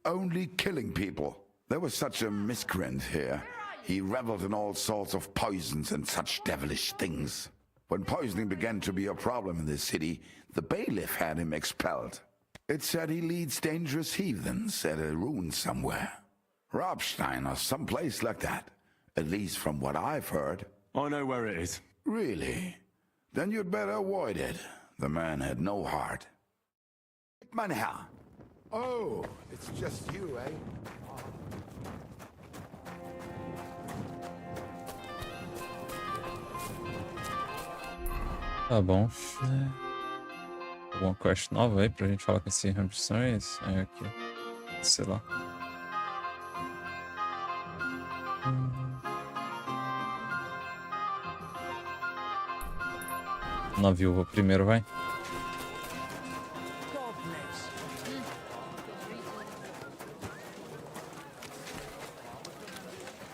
Only killing people. There was such a miscreant here. He reveled in all sorts of poisons and such devilish things. When poisoning began to be a problem in the city, the bailiff had him expelled. It said he leads dangerous heathens at a ruin somewhere. Robstein or someplace like that. At least from what I've heard. I know where it is. Really? Then you'd better avoid it. The man had no heart. Mein Herr. Oh, it's just you, eh? Tá bom. Alguma quest nova aí pra gente falar com esse ambições? É aqui. Sei lá. Na viúva primeiro, vai.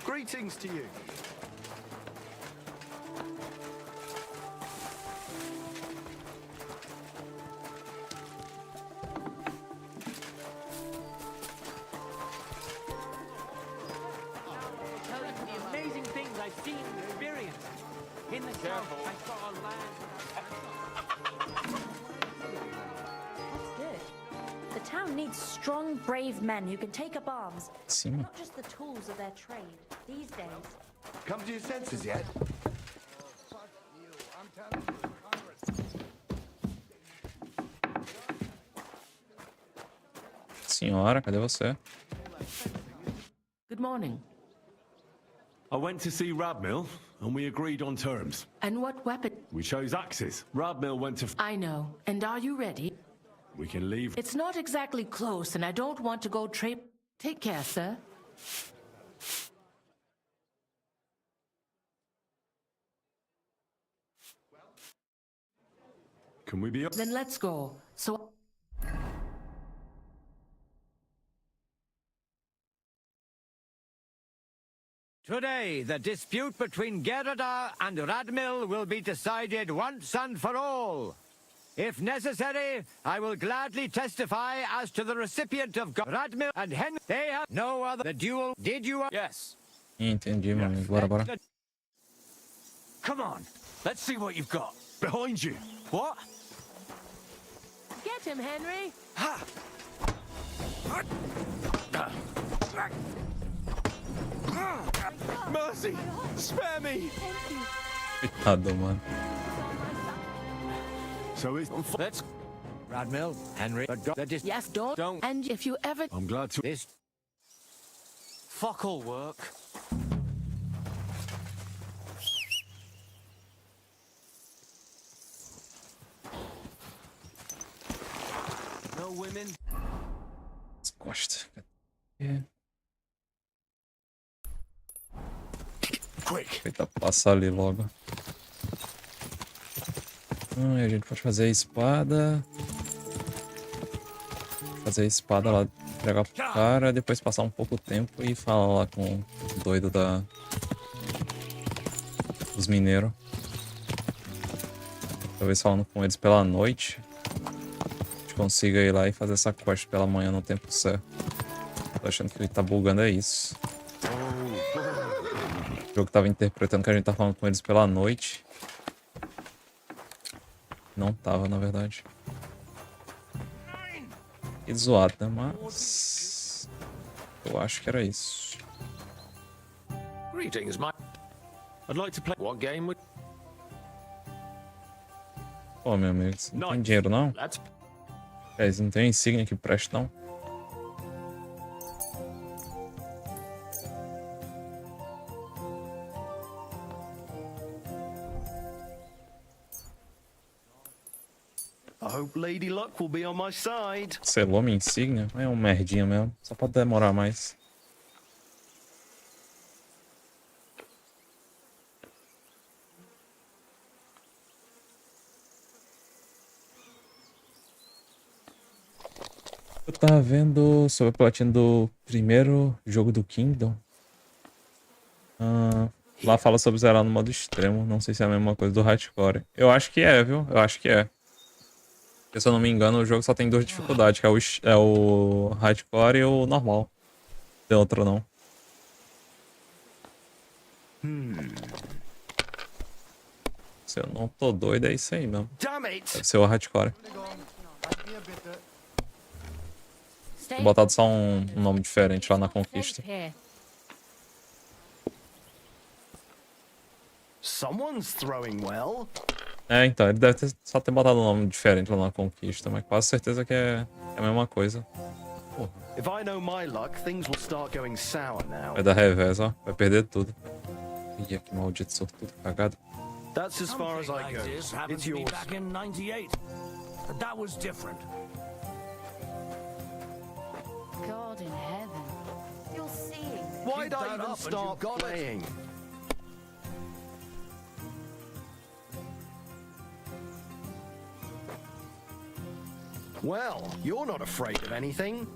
Greetings to you. Strong, brave men who can take up arms. Sim. Not just the tools of their trade. These days. Come to your senses yet? Senhora, cadê você? Good morning. I went to see Radmill, and we agreed on terms. And what weapon? We chose axes. Radmill went to... I know. And are you ready? We can leave... It's not exactly close, and I don't want to go Take care, sir. Can we be up? Then let's go. So... Today, the dispute between Gerada and Radmill will be decided once and for all. If necessary, I will gladly testify as to the recipient of Radmill and Henry. They have no other. The duel. Did you? Yes. Entendi, mano. Bora. Come on. Let's see what you've got. Behind you. What? Get him, Henry. Ha! Mercy! Spare me! Coitado, mano. So it's... Let's... Radmill, Henry, Yes, don't. And if you ever... I'm glad to... This... Fuck all work. No women. Gosto. Yeah. Quick. Tentar passar ali logo. A gente pode fazer a espada. fazer a espada lá, entregar pro cara, depois passar um pouco tempo e falar lá com o doido dos mineiros. Talvez falando com eles pela noite, a gente consiga ir lá e fazer essa quest pela manhã no tempo certo. Tô achando que ele tá bugando, é isso. O jogo tava interpretando que a gente tá falando com eles pela noite. Não tava, na verdade. Que zoado, né? Mas eu acho que era isso. Greetings, my. I'd like to play. What game would? Pô, meu amigo, você não tem dinheiro, não? É, você não tem insígnia que presta, não? I hope Lady Luck will be on my side. Selou minha insígnia? É um merdinha mesmo. Só pode demorar mais. Eu tava vendo sobre a platina do primeiro jogo do Kingdom. Lá fala sobre zerar no modo extremo. Não sei se é a mesma coisa do hardcore. Eu acho que é, viu? Eu acho que é. Porque, se eu não me engano, o jogo só tem duas dificuldades, que é o hardcore e o normal. Não tem outro, não. Se eu não tô doido, é isso aí mesmo. Deve ser o hardcore. Vou botar só um nome diferente lá na conquista. Someone's throwing well. É, então, ele deve só ter botado um nome diferente lá na conquista, mas quase certeza que é a mesma coisa. If I know my luck, things will start going sour now. Vai dar revés, ó. Vai perder tudo. Ih, que maldito sortudo cagado. That's as far as I go. It's yours. Back in '98, but that was different. God in heaven. You'll see. Why'd I even start playing? Well, you're not afraid of anything.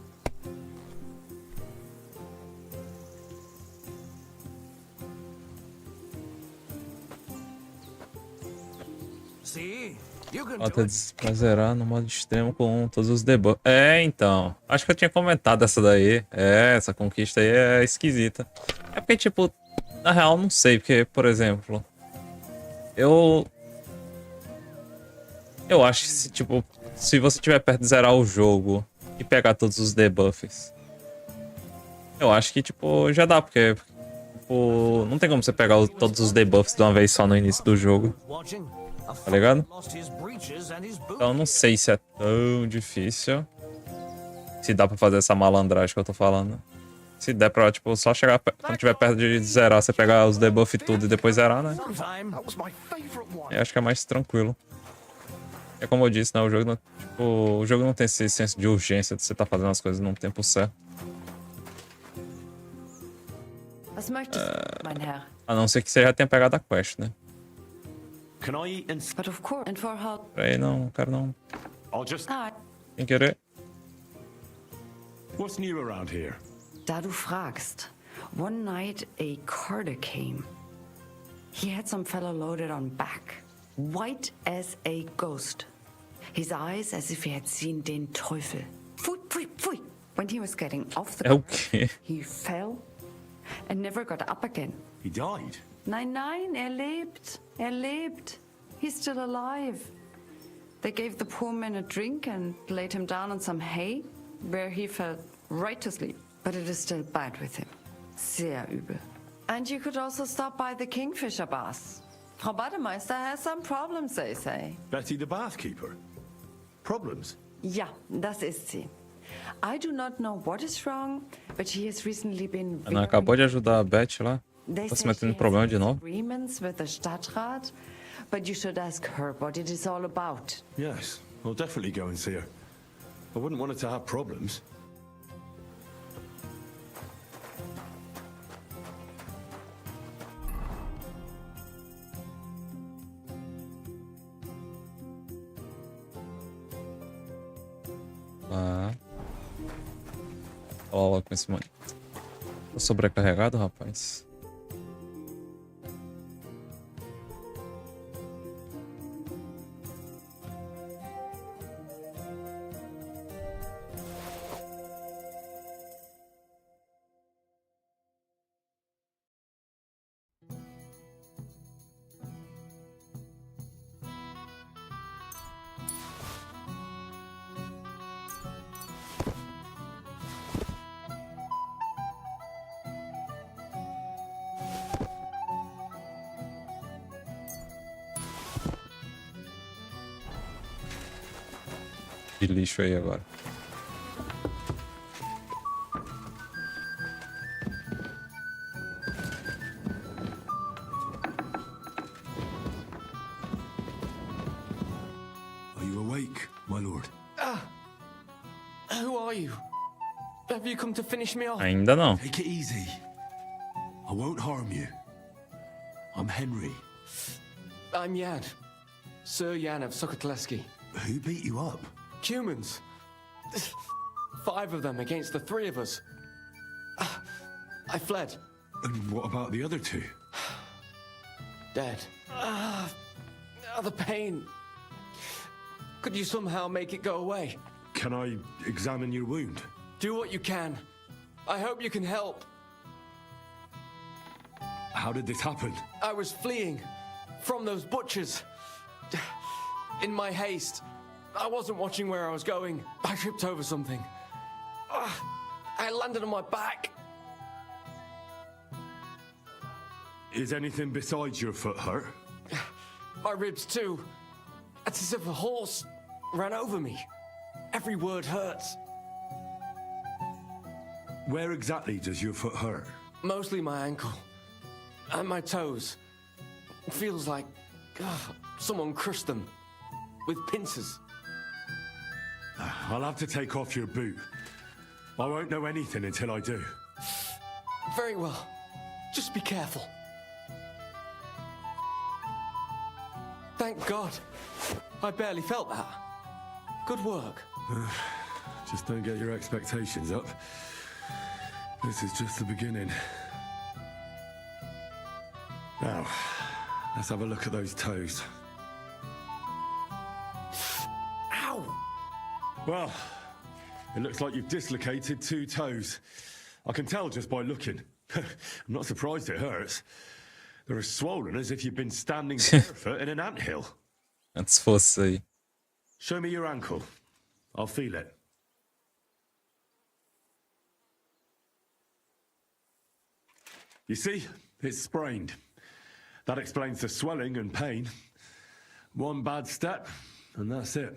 See? You can Bota pra zerar no modo extremo com todos os debuffs. É, então. Acho que eu tinha comentado essa daí. É, essa conquista aí é esquisita. É porque, tipo, na real, não sei. Porque, por exemplo, eu acho que, se você estiver perto de zerar o jogo e pegar todos os debuffs, eu acho que, tipo, já dá. Porque, tipo, não tem como você pegar todos os debuffs de uma vez só no início do jogo. Tá ligado? Então eu não sei se é tão difícil. Se dá pra fazer essa malandragem que eu tô falando. Se der pra, tipo, só chegar quando tiver perto de zerar, você pegar os debuffs e tudo e depois zerar, né? Eu acho que é mais tranquilo. É como eu disse, né? O jogo não tem esse senso de urgência de você tá fazendo as coisas num tempo certo. A não ser que você já tenha pegado a quest, né? Can I eat and... But of course, and for how... Peraí, não quero não. I'll just... Sem querer. What's new around here? Da du fragst. One night a carter came. He had some fellow loaded on back. White as a ghost. His eyes as if he had seen den Teufel. Pfui, pfui, pfui. When he was getting off the car, he fell and never got up again. He died? Nein, nein, lebt. Lebt. He's still alive. They gave the poor man a drink and laid him down on some hay, where he fell right to sleep. But it is still bad with him. Sehr übel. And you could also stop by the Kingfisher Baths. Frau Bademeister has some problems, they say. Betty the bathkeeper? Problems? Ja, das ist sie. I do not know what is wrong, but she has recently been... Ela acabou de ajudar a Beth lá. Tá se metendo em problema de novo. Agreements with the Stadtrat, but you should ask her what it is all about. Yes, I'll definitely go and see her. I wouldn't want her to have problems. falar logo com esse mano. Tô sobrecarregado, rapaz. De lixo aí agora. Are you awake, my lord? Who are you? Have you come to finish me off? Ainda não. Take it easy. I won't harm you. I'm Henry. I'm Jan. Sir Jan of Sokotleski. Who beat you up? Humans. 5 of them against the 3 of us. I fled. And what about the other 2? Dead. The pain. Could you somehow make it go away? Can I examine your wound? Do what you can. I hope you can help. How did this happen? I was fleeing from those butchers. In my haste, I wasn't watching where I was going. I tripped over something. I landed on my back. Is anything besides your foot hurt? My ribs too. It's as if a horse ran over me. Every word hurts. Where exactly does your foot hurt? Mostly my ankle. And my toes. It feels like someone crushed them. With pincers. I'll have to take off your boot. I won't know anything until I do. Very well. Just be careful. Thank God. I barely felt that. Good work. Just don't get your expectations up. This is just the beginning. Now, let's have a look at those toes. Ow! Well, it looks like you've dislocated 2 toes. I can tell just by looking. I'm not surprised it hurts. They're as swollen as if you've been standing barefoot in an anthill. Antes fosse aí. Show me your ankle. I'll feel it. You see, it's sprained. That explains the swelling and pain. One bad step, and that's it.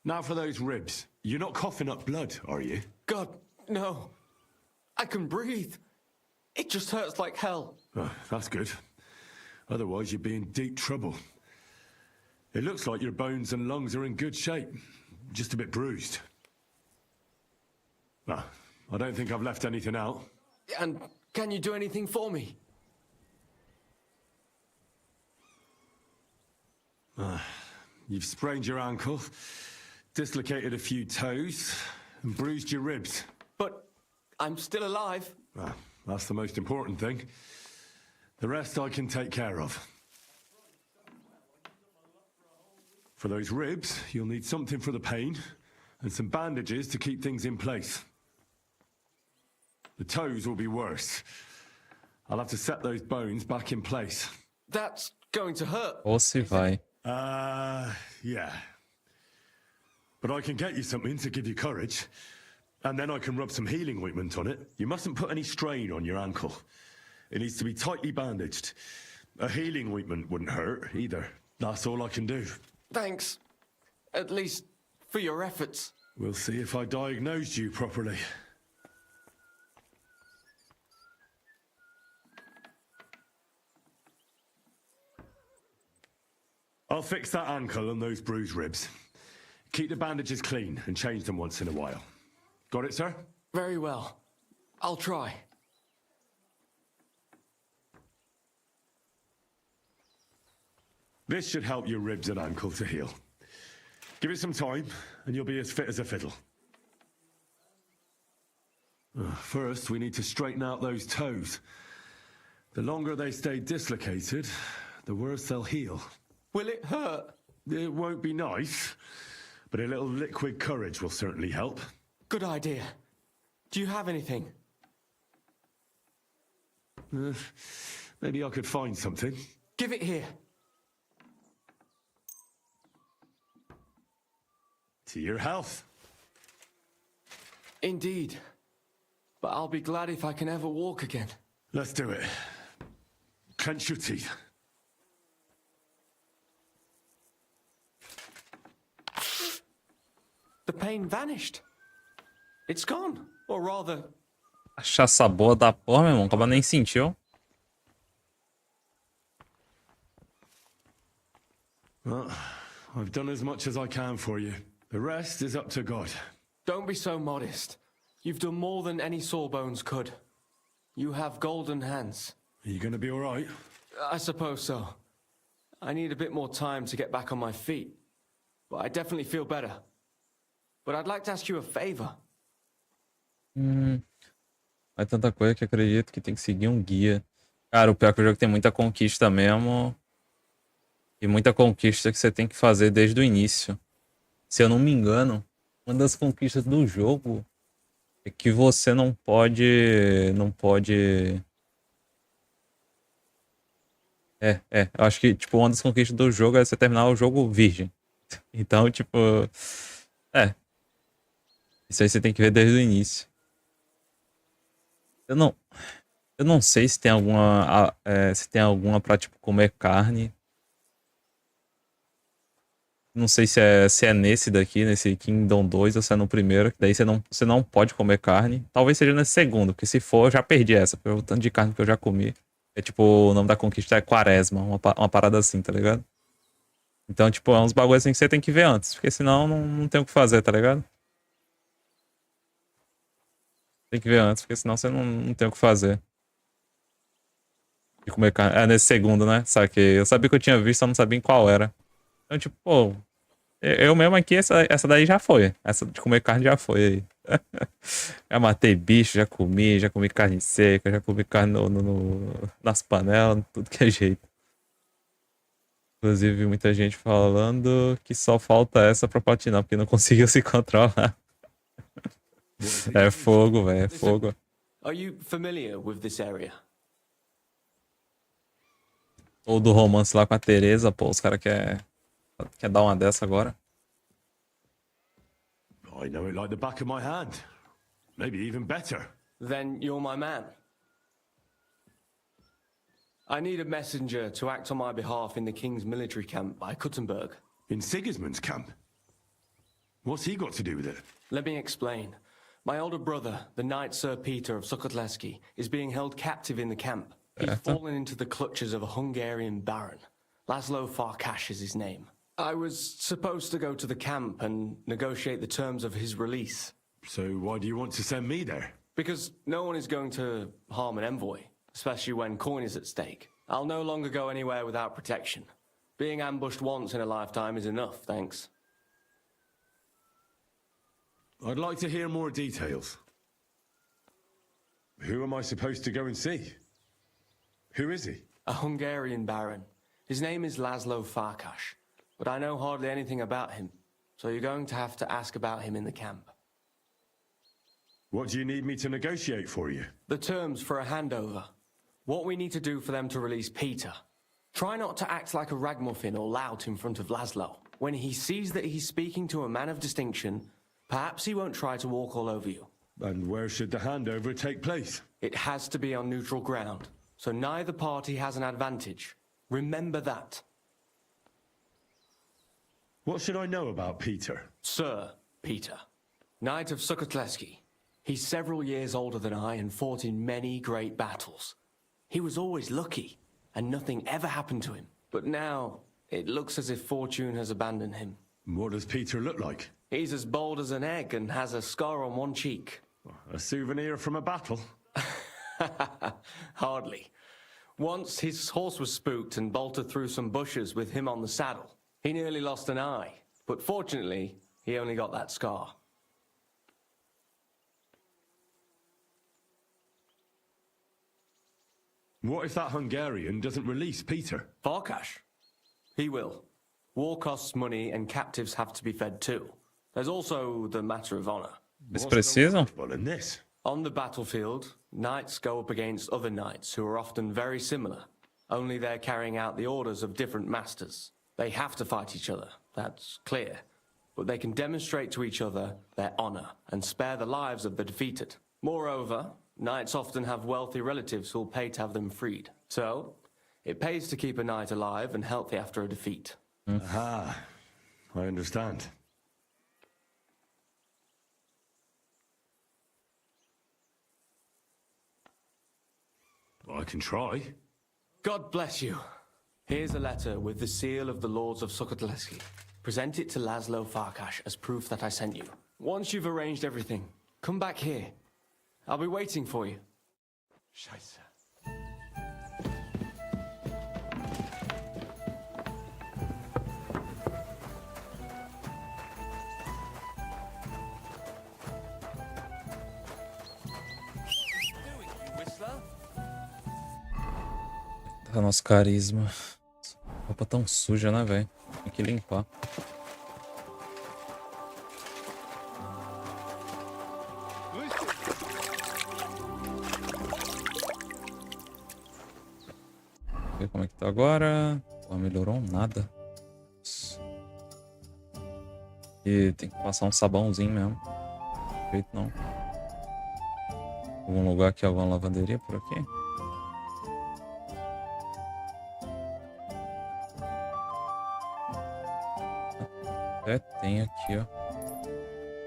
Now for those ribs. You're not coughing up blood, are you? God, no. I can breathe. It just hurts like hell. Oh, that's good. Otherwise, you'd be in deep trouble. It looks like your bones and lungs are in good shape. Just a bit bruised. Well, I don't think I've left anything out. And can you do anything for me? You've sprained your ankle, dislocated a few toes, and bruised your ribs. But I'm still alive. Well, that's the most important thing. The rest I can take care of. For those ribs, you'll need something for the pain, and some bandages to keep things in place. The toes will be worse. I'll have to set those bones back in place. That's going to hurt. Ou se vai. Yeah. But I can get you something to give you courage. And then I can rub some healing ointment on it. You mustn't put any strain on your ankle. It needs to be tightly bandaged. A healing ointment wouldn't hurt either. That's all I can do. Thanks. At least for your efforts. We'll see if I diagnosed you properly. I'll fix that ankle and those bruised ribs. Keep the bandages clean and change them once in a while. Got it, sir? Very well. I'll try. This should help your ribs and ankle to heal. Give it some time, and you'll be as fit as a fiddle. First, we need to straighten out those toes. The longer they stay dislocated, the worse they'll heal. Will it hurt? It won't be nice, but a little liquid courage will certainly help. Good idea. Do you have anything? Maybe I could find something. Give it here. To your health. Indeed. But I'll be glad if I can ever walk again. Let's do it. Clench your teeth. The pain vanished. It's gone. Or rather... Cachaça boa da porra, meu irmão. Acaba nem sentiu. Well, I've done as much as I can for you. The rest is up to God. Don't be so modest. You've done more than any sawbones could. You have golden hands. Are you going to be all right? I suppose so. I need a bit more time to get back on my feet. But I definitely feel better. But I'd like to ask you a favor. É tanta coisa que acredito que tem que seguir um guia. Cara, o pior é que o jogo tem muita conquista mesmo. E muita conquista que você tem que fazer desde o início. Se eu não me engano, uma das conquistas do jogo é que você não pode... Eu acho que, tipo, uma das conquistas do jogo é você terminar o jogo virgem. Então, tipo... Isso aí você tem que ver desde o início. Eu não sei se tem alguma pra, tipo, comer carne. Não sei se é nesse daqui, nesse Kingdom 2, ou se é no primeiro, que daí você não pode comer carne. Talvez seja nesse segundo, porque se for, eu já perdi essa, pelo tanto de carne que eu já comi. É tipo, o nome da conquista é Quaresma, uma parada assim, tá ligado? Então, tipo, é uns bagulhos assim que você tem que ver antes, porque senão não tem o que fazer, tá ligado? Tem que ver antes, porque senão você não tem o que fazer. De comer carne. É nesse segundo, né? Saquei. Eu sabia que eu tinha visto, só não sabia em qual era. Então, tipo, pô, eu mesmo aqui, essa daí já foi. Essa de comer carne já foi aí. Já matei bicho, já comi carne seca, já comi carne nas panelas, tudo que é jeito. Inclusive, muita gente falando que só falta essa pra platinar, porque não conseguiu se controlar. É fogo, velho, é fogo. Are you familiar with this area? Ou do romance lá com a Teresa, pô, os caras quer dar uma dessa agora. I know it like the back of my hand. Maybe even better. Then you're my man. I need a messenger to act on my behalf in the king's military camp by Kuttenberg. In Sigismund's camp? What's he got to do with it? Let me explain. My older brother, the Knight Sir Peter of Sukotleski, is being held captive in the camp. He's fallen into the clutches of a Hungarian baron. Laszlo Farkas is his name. I was supposed to go to the camp and negotiate the terms of his release. So why do you want to send me there? Because no one is going to harm an envoy, especially when coin is at stake. I'll no longer go anywhere without protection. Being ambushed once in a lifetime is enough, thanks. I'd like to hear more details. Who am I supposed to go and see? Who is he? A Hungarian baron. His name is Laszlo Farkas, but I know hardly anything about him, so you're going to have to ask about him in the camp. What do you need me to negotiate for you? The terms for a handover. What we need to do for them to release Peter. Try not to act like a ragamuffin or lout in front of Laszlo. When he sees that he's speaking to a man of distinction, perhaps he won't try to walk all over you. And where should the handover take place? It has to be on neutral ground, so neither party has an advantage. Remember that. What should I know about Peter? Sir Peter, Knight of Sukotleski. He's several years older than I and fought in many great battles. He was always lucky, and nothing ever happened to him. But now, it looks as if fortune has abandoned him. What does Peter look like? He's as bold as an egg and has a scar on one cheek. A souvenir from a battle? Hardly. Once his horse was spooked and bolted through some bushes with him on the saddle. He nearly lost an eye, but fortunately, he only got that scar. What if that Hungarian doesn't release Peter? Farkash? He will. War costs money and captives have to be fed too. There's also the matter of honor. Eles precisam? On the battlefield, knights go up against other knights who are often very similar. Only they're carrying out the orders of different masters. They have to fight each other, that's clear. But they can demonstrate to each other their honor and spare the lives of the defeated. Moreover, knights often have wealthy relatives who'll pay to have them freed. So, it pays to keep a knight alive and healthy after a defeat. Aha, I understand. I can try. God bless you. Here's a letter with the seal of the Lords of Sokotelski. Present it to Laszlo Farkash as proof that I sent you. Once you've arranged everything, come back here. I'll be waiting for you. Scheiße. Tá nosso carisma. Roupa tão suja, né, velho? Tem que limpar. Ver como é que tá agora. Pô, melhorou nada. E tem que passar um sabãozinho mesmo. Feito não. Algum lugar aqui, alguma lavanderia por aqui? É, tem aqui, ó.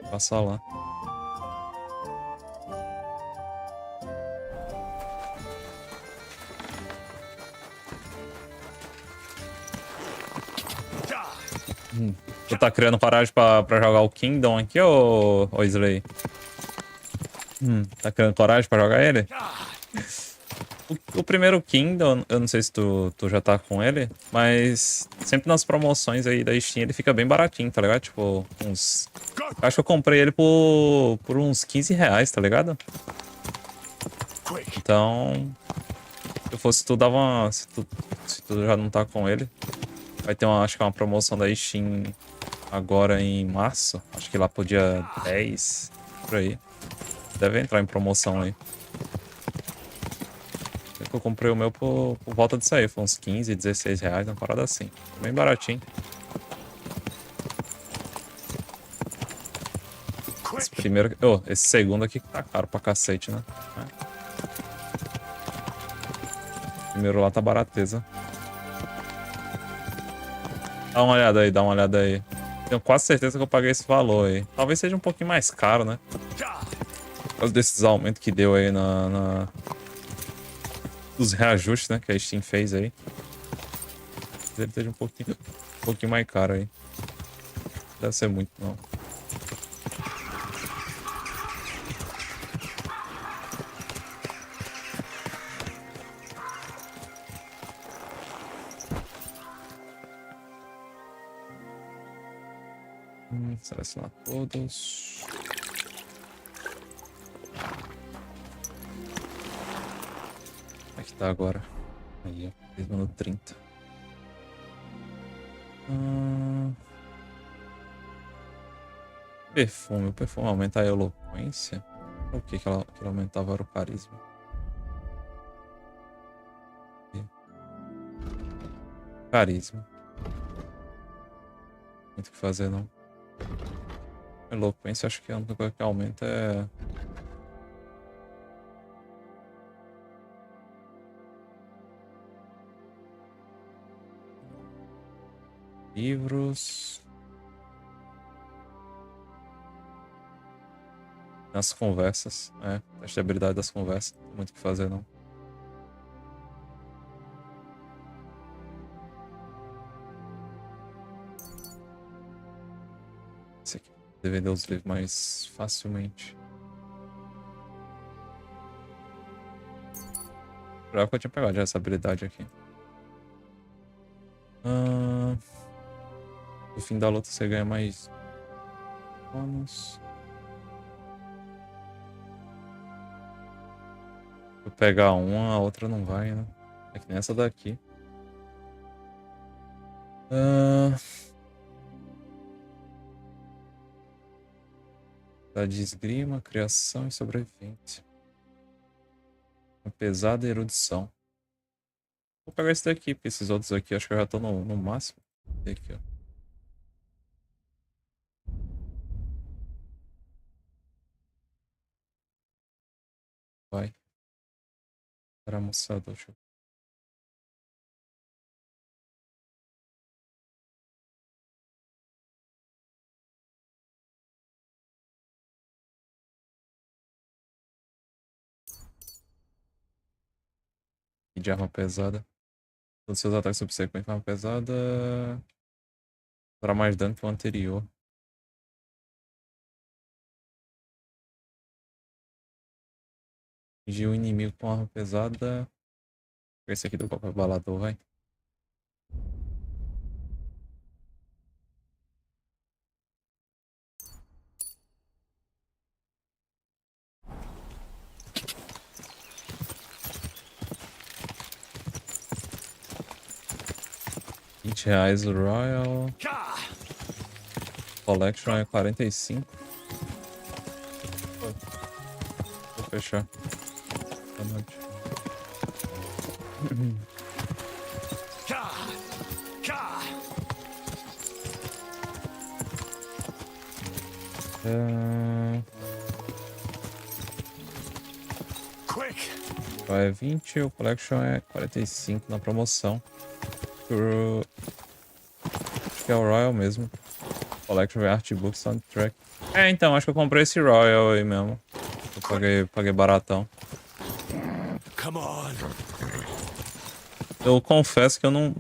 Vou passar lá. Tu tá criando coragem pra jogar o Kingdom aqui, ô Slay? Tá criando coragem pra jogar ele? O primeiro Kingdom, eu não sei se tu já tá com ele, mas sempre nas promoções aí da Steam ele fica bem baratinho, tá ligado? Tipo, uns... Acho que eu comprei ele por uns 15 reais, tá ligado? Então, se eu fosse tu, dava uma... Se tu já não tá com ele, vai ter acho que uma promoção da Steam agora em março. Acho que lá pro dia 10, por aí. Deve entrar em promoção aí. Eu comprei o meu por volta disso aí, foi uns 15, 16 reais, uma parada assim. Bem baratinho. Esse primeiro... esse segundo aqui que tá caro pra cacete, né? O primeiro lá tá barateza. Dá uma olhada aí, dá uma olhada aí. Tenho quase certeza que eu paguei esse valor aí. Talvez seja um pouquinho mais caro, né? Por causa desses aumentos que deu aí dos reajustes, né, que a Steam fez aí. Deve ter um pouquinho mais caro aí. Não deve ser muito, não. Selecionar todos. Como é que tá agora? Aí, ó. 3 minutos 30. Perfume. O perfume aumenta a eloquência? O que ela aumentava era o carisma. Carisma. Muito o que fazer, não. Eloquência, acho que a única coisa que aumenta é... livros. Nas conversas. Teste de habilidade das conversas. Não tem muito o que fazer, não. Esse aqui. Deve vender os livros mais facilmente. Jurava que eu tinha pegado já essa habilidade aqui. No fim da luta você ganha mais bônus. eu pegar uma, a outra não vai, né? É que nem essa daqui. Da de esgrima, criação e sobrevivência. Uma pesada erudição. Vou pegar esse daqui, porque esses outros aqui acho que eu já tô no máximo. Aqui, ó. Vai. Para almoçador, deixa eu... E de arma pesada. Todos os seus ataques subsequentes com arma pesada. Para mais dano que o anterior. Atingir o inimigo com arma pesada. Esse aqui do copo abalador, vai. R$20 o Royal. Collection é 45. Vou fechar. Boa noite. É 20, o Collection é 45 na promoção. Acho que é o Royal mesmo. Collection é Artbook Soundtrack. É, então, acho que eu comprei esse Royal aí mesmo. Eu paguei baratão. Eu confesso que eu não...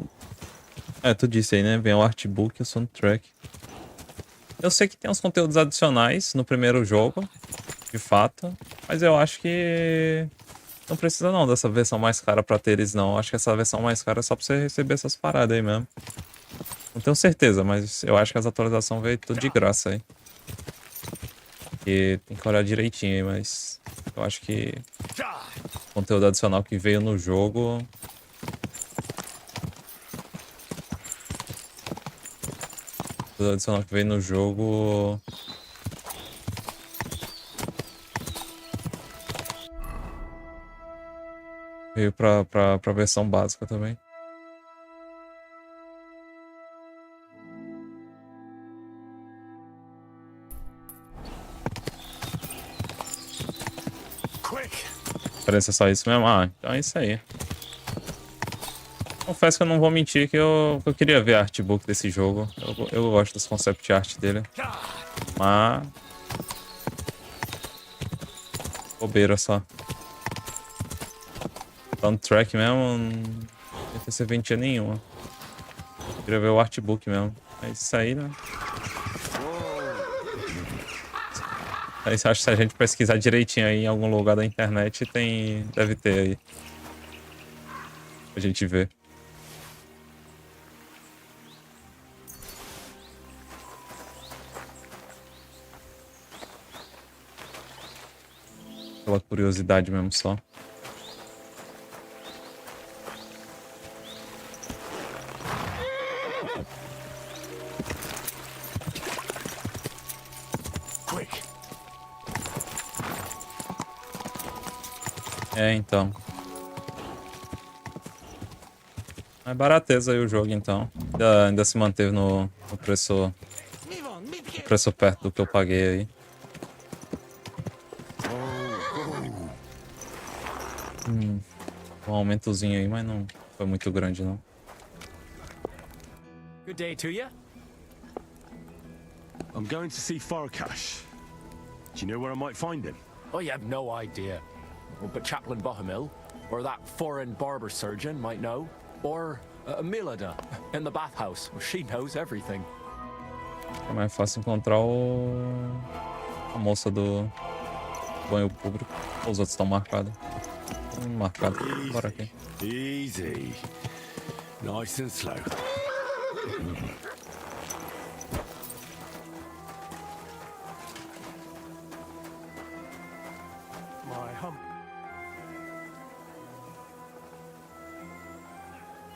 É, tu disse aí, né? Vem o Artbook e o Soundtrack. Eu sei que tem uns conteúdos adicionais no primeiro jogo, de fato. Mas eu acho que... não precisa não dessa versão mais cara pra ter eles não. Acho que essa versão mais cara é só pra você receber essas paradas aí mesmo. Não tenho certeza, mas eu acho que as atualizações veio tudo de graça aí. E tem que olhar direitinho aí, mas... eu acho que... o conteúdo adicional que veio no jogo... o conteúdo adicional que veio no jogo... veio pra versão básica também. Parece só isso mesmo? Ah, então é isso aí. Confesso que eu não vou mentir que eu queria ver a artbook desse jogo. Eu gosto dos concept art dele. Mas... bobeira só. Soundtrack mesmo, não tem serventia nenhuma. Eu queria ver o artbook mesmo. É isso aí, né? Aí acho que se a gente pesquisar direitinho aí em algum lugar da internet, deve ter aí. Pra gente ver. Pela curiosidade mesmo só. É, então. É barateza aí o jogo, então. Ainda se manteve no preço perto do que eu paguei aí. Um aumentozinho aí, mas não foi muito grande, não. Good day to you. I'm going to see Farkash. Do you know where I might find him? I have no idea. But Chaplain Bohemian, or that foreign barber surgeon might know. Or Milada in the bathhouse. She knows everything. É mais fácil encontrar a moça do banho público. Os outros estão marcados. Marcado. Bora aqui. Easy. Nice and slow.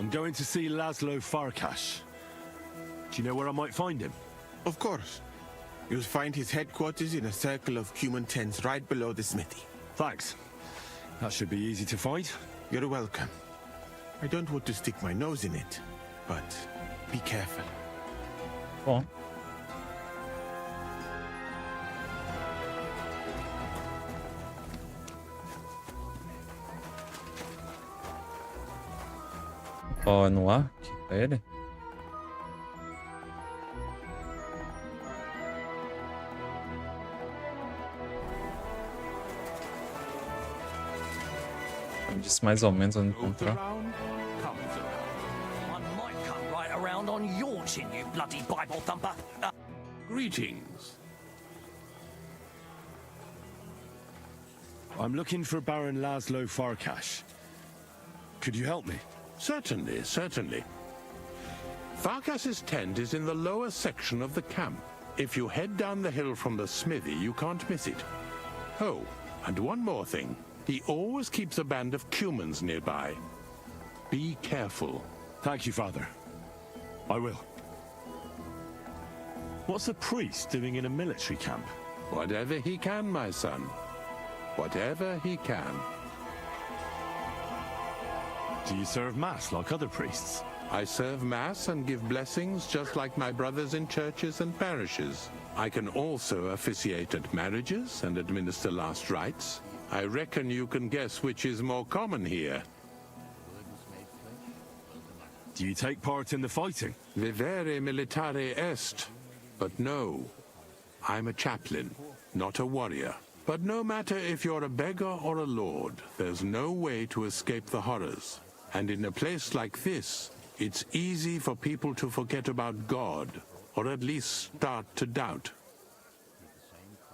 I'm going to see Laszlo Farkas. Do you know where I might find him? Of course. You'll find his headquarters in a circle of human tents right below the smithy. Thanks. That should be easy to find. You're welcome. I don't want to stick my nose in it, but be careful. Bom. Ó, no ar, pra ele. Eu disse mais ou menos onde encontrar. Right around on your chin, you bloody Bible thumper. Greetings. I'm looking for Baron Laszlo Farkas. Could you help me? Certainly, certainly. Farkas's tent is in the lower section of the camp. If you head down the hill from the smithy, you can't miss it. Oh, and one more thing. He always keeps a band of Cumans nearby. Be careful. Thank you, Father. I will. What's a priest doing in a military camp? Whatever he can, my son. Whatever he can. Do you serve Mass like other priests? I serve Mass and give blessings just like my brothers in churches and parishes. I can also officiate at marriages and administer last rites. I reckon you can guess which is more common here. Do you take part in the fighting? Vivere militare est. But no, I'm a chaplain, not a warrior. But no matter if you're a beggar or a lord, there's no way to escape the horrors. And in a place like this, it's easy for people to forget about God, or at least start to doubt.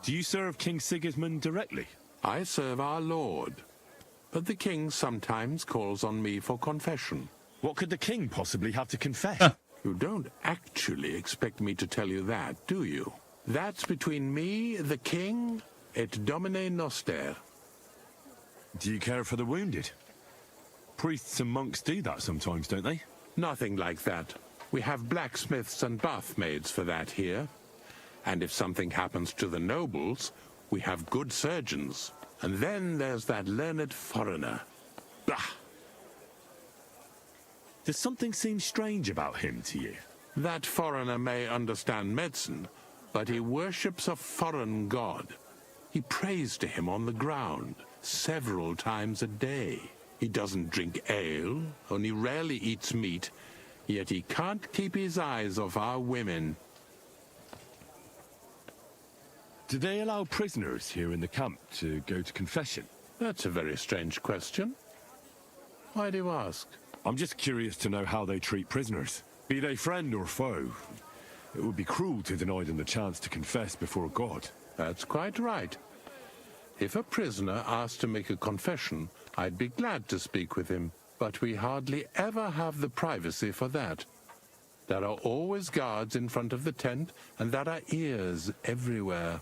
Do you serve King Sigismund directly? I serve our Lord, but the king sometimes calls on me for confession. What could the king possibly have to confess? You don't actually expect me to tell you that, do you? That's between me, the king, et Domine Noster. Do you care for the wounded? Priests and monks do that sometimes, don't they? Nothing like that. We have blacksmiths and bathmaids for that here. And if something happens to the nobles, we have good surgeons. And then there's that learned foreigner. Bah! Does something seem strange about him to you? That foreigner may understand medicine, but he worships a foreign god. He prays to him on the ground several times a day. He doesn't drink ale, only rarely eats meat, yet he can't keep his eyes off our women. Do they allow prisoners here in the camp to go to confession? That's a very strange question. Why do you ask? I'm just curious to know how they treat prisoners. Be they friend or foe. It would be cruel to deny them the chance to confess before God. That's quite right. If a prisoner asked to make a confession, I'd be glad to speak with him, but we hardly ever have the privacy for that. There are always guards in front of the tent, and there are ears everywhere.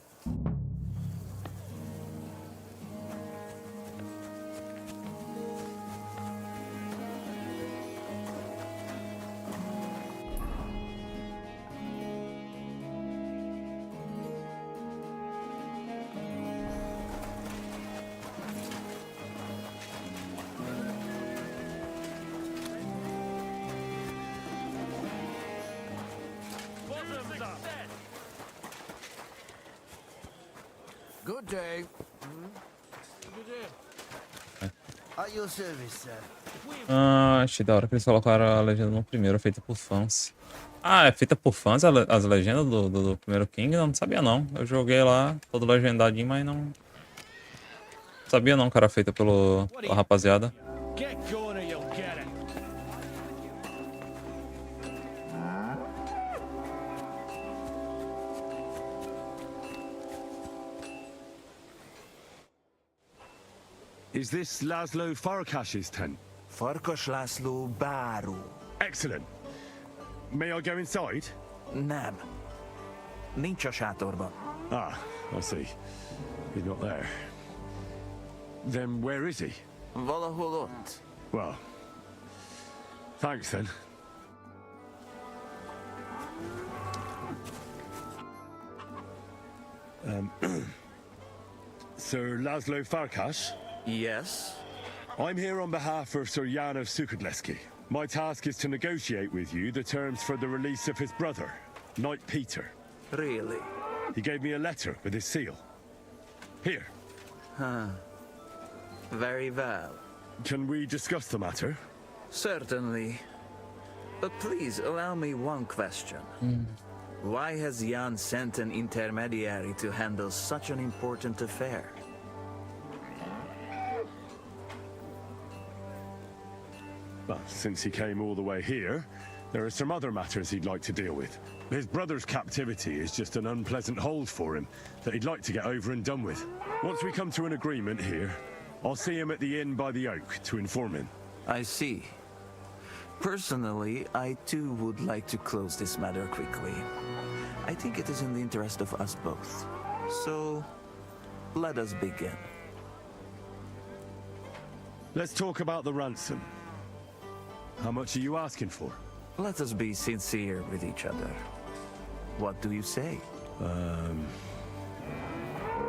Good day. At your service, sir. Ah, achei da hora que eles colocaram a legenda no primeiro, feita por fãs. Ah, é feita por fãs as legendas do primeiro King? Eu não sabia não. Eu joguei lá, todo legendadinho, mas não... Sabia não que era feita pela rapaziada. Get going or you'll get it. Is this Laszlo Farkas's tent? Farkas Laszlo Baru. Excellent. May I go inside? Nem. Nincs a sátorban. Ah, I see. He's not there. Then where is he? Valahol ott. Well, Thanks, then. Sir Laszlo Farkas? Yes? I'm here on behalf of Sir Jan of Sukadleski. My task is to negotiate with you the terms for the release of his brother, Knight Peter. Really? He gave me a letter with his seal. Here. Huh. Very well. Can we discuss the matter? Certainly. But please allow me one question. Why has Jan sent an intermediary to handle such an important affair? Well, since he came all the way here, there are some other matters he'd like to deal with. His brother's captivity is just an unpleasant hold for him that he'd like to get over and done with. Once we come to an agreement here, I'll see him at the inn by the oak to inform him. I see. Personally, I too would like to close this matter quickly. I think it is in the interest of us both. So, let us begin. Let's talk about the ransom. How much are you asking for? Let us be sincere with each other. What do you say? All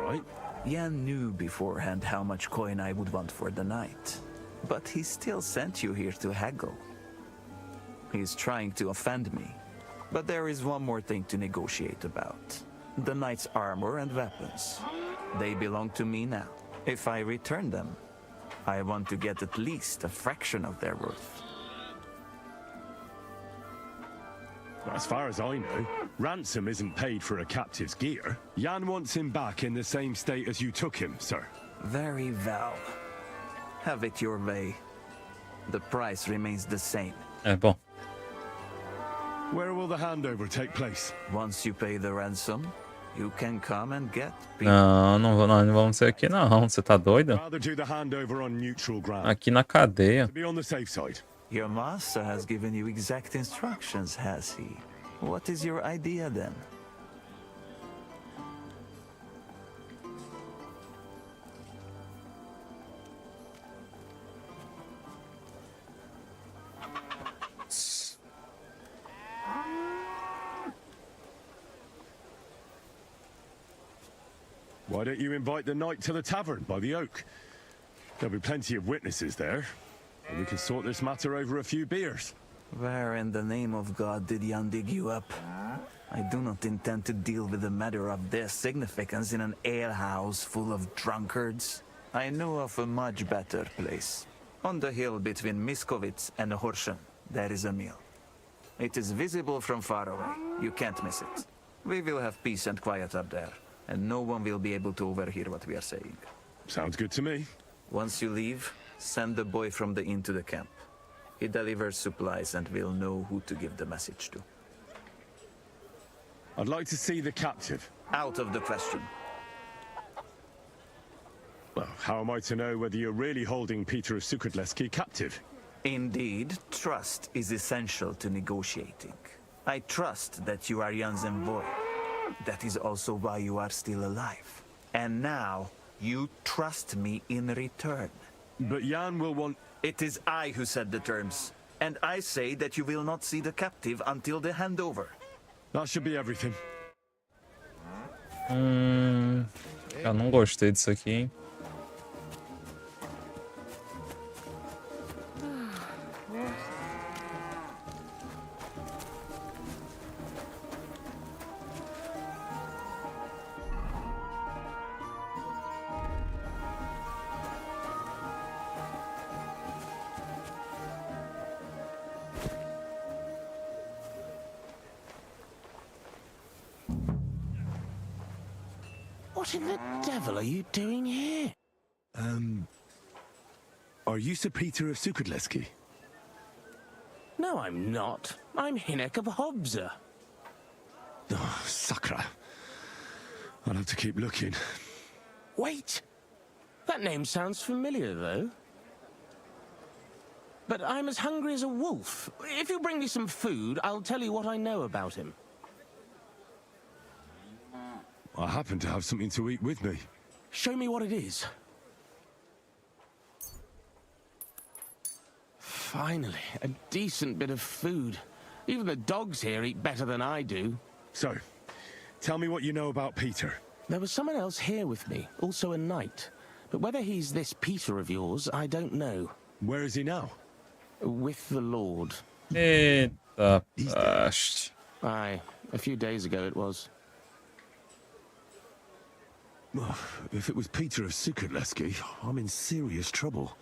right. Jan knew beforehand how much coin I would want for the night. But he still sent you here to haggle. He's trying to offend me. But there is one more thing to negotiate about. The knight's armor and weapons. They belong to me now. If I return them, I want to get at least a fraction of their worth. As far as I know, ransom isn't paid for a captive's gear. Jan wants him back in the same state as you took him, sir. Very well. Have it your way. The price remains the same. Bom. Where will the handover take place? Once you pay the ransom, you can come and get Não vamos ser aqui não. Você tá doido? Rather do the handover on neutral ground. Aqui na cadeia. To be on the safe side. Your master has given you exact instructions, has he? What is your idea then? Why don't you invite the knight to the tavern by the oak? There'll be plenty of witnesses there, and we can sort this matter over a few beers. Where in the name of God did Jan dig you up? I do not intend to deal with a matter of this significance in an alehouse full of drunkards. I know of a much better place. On the hill between Miskovitz and Horschen, there is a mill. It is visible from far away. You can't miss it. We will have peace and quiet up there, and no one will be able to overhear what we are saying. Sounds good to me. Once you leave, send the boy from the inn to the camp. He delivers supplies and will know who to give the message to. I'd like to see the captive. Out of the question. Well, how am I to know whether you're really holding Peter of Sukadleski captive? Indeed, trust is essential to negotiating. I trust that you are Jan's envoy. That is also why you are still alive. And now, you trust me in return. But Jan will want... It is I who set the terms. And I say that you will not see the captive until the handover. That should be everything. Eu não gostei disso aqui, hein? What in the devil are you doing here? Are you Sir Peter of Sukadleski? No, I'm not. I'm Hinek of Hobza. Oh, Sakra. I'll have to keep looking. Wait! That name sounds familiar, though. But I'm as hungry as a wolf. If you bring me some food, I'll tell you what I know about him. I happen to have something to eat with me. Show me what it is. Finally, a decent bit of food. Even the dogs here eat better than I do. So, tell me what you know about Peter. There was someone else here with me, also a knight. But whether he's this Peter of yours, I don't know. Where is he now? With the Lord. Eita, peste. Aye, a few days ago it was. Oh, if it was Peter of Sukatleski, I'm in serious trouble.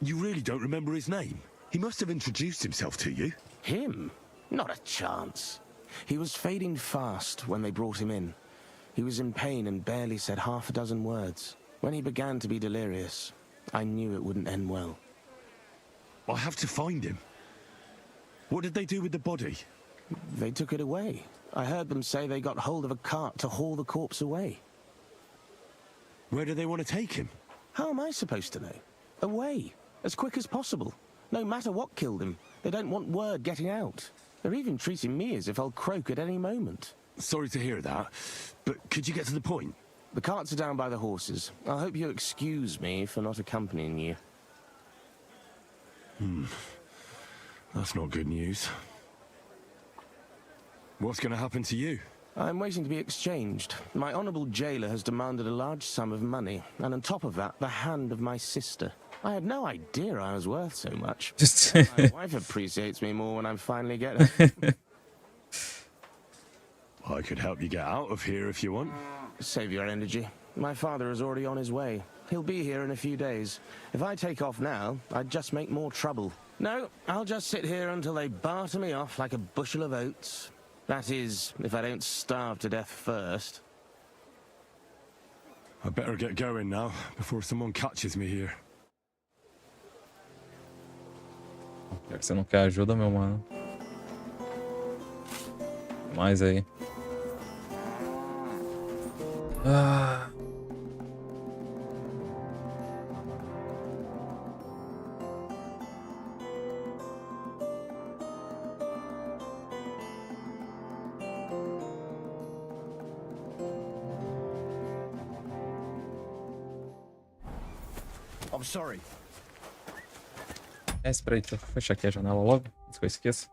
You really don't remember his name? He must have introduced himself to you. Him? Not a chance. He was fading fast when they brought him in. He was in pain and barely said half a dozen words. When he began to be delirious, I knew it wouldn't end well. I have to find him. What did they do with the body? They took it away. I heard them say they got hold of a cart to haul the corpse away. Where do they want to take him? How am I supposed to know? Away, as quick as possible. No matter what killed him, they don't want word getting out. They're even treating me as if I'll croak at any moment. Sorry to hear that, but could you get to the point? The carts are down by the horses. I hope you'll excuse me for not accompanying you. That's not good news. What's going to happen to you? I'm waiting to be exchanged. My honourable jailer has demanded a large sum of money, and on top of that, the hand of my sister. I had no idea I was worth so much. My wife appreciates me more when I finally get her. I could help you get out of here if you want. Save your energy. My father is already on his way. He'll be here in a few days. If I take off now, I'd just make more trouble. No, I'll just sit here until they barter me off like a bushel of oats. That is, if I don't starve to death first. I better get going now, before someone catches me here. Já que você não quer ajuda, meu mano. Mais aí. Ah. I'm sorry. Espera aí, deixa eu fechar aqui a janela logo, antes que eu esqueça.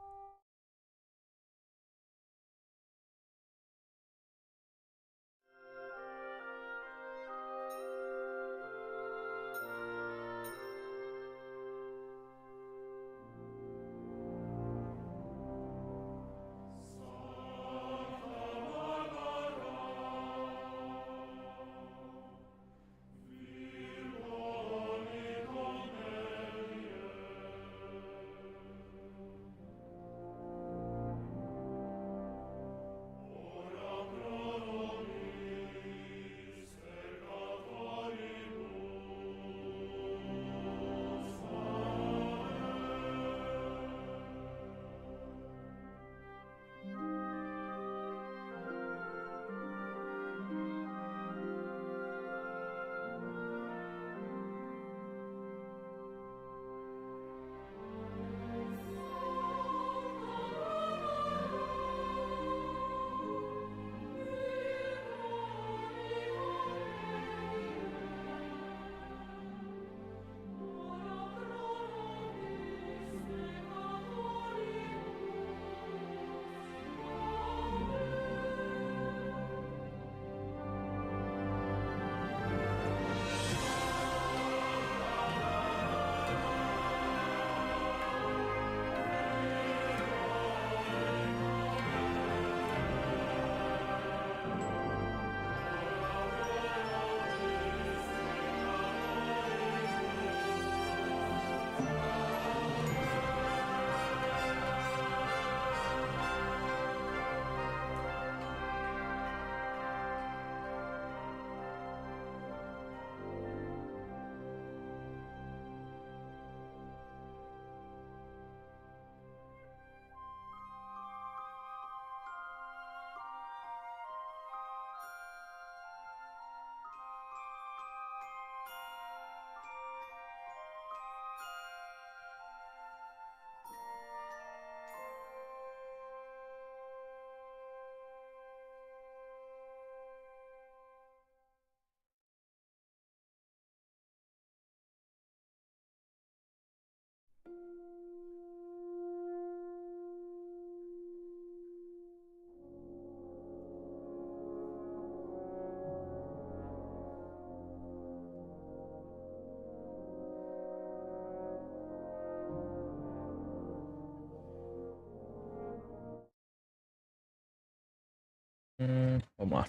Vamos lá.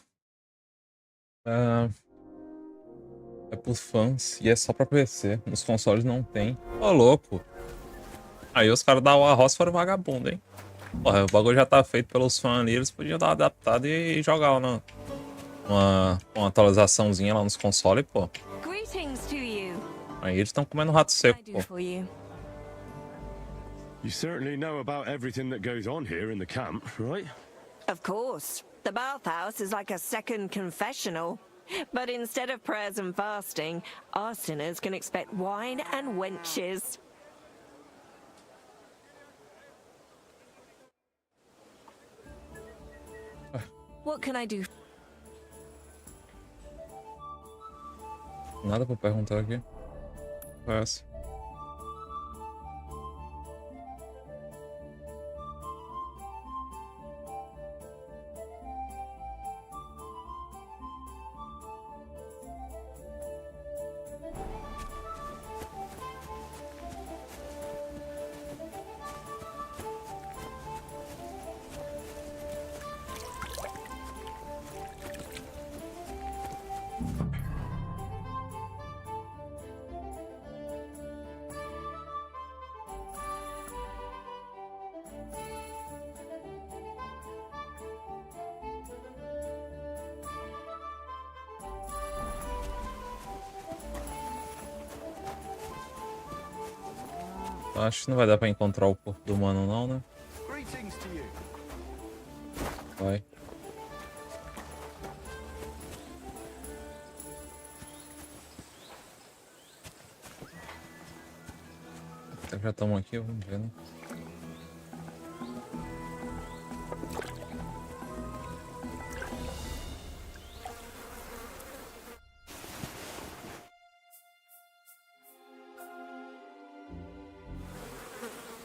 É pros fãs e é só pra PC. Nos consoles não tem. Ô, louco. Aí os caras da Arroz foram vagabundo, hein? Porra, o bagulho já tá feito pelos fãs ali. Eles podiam dar uma adaptada e jogar lá uma atualizaçãozinha lá nos consoles, pô. Aí eles estão comendo rato seco, pô. You certainly know about everything that goes on here in the camp, right? Of course. The bathhouse is like a second confessional. But instead of prayers and fasting, our sinners can expect wine and wenches. What can I do? Nada pra perguntar aqui. Essa. Acho que não vai dar pra encontrar o corpo do humano não, né? Vai. Já estamos aqui, vamos ver, né?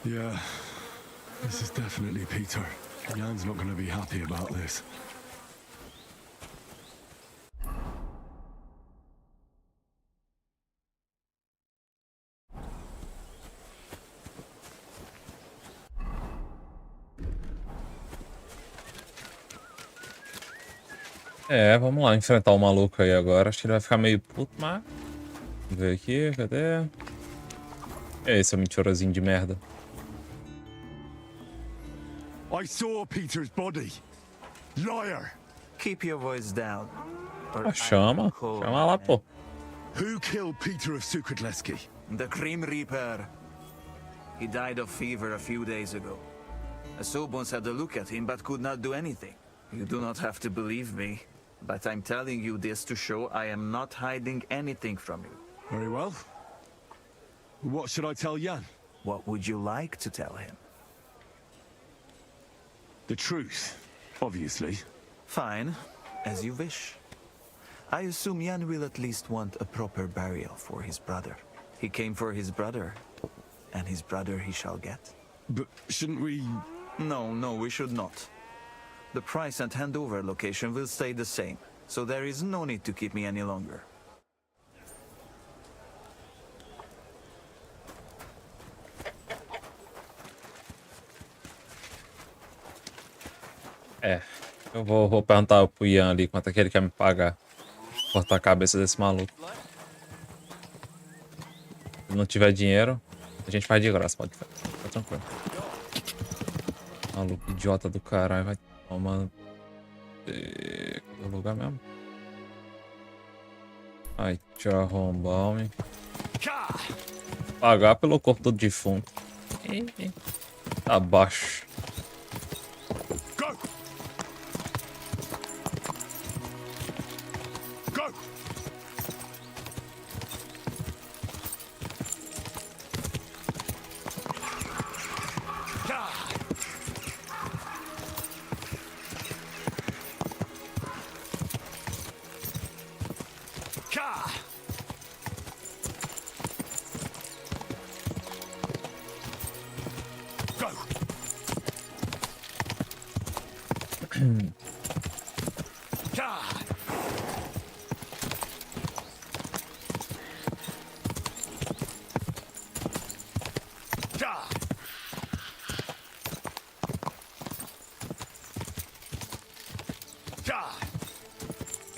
Yeah, this is definitely Peter. Jan's not going to be happy about this. É, vamos lá enfrentar o maluco aí agora. Acho que ele vai ficar meio puto, mas... Vamos ver aqui, cadê? É esse mentirazinho de merda. I saw Peter's body. Liar. Keep your voice down. Chama lá, pô. Who killed Peter of Sukadleski? The Grim Reaper. He died of fever a few days ago. Asobons had a look at him but could not do anything. You do not have to believe me, but I'm telling you this to show I am not hiding anything from you. Very well. What should I tell Jan? What would you like to tell him? The truth, obviously. Fine, as you wish. I assume Jan will at least want a proper burial for his brother. He came for his brother, and his brother he shall get. But shouldn't we... No, we should not. The price and handover location will stay the same, so there is no need to keep me any longer. É, eu vou perguntar pro Ian ali quanto é que ele quer me pagar. Cortar a cabeça desse maluco. Se não tiver dinheiro, a gente faz de graça, pode ficar tranquilo. Maluco idiota do caralho, vai tomando. Cadê o lugar mesmo? Ai, te arrombar, homem. Pagar pelo corpo do defunto. Tá baixo.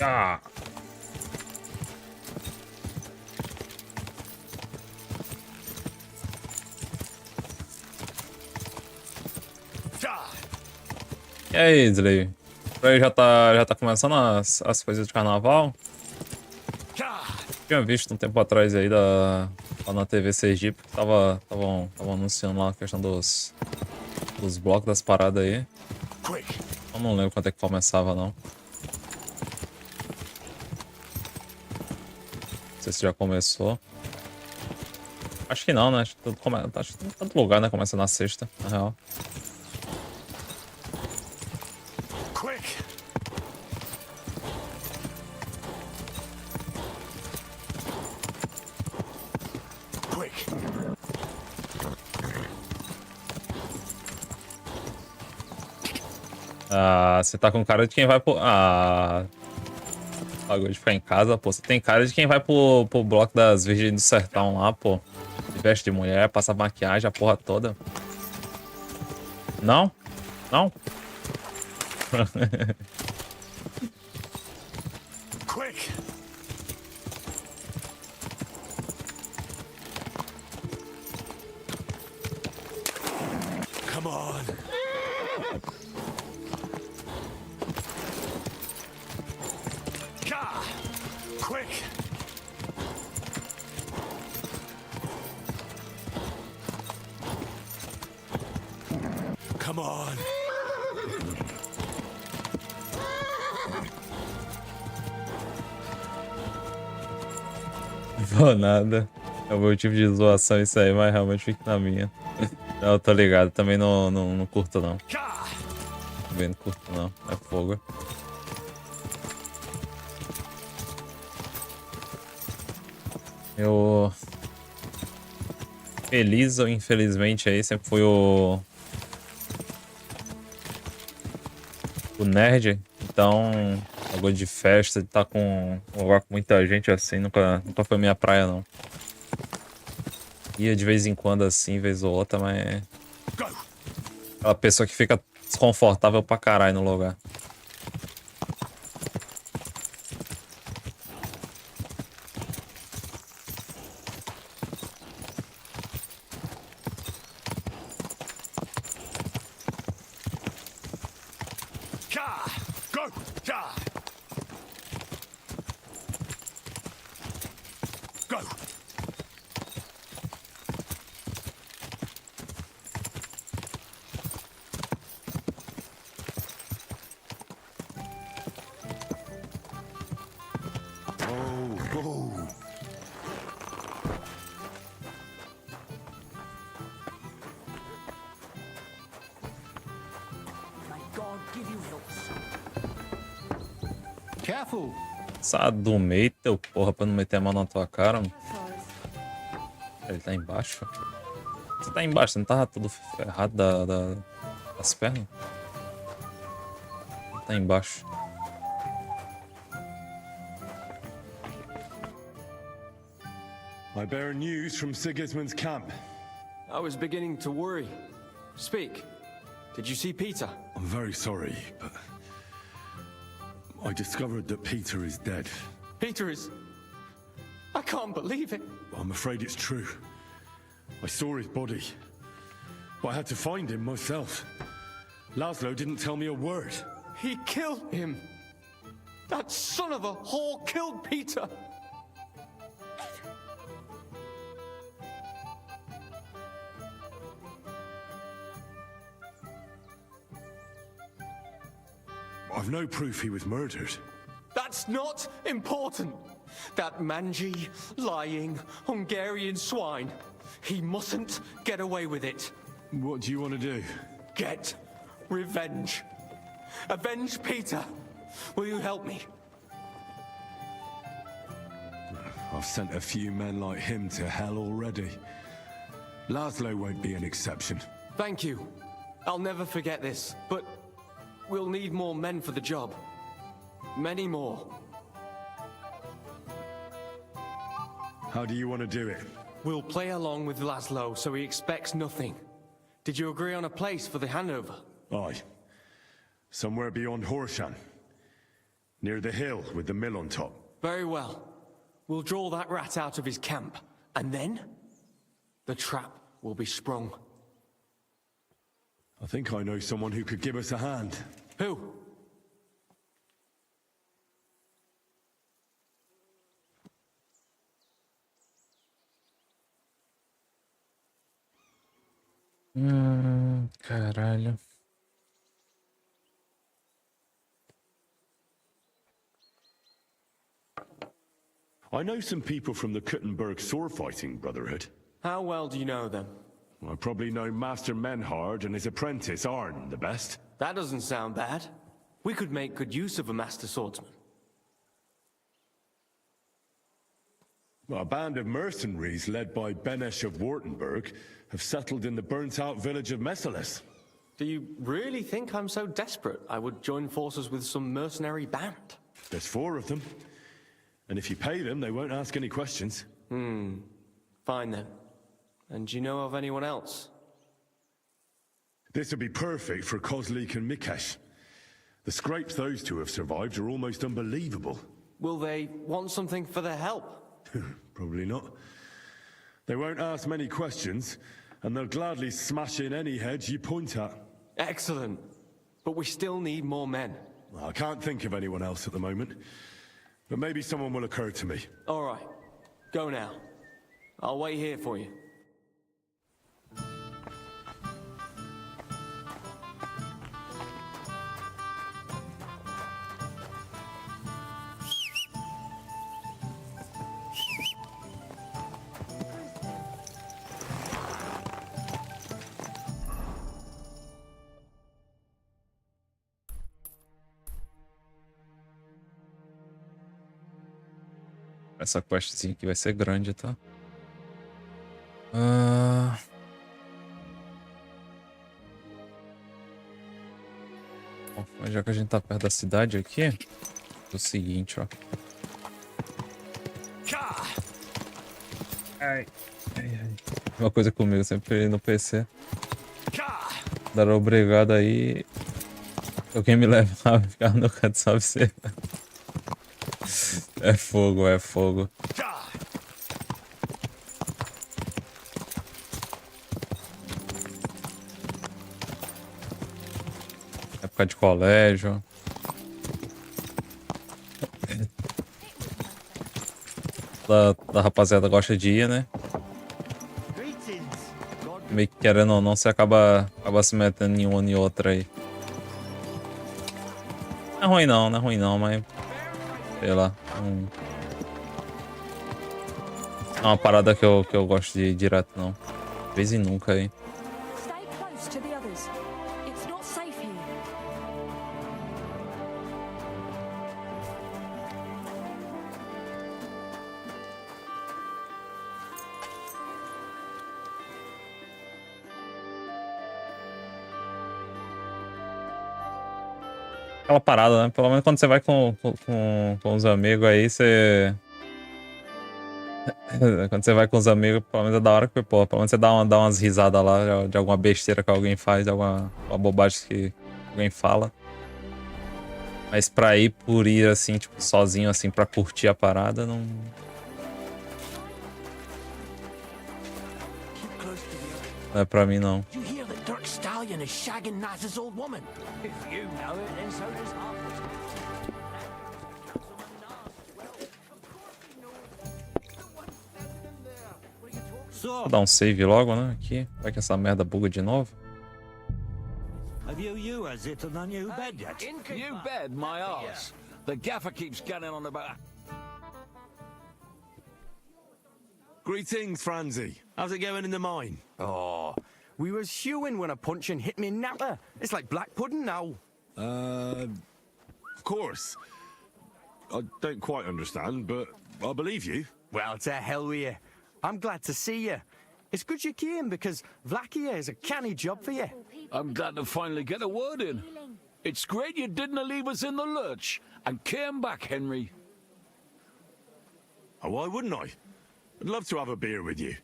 Ah. E aí, Slay? Por aí já tá começando as coisas de carnaval? Tinha visto um tempo atrás aí lá na TV Sergipe que estavam anunciando lá a questão dos blocos das paradas aí. Eu não lembro quanto é que começava, não. Não sei se já começou. Acho que não, né? Acho que todo lugar, né? Começa na sexta, na real. Ah, você tá com cara de quem vai pro... Ah... Pagou de ficar em casa, pô. Você tem cara de quem vai pro bloco das Virgens do Sertão lá, pô. Se veste de mulher, passa maquiagem, a porra toda. Não? Não? Quick! Come on! Quick! Come on! Vou nada. É o meu tipo de zoação isso aí, mas realmente fica na minha. Não, eu tô ligado. Também não curto, não. Também não curto, não. É fogo. Eu... Feliz ou infelizmente aí, sempre fui o nerd. Então, negócio de festa, de estar com muita gente assim, nunca foi minha praia, não. Ia de vez em quando assim, vez ou outra, mas... Aquela pessoa que fica desconfortável pra caralho no lugar. Careful. Sai do meio, teu porra, pra não meter a mão na tua cara, mano. Ele tá embaixo? Você tá embaixo, você não tava tudo ferrado das pernas? Ele tá embaixo. I bear news from Sigismund's camp. I was beginning to worry. Speak. Did you see Peter? I'm very sorry, but I discovered that Peter is dead. Peter is... I can't believe it. I'm afraid it's true. I saw his body, but I had to find him myself. Laszlo didn't tell me a word. He killed him. That son of a whore killed Peter. I've no proof he was murdered. That's not important. That mangy, lying, Hungarian swine. He mustn't get away with it. What do you want to do? Get revenge. Avenge Peter. Will you help me? I've sent a few men like him to hell already. Laszlo won't be an exception. Thank you. I'll never forget this, but we'll need more men for the job. Many more. How do you want to do it? We'll play along with Laszlo so he expects nothing. Did you agree on a place for the handover? Aye. Somewhere beyond Horshan. Near the hill with the mill on top. Very well. We'll draw that rat out of his camp, and then the trap will be sprung. I think I know someone who could give us a hand. Who? Caralho. I know some people from the Kuttenberg sword fighting brotherhood. How well do you know them? I probably know Master Melhor and his apprentice Arn the best. That doesn't sound bad. We could make good use of a master swordsman. A band of mercenaries led by Benesh of Württemberg have settled in the burnt-out village of Messeles. Do you really think I'm so desperate I would join forces with some mercenary band? There's 4 of them. And if you pay them, they won't ask any questions. Fine then. And do you know of anyone else? This would be perfect for Kozlik and Mikesh. The scrapes those 2 have survived are almost unbelievable. Will they want something for their help? Probably not. They won't ask many questions, and they'll gladly smash in any heads you point at. Excellent. But we still need more men. Well, I can't think of anyone else at the moment. But maybe someone will occur to me. All right. Go now. I'll wait here for you. Essa questzinha aqui vai ser grande, tá? Bom, já que a gente tá perto da cidade aqui, é o seguinte, ó. Ai. Uma coisa comigo, sempre no PC. Dará obrigado aí. Alguém me levar a ficar no canto, sabe ser. É fogo, é fogo. Época de colégio. Da rapaziada gosta de ir, né? Meio que querendo ou não, você acaba se metendo em uma e outra aí. Não é ruim não, mas... Sei lá. Não é uma parada que eu gosto de ir direto, não. De vez em nunca aí. Aquela parada, né? Pelo menos quando você vai com os amigos aí, você... Quando você vai com os amigos, pelo menos é da hora que, pô, pelo menos você dá umas risadas lá de alguma besteira que alguém faz, de alguma bobagem que alguém fala. Mas pra ir por ir assim, tipo, sozinho assim, pra curtir a parada, não... Não é pra mim, não. Stallion is shagging Naz's old woman. If you know it, then so does Vou dar um save logo, né? Aqui. Vai que essa merda buga de novo. Have you used it on a new bed yet? New bed, my arse. The gaffer keeps gunning on about... Greetings, Franzi. How's it going in the mine? Oh, we was hewing when a puncheon hit me napper. It's like black pudding now. Of course. I don't quite understand, but I believe you. Well, to hell with you. I'm glad to see you. It's good you came, because Vlachia is a canny job for you. I'm glad to finally get a word in. It's great you didn't leave us in the lurch and came back, Henry. Oh, why wouldn't I? I'd love to have a beer with you.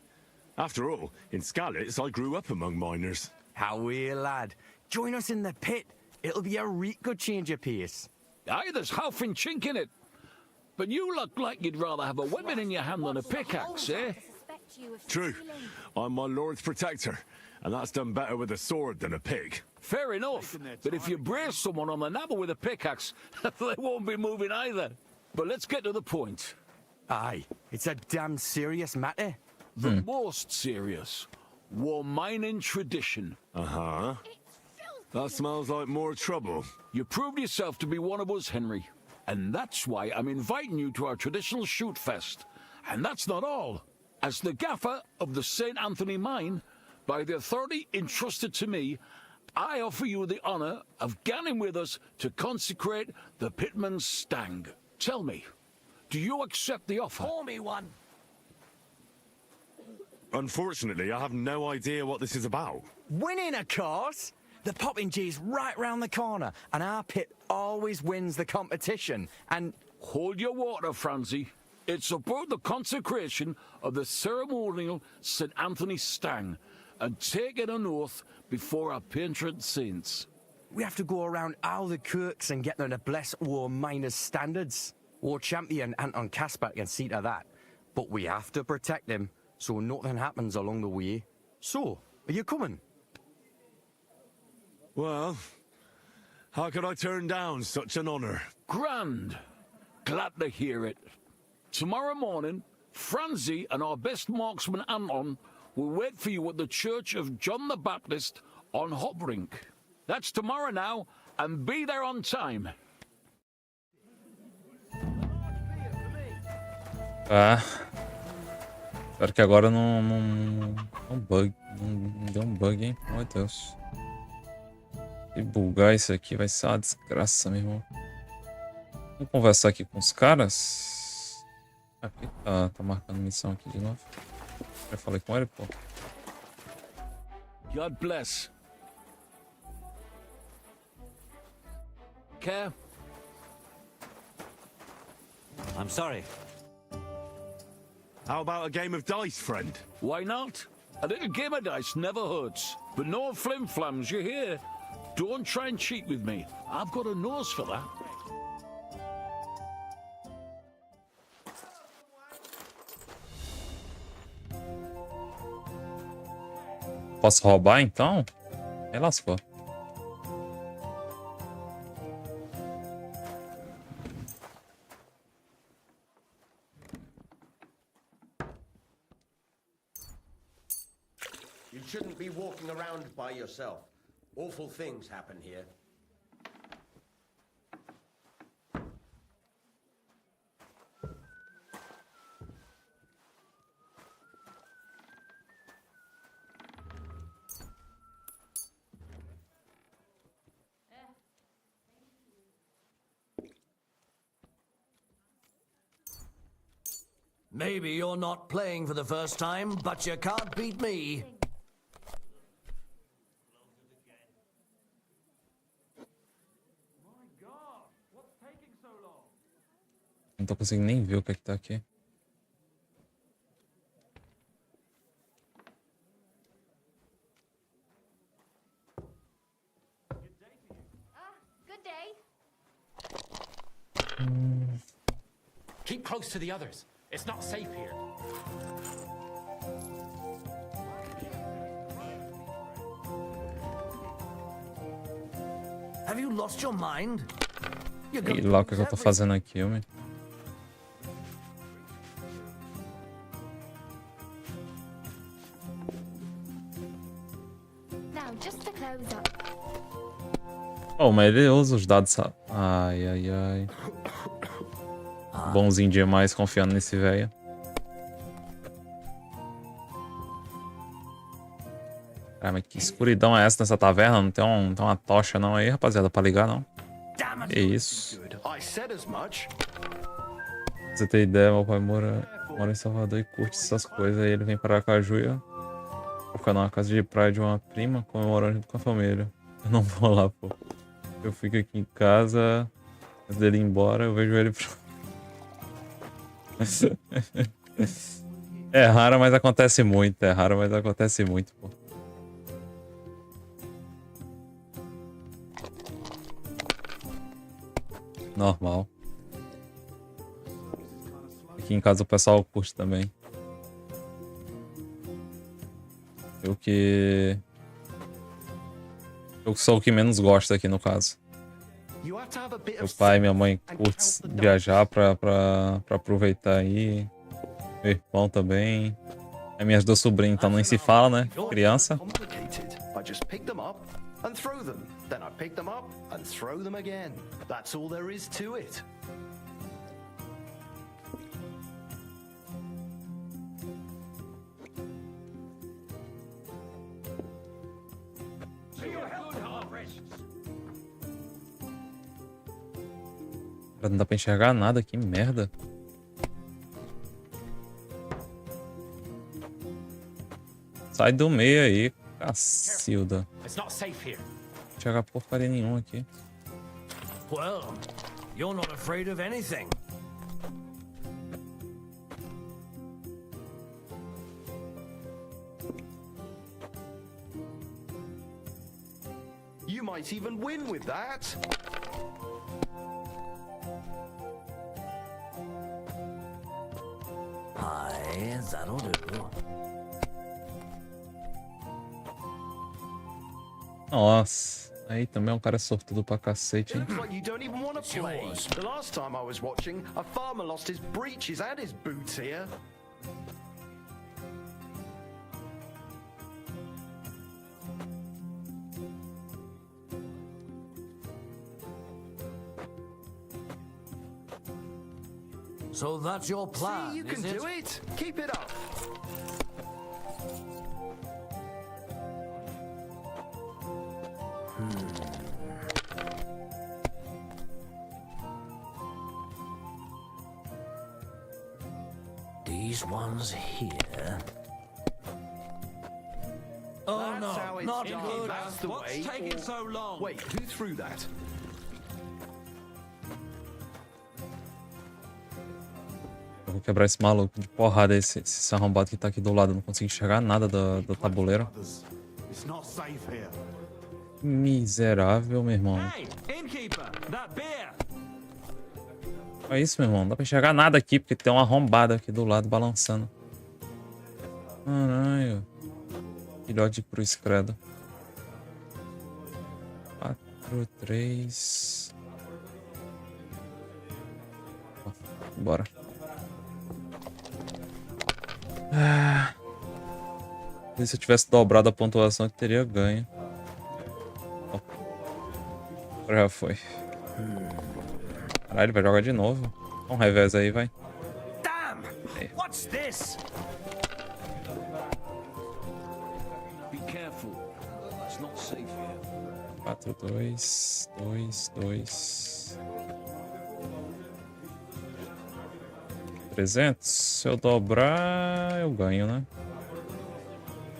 After all, in Skalitz, I grew up among miners. How are you, lad? Join us in the pit. It'll be a reet good change of pace. Aye, there's half in chink in it. But you look like you'd rather have a weapon in your hand than a pickaxe, eh? True. I'm my lord's protector, and that's done better with a sword than a pig. Fair enough, but if you brace someone on the nabble with a pickaxe, they won't be moving either. But let's get to the point. Aye, it's a damn serious matter. The most serious. War mining tradition. Uh-huh. That smells like more trouble. You proved yourself to be one of us, Henry. And that's why I'm inviting you to our traditional shoot fest. And that's not all. As the gaffer of the St. Anthony mine, by the authority entrusted to me, I offer you the honor of ganning with us to consecrate the Pitman's Stang. Tell me, do you accept the offer? Pour me one. Unfortunately, I have no idea what this is about. Winning, of course. The Poppingee's right round the corner, and our pit always wins the competition. And hold your water, Francie. It's about the consecration of the ceremonial St. Anthony Stang, and taking an oath before our patron saints. we have to go around all the kirks and get them to bless our miners' standards. Our champion Anton Kasper can see to that, but we have to protect him so nothing happens along the way. So, are you coming? Well, how could I turn down such an honor? Grand. Glad to hear it. Tomorrow morning, Francie and our best marksman Anton will wait for you at the Church of John the Baptist on Hobrink. That's tomorrow now, and be there on time. Ah. Espero que agora não bug. Não deu bug, hein? Meu Deus. Se bugar isso aqui vai ser uma desgraça, meu irmão. Vamos conversar aqui com os caras. Aqui tá marcando missão aqui de novo. Já falei com ele, pô. God bless. Care? I'm sorry. How about a game of dice, friend? Why not? A little game of dice never hurts. But no flim-flams, you hear? Don't try and cheat with me. I've got a nose for that. Posso roubar então? Aí lascou. You shouldn't be walking around by yourself. Awful things happen here. Maybe you're not playing for the first time, but you can't beat me. Não tô conseguindo nem ver o que é que tá aqui. Good day. Keep close to the others. It's not safe here. Have you lost your mind? E lá o que eu tô fazendo aqui, homem? Now, just to close up. Oh, mas ele usa os dados, sabe? Ai, ai, ai. Bonzinho demais confiando nesse velho. Cara, mas que escuridão é essa nessa taverna? Não tem uma tocha não aí, rapaziada, pra ligar não. Que isso. Pra você ter ideia, meu pai mora em Salvador e curte essas coisas. Aí ele vem para Aracaju e ficar numa casa de praia de uma prima, comemorando junto com a família. Eu não vou lá, pô. Eu fico aqui em casa, antes dele ir embora, eu vejo ele pro... É raro, mas acontece muito. É raro, mas acontece muito, pô. Normal. Aqui em casa o pessoal curte também. Eu sou o que menos gosta aqui no caso. Meu pai e minha mãe curtem viajar pra aproveitar aí. Meu irmão também. As minhas duas sobrinhas, então nem se fala, né? Criança. Não dá pra enxergar nada, que merda. Sai do meio aí, cacilda. Não enxerga porcaria nenhuma aqui. Well, you're not afraid of anything. You might even win with that. Aye, that'll do. Nossa, aí também é um cara sortudo pra cacete, hein? Looks like you don't even want to play. The last time I was watching, a farmer lost his breeches and his boots here. So that's your plan, See, you can do it. Keep it up. These ones here. Oh That's no, how it's not done. good. That's the What's way. taking so long? Wait, who threw that? Eu vou quebrar esse maluco de porrada, esse arrombado que tá aqui do lado. Eu não consigo enxergar nada do tabuleiro. It's not safe here. Miserável, meu irmão. Hey, innkeeper, that beer. É isso, meu irmão. Não dá pra enxergar nada aqui, porque tem uma arrombada aqui do lado balançando. Caralho. Filhote de cruz, credo. 4, 3. Bora. Se eu tivesse dobrado a pontuação, eu teria ganho. Agora já foi. Caralho, vai jogar de novo. Dá um revés aí, vai. Damn! What's this? Be careful. It's not safe here. 4, 2, 2, 2. 300. Se eu dobrar, eu ganho, né?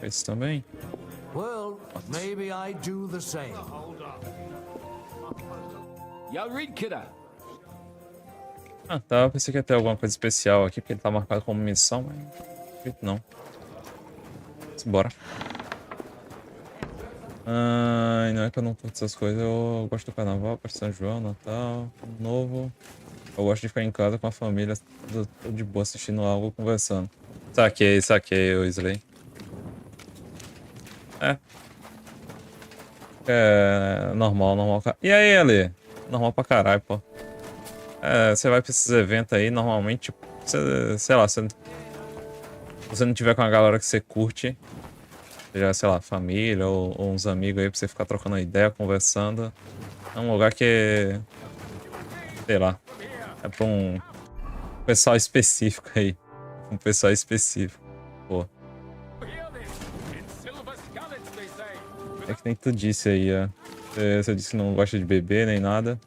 Esse também. Well, maybe I do the same. Yo, read, kidder. Ah, tá. Eu pensei que ia ter alguma coisa especial aqui, porque ele tá marcado como missão, mas não. Bora. Ai, não é que eu não curto essas coisas. Eu gosto do carnaval, Parte São João, Natal, Ano Novo. Eu gosto de ficar em casa com a família, tô de boa assistindo algo, conversando. Saquei, o Slay. É normal. E aí, Ale? Normal pra caralho, pô. Você vai pra esses eventos aí, normalmente, tipo, sei lá, se você não tiver com a galera que você curte, seja, sei lá, família ou uns amigos aí pra você ficar trocando ideia, conversando. É um lugar que, sei lá, é pra um pessoal específico aí. Um pessoal específico, pô. É que nem tu disse aí, ó. Você disse que não gosta de beber nem nada.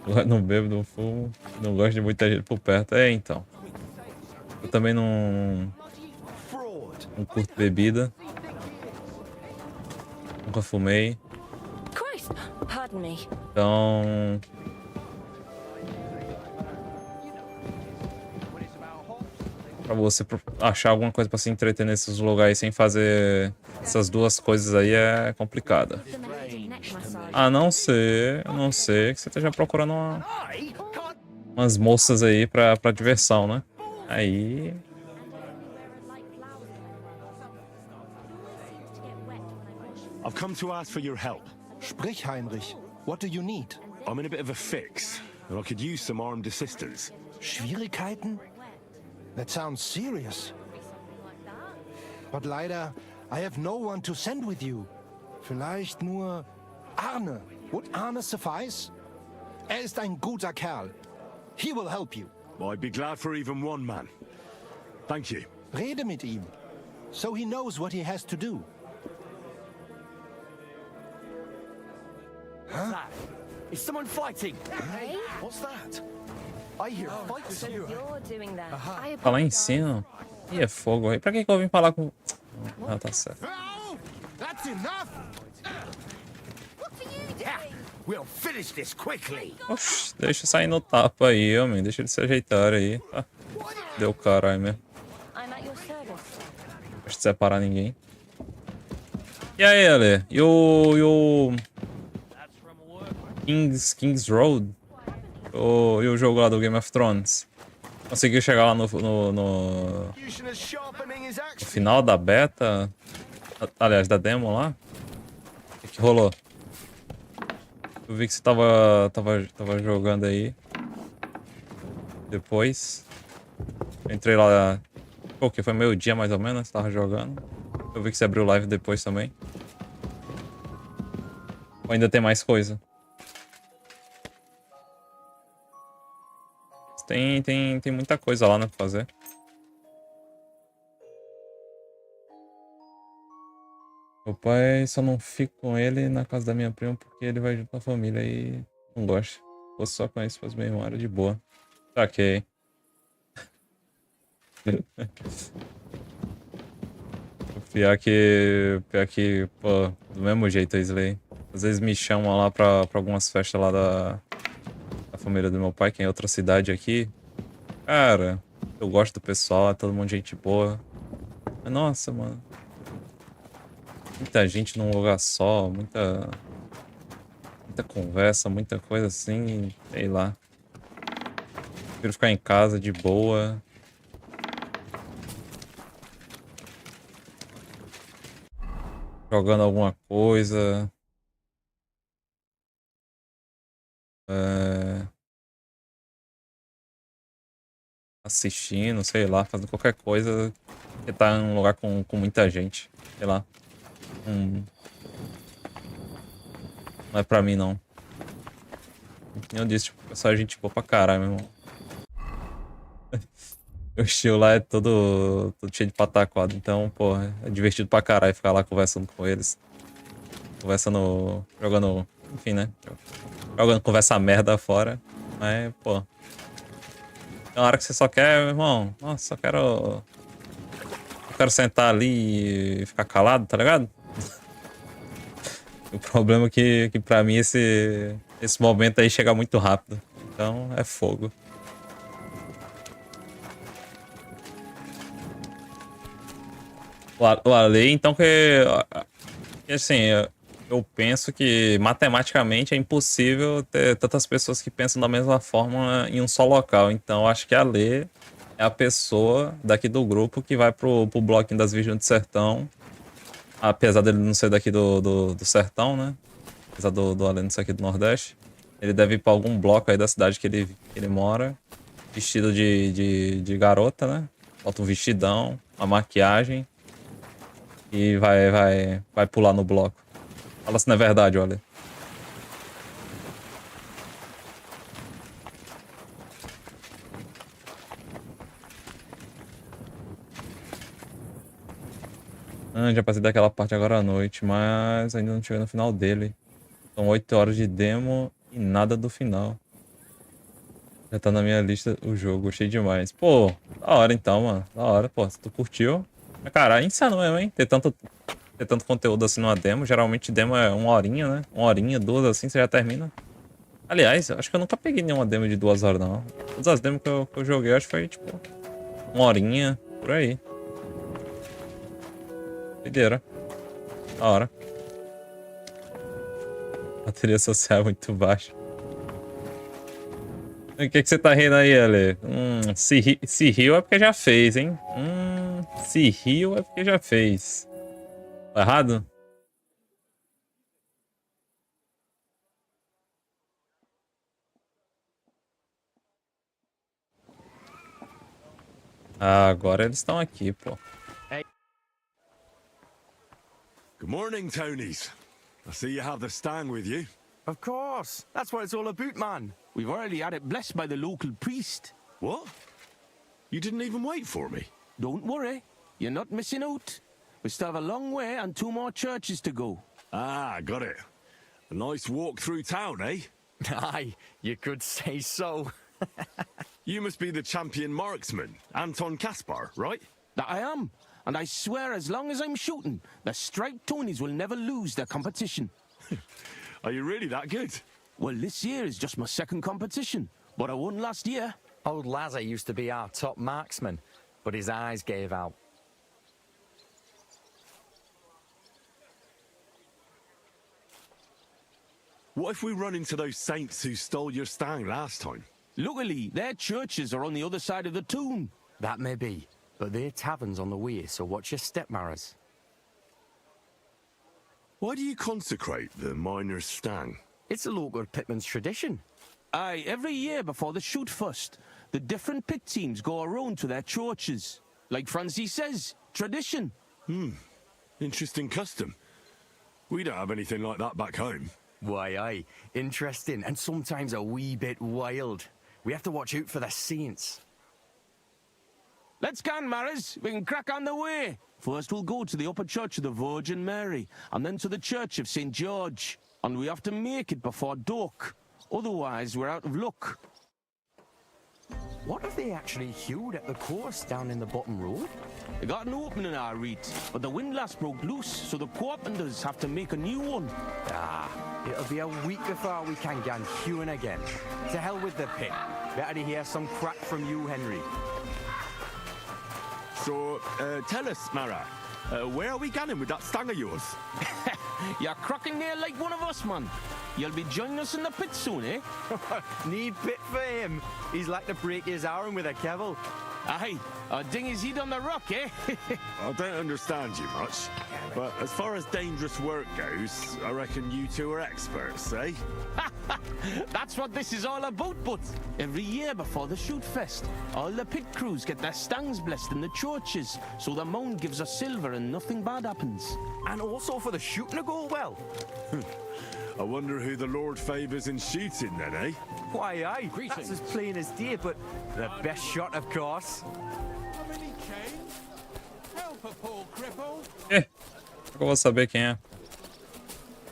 Eu não bebo, não fumo. Não gosto de muita gente por perto. Então. Eu também não curto bebida. Nunca fumei. Então... Pra você achar alguma coisa pra se entreter nesses lugares sem fazer essas duas coisas aí é complicado. A não ser que você esteja procurando umas moças aí pra diversão, né? Aí... I've come to ask for your help. Sprich, Heinrich. What do you need? I'm in a bit of a fix, and I could use some armed assistance. Schwierigkeiten? That sounds serious. But leider, I have no one to send with you. Vielleicht nur Arne. Would Arne suffice? Ist ein guter Kerl. He will help you. I'd be glad for even one man. Thank you. Rede mit ihm, so he knows what he has to do. What's that? Is someone fighting? Hey, what's that? I hear fights. So you're doing that. Tá lá em cima. Ih, é fogo aí. Pra que eu vim falar com... Ah, tá certo. That's enough. We'll finish this quickly. Oxi, deixa eu sair no tapa aí, homem. Deixa eles se ajeitarem aí. Tá. Deu caralho mesmo. Deixa de separar ninguém. E aí, Ale? E o... King's Road? E o jogo lá do Game of Thrones? Conseguiu chegar lá no final da beta? Aliás, da demo lá? O que rolou? Eu vi que você tava jogando aí. Depois. Eu entrei lá. Pô, que foi meio-dia mais ou menos, você tava jogando. Eu vi que você abriu live depois também. Ou ainda tem mais coisa? Tem muita coisa lá, né, pra fazer. Meu pai só não fica com ele na casa da minha prima porque ele vai junto com a família e não gosta. Se fosse só com isso, fosse meu irmão, era de boa. Ok. Pior que, pô, do mesmo jeito, Isley. Às vezes me chamam lá pra algumas festas lá da família do meu pai, que é em outra cidade aqui. Cara, eu gosto do pessoal, é todo mundo gente boa. Mas, nossa, mano. Muita gente num lugar só, muita conversa, muita coisa assim, sei lá. Prefiro ficar em casa de boa. Jogando alguma coisa. Assistindo, sei lá, fazendo qualquer coisa que tá em um lugar com muita gente. Sei lá. Não é pra mim, não. Eu disse, tipo, é só gente boa pra caralho, meu irmão. O estilo lá é todo cheio de pataquado, então, pô, é divertido pra caralho ficar lá conversando com eles. Conversando, jogando, enfim, né? Jogando conversa merda fora. Mas, pô. Tem uma hora que você só quer, meu irmão, nossa, só quero... Eu quero sentar ali e ficar calado, tá ligado? O problema é que pra mim esse momento aí chega muito rápido. Então é fogo. O Ale, então que assim, eu penso que matematicamente é impossível ter tantas pessoas que pensam da mesma forma em um só local. Então acho que a Ale é a pessoa daqui do grupo que vai pro bloquinho das Virgens do Sertão. Apesar dele não ser daqui do Sertão, né? Apesar do Ale não ser aqui do Nordeste. Ele deve ir pra algum bloco aí da cidade que ele mora. Vestido de garota, né? Bota um vestidão, uma maquiagem. E vai pular no bloco. Fala se não é verdade, olha. Já passei daquela parte agora à noite, mas ainda não cheguei no final dele. São 8 horas de demo e nada do final. Já tá na minha lista o jogo, gostei demais. Pô, da hora então, mano. Da hora, pô, se tu curtiu. Mas, cara, insano mesmo, hein? Ter tanto conteúdo assim numa demo. Geralmente demo é 1 horinha, né? 1 horinha, 2 assim, você já termina. Aliás, eu acho que eu nunca peguei nenhuma demo de 2 horas, não. Todas as demos que eu joguei, acho que foi, tipo, 1 horinha, por aí. Doideira. Da hora. Bateria social é muito baixa. O que você tá rindo aí, Ale? Se riu é porque já fez, hein? Se riu é porque já fez. Tá errado? Ah, agora eles estão aqui, pô. Good morning, Tonys. I see you have the stang with you. Of course. That's what it's all about, man. We've already had it blessed by the local priest. What? You didn't even wait for me? Don't worry. You're not missing out. We still have a long way and 2 more churches to go. Ah, got it. A nice walk through town, eh? Aye, you could say so. You must be the champion marksman, Anton Kaspar, right? That I am. And I swear as long as I'm shooting, the striped Tonys will never lose their competition. Are you really that good? Well, this year is just my 2nd competition, but I won last year. Old Lazar used to be our top marksman, but his eyes gave out. What if we run into those saints who stole your stang last time? Luckily, their churches are on the other side of the tomb. That may be, but their tavern's on the way, so watch your step, Maras. Why do you consecrate the miner's stang? It's a local pitman's tradition. Aye, every year before the shoot first, the different pit teams go around to their churches. Like Francis says, tradition. Interesting custom. We don't have anything like that back home. Why, aye. Interesting, and sometimes a wee bit wild. We have to watch out for the saints. Let's can, Maris. We can crack on the way. First we'll go to the upper church of the Virgin Mary, and then to the church of St. George. And we have to make it before dark. Otherwise, we're out of luck. What have they actually hewed at the course down in the bottom road? They got an opening, I read, but the windlass broke loose, so the carpenters have to make a new one. Ah, it'll be a week before we can get hewing again. To hell with the pit. Better to hear some crack from you, Henry. So, tell us, Mara, where are we going with that stang of yours? You're cracking there like one of us, man. You'll be joining us in the pit soon, eh? Need pit for him. He's like to break his arm with a kevel. Aye, or ding his head on the rock, eh? I don't understand you much, but as far as dangerous work goes, I reckon you two are experts, eh? That's what this is all about, but every year before the shoot fest, all the pit crews get their stangs blessed in the churches, so the mound gives us silver and nothing bad happens. And also for the shooting to go well. I wonder who the Lord favours in shooting then, eh? Why, aye, that's as plain as day, but the best shot, of course. Help a poor cripple. Eu vou saber quem é.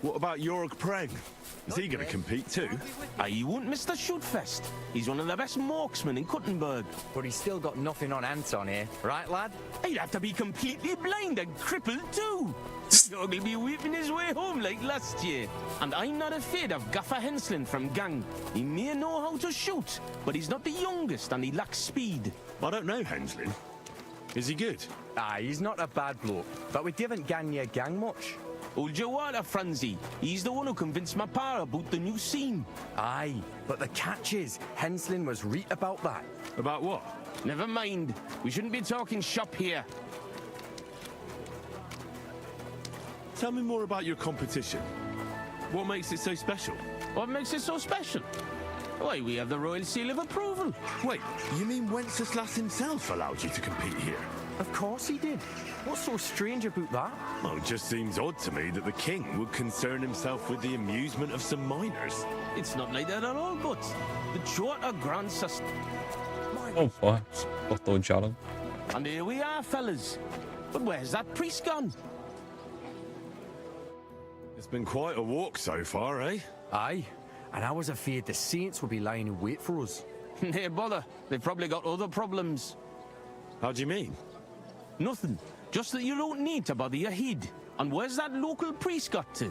What about Jorg Preng? Is he going to compete too? He won't miss the shoot fest. He's one of the best marksmen in Kuttenberg. But he's still got nothing on Anton here, right, lad? He'd have to be completely blind and crippled too. He'll be weeping his way home like last year. And I'm not afraid of Gaffer Henslin from Gang. He may know how to shoot, but he's not the youngest and he lacks speed. I don't know Henslin. Is he good? Aye, he's not a bad bloke, but we didn't gang near Gang much. Hold your water, Franzi. He's the one who convinced my pa about the new scene. Aye, but the catch is, Henslin was right about that. About what? Never mind. We shouldn't be talking shop here. Tell me more about your competition. What makes it so special? What makes it so special? Why, we have the royal seal of approval. Wait, you mean Wenceslas himself allowed you to compete here? Of course he did. What's so strange about that? Well, it just seems odd to me that the king would concern himself with the amusement of some miners. It's not like that at all, but the Charter grants us... Oh, porra. Cortou o diálogo. And here we are, fellas. But where's that priest gone? It's been quite a walk so far, eh? Aye, and I was afraid the saints would be lying in wait for us. Hey, bother. They've probably got other problems. How do you mean? Nothing. Just that you don't need to bother your head. And where's that local priest got to?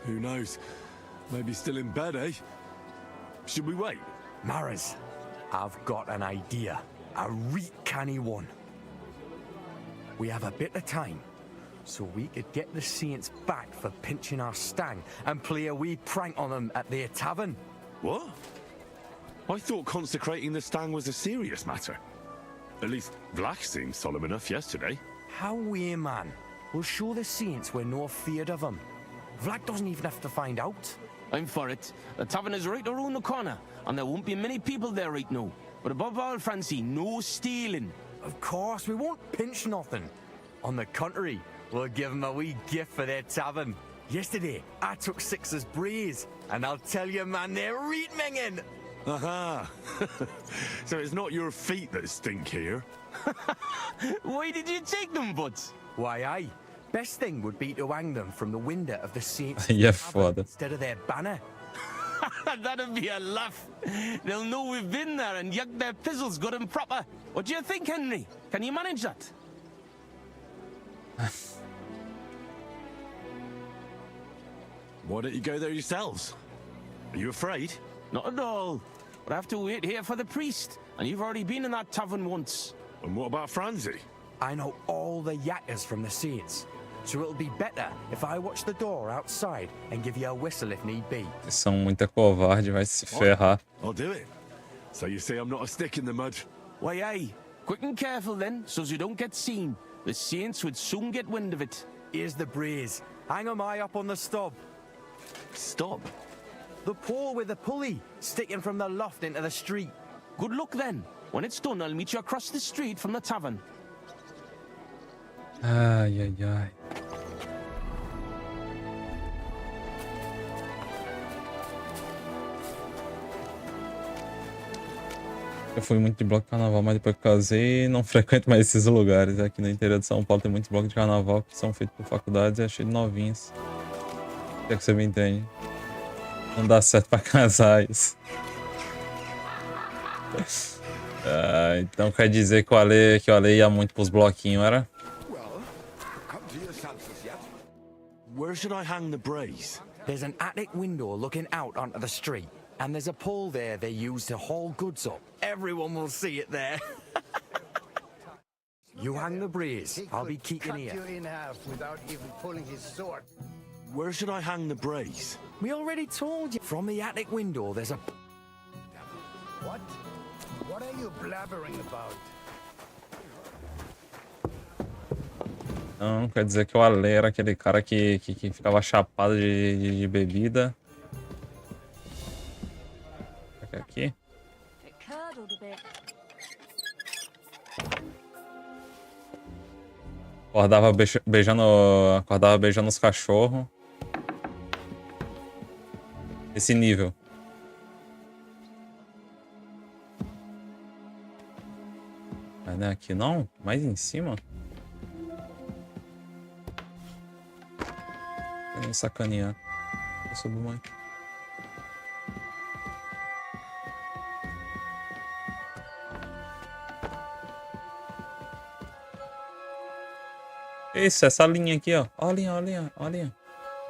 Who knows? Maybe still in bed, eh? Should we wait? Maras, I've got an idea. A reet canny one. We have a bit of time. so we could get the saints back for pinching our stang and play a wee prank on them at their tavern. What? I thought consecrating the stang was a serious matter. At least Vlach seemed solemn enough yesterday. How we, man? We'll show the saints we're no feared of them. Vlach doesn't even have to find out. I'm for it. The tavern is right around the corner, and there won't be many people there right now. But above all, Francie, no stealing. Of course, we won't pinch nothing. On the contrary, we'll give them a wee gift for their tavern. Yesterday, I took Six's breeze, and I'll tell you, man, they're reet-minging. Aha! So it's not your feet that stink here? Why did you take them, Butts? Why, aye. Best thing would be to hang them from the window of the saints foda. instead of their banner. That'd be a laugh. They'll know we've been there and yuck their pizzles good and proper. What do you think, Henry? Can you manage that? Why don't you go there yourselves? Are you afraid? Not at all. But I have to wait here for the priest, and you've already been in that tavern once. And what about Francie? I know all the yakkers from the saints, so it'll be better if I watch the door outside and give you a whistle if need be. Vocês são muita covarde, vai se ferrar. I'll do it. So you see I'm not a stick in the mud. Why, aye. Quick and careful then, so you don't get seen. The saints would soon get wind of it. Here's the breeze. Hang 'em high up on the stub. Stop? The pole with the pulley, sticking from the loft into the street. Good luck then. When it's done, I'll meet you across the street from the tavern. Ai, ai, ai. Eu fui muito de bloco de carnaval, mas depois que casei, não frequento mais esses lugares. Aqui no interior de São Paulo tem muitos blocos de carnaval que são feitos por faculdades e é cheio de novinhos. É que você me entende. Não dá certo pra casar isso. Então quer dizer que o Ale ia muito pros bloquinhos, era? Where should I hang the brace? There's an attic window looking out onto the street, and there's a pole there they use to haul goods up. Everyone will see it there. You hang the brace. I'll be keeping here. Cut you in half without even pulling his sword. Where should I hang the brace? We already told you. From the attic window, there's a... What? What are you blabbering about? Não, quer dizer que o Ale era aquele cara que ficava chapado de bebida. Aqui. Acordava beijando os cachorros. Esse nível. Mas não é aqui não? Mais em cima? Vem sacanear. Eu sou do mãe. Isso, essa linha aqui, ó. Olha a linha, olha a linha, olha a linha.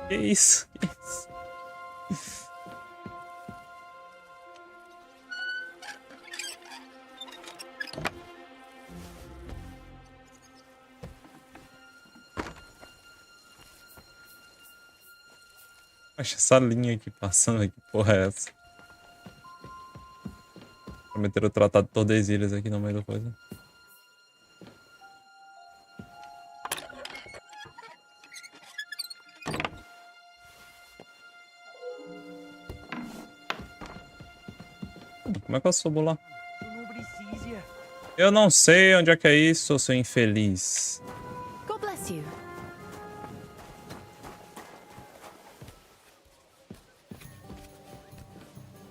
Que isso? Que isso? Acho essa linha aqui passando aqui, porra é essa? Prometeram o Tratado de Tordesilhas aqui no meio da coisa. Como é que eu subo lá? Eu não sei onde é que é isso, seu infeliz. God bless you.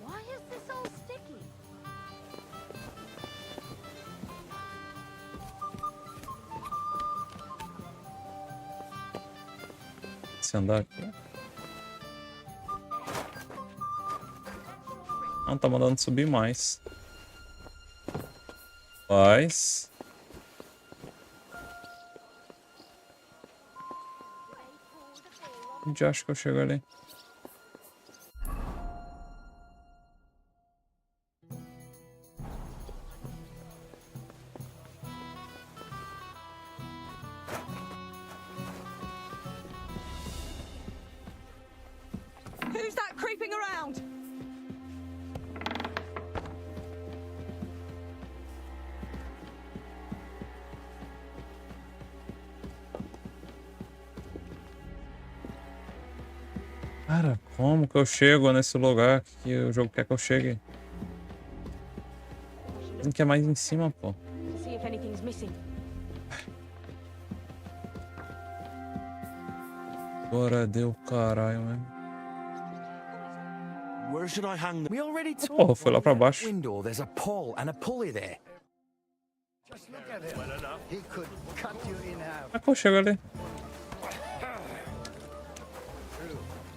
Why is this all sticky? Se andar aqui. Não tá mandando subir mais. Mas... onde acho que eu chego ali? Moving around. Cara, como que eu chego nesse lugar que o jogo quer que eu chegue? Tem que é mais em cima, pô. See if anything's missing. Agora deu caralho, mano. Where should I hang them? We already talked. Porra, foi lá pra baixo. Window, there's a pole and a pulley there. Just look at him. He could cut you in half. Como é que eu chego ali?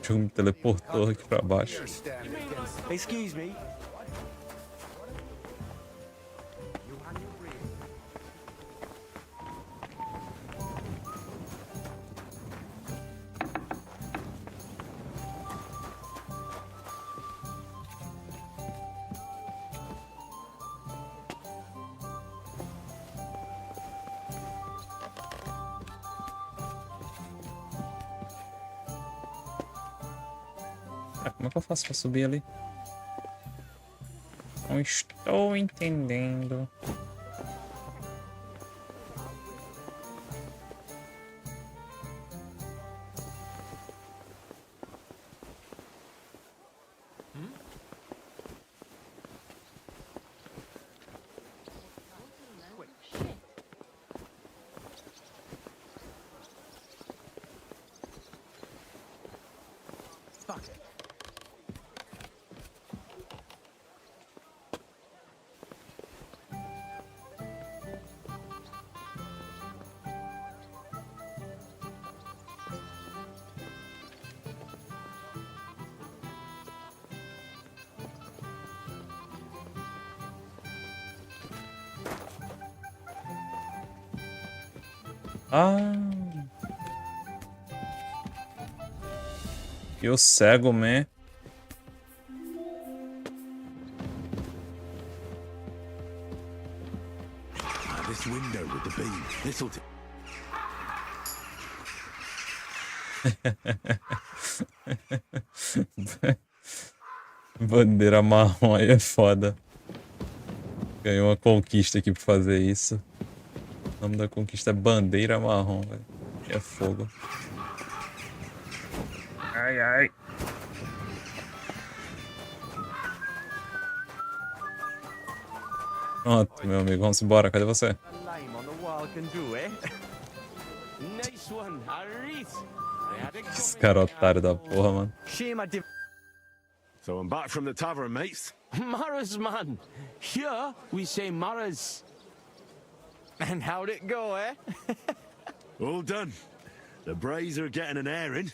O jogo me teleportou aqui pra baixo. Excuse me. Como é que eu faço pra subir ali? Não estou entendendo. Ah. E o cego, man. This window with the beam. This'll do. Bandeira marrom aí é foda. Ganhou uma conquista aqui pra fazer isso. O nome da conquista é bandeira marrom, velho. É fogo. Ai, ai. Pronto, meu amigo. Vamos embora. Cadê você? Esse cara é otário da porra, mano. So I'm back from the tavern, mates. Maras, man. Here we say Maras. And how'd it go, eh? All done. The Brays are getting an airing.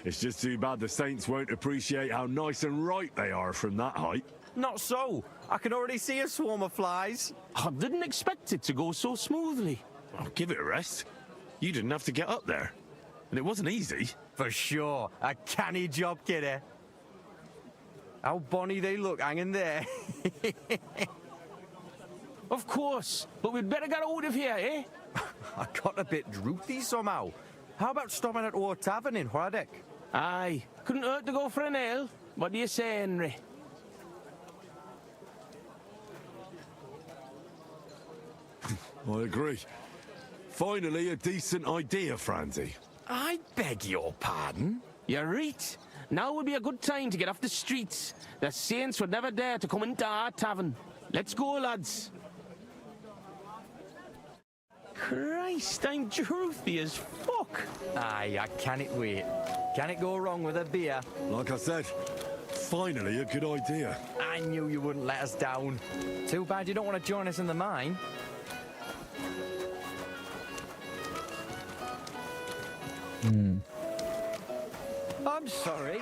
It's just too bad the Saints won't appreciate how nice and right they are from that height. Not so. I can already see a swarm of flies. I didn't expect it to go so smoothly. Well, give it a rest. You didn't have to get up there. And it wasn't easy. For sure. A canny job, kidder. How bonny they look hanging there. Of course, but we'd better get out of here, eh? I got a bit droopy somehow. How about stopping at our tavern in Hradek? Aye, couldn't hurt to go for an ale. What do you say, Henry? I agree. Finally, a decent idea, Franzi. I beg your pardon? You're right. Now would be a good time to get off the streets. The Saints would never dare to come into our tavern. Let's go, lads. Christ, I'm droopy as fuck. Aye, I can't wait. Can it go wrong with a beer? Like I said, finally a good idea. I knew you wouldn't let us down. Too bad you don't want to join us in the mine. I'm sorry.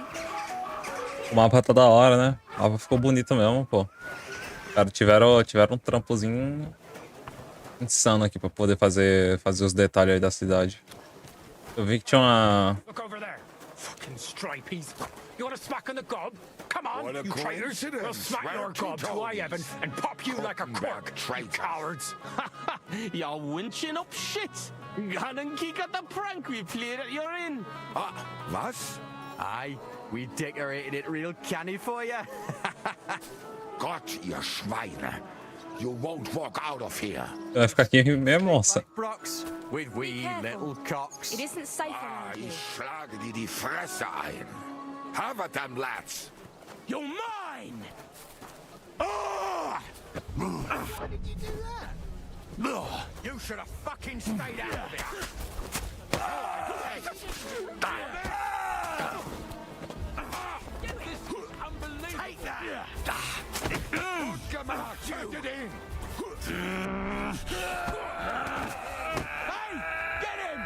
O mapa tá da hora, né? O mapa ficou bonito mesmo, pô. Cara, tiveram um trampozinho insano aqui pra poder fazer os detalhes aí da cidade. Eu vi que tinha uma... Look over there. Fucking stripies. You want a smack on the gob? Come on, What a you traitors. coincidence. We'll smack your Round two gob to I Evan and pop you like a cork, you cowards. You're winching up shit. Gone and kick at the prank we played at your inn. Was? Aye, we decorated it real canny for you. Gott, ihr Schweine. You won't walk out of here. Vai ficar aqui mesmo, moça. Brooks, with wee little cocks. It isn't safe around here. Ich schlage dir die Fresse ein. Have it them, lads. You're mine! Oh! Why did you do that? You should have fucking stayed out of it. Take that! Hey, get him!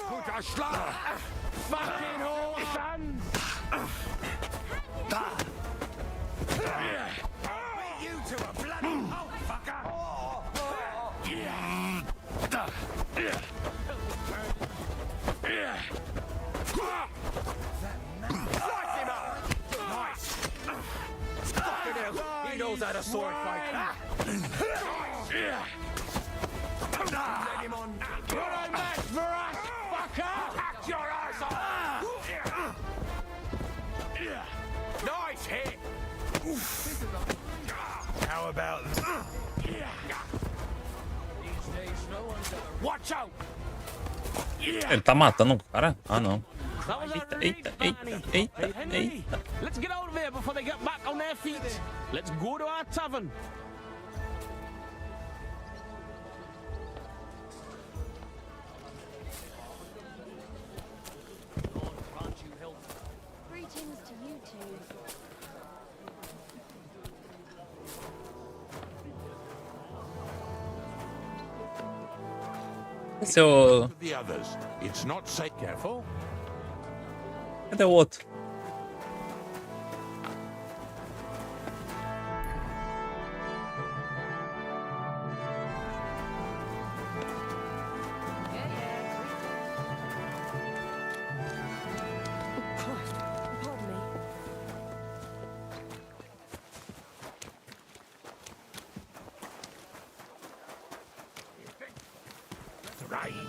Guter Schlag! Fucking whore, son! Beat you to a bloody pulp, fucker! Slice him up! Nice! Fucking hell, he knows how to sword fight. Let him on. You're a match for us, fucker! Hack your ass off! Nice hit! How about Watch out! Ele tá matando o cara? Ah, não. That was Eita, a eita, great eita, Barney. eita, Hey, Henry, eita. let's get out of here before they get back on their feet. Let's go to our tavern. Greetings to you two. Esse é o... The others. It's not safe. Careful. Cadê o outro? Pardon me.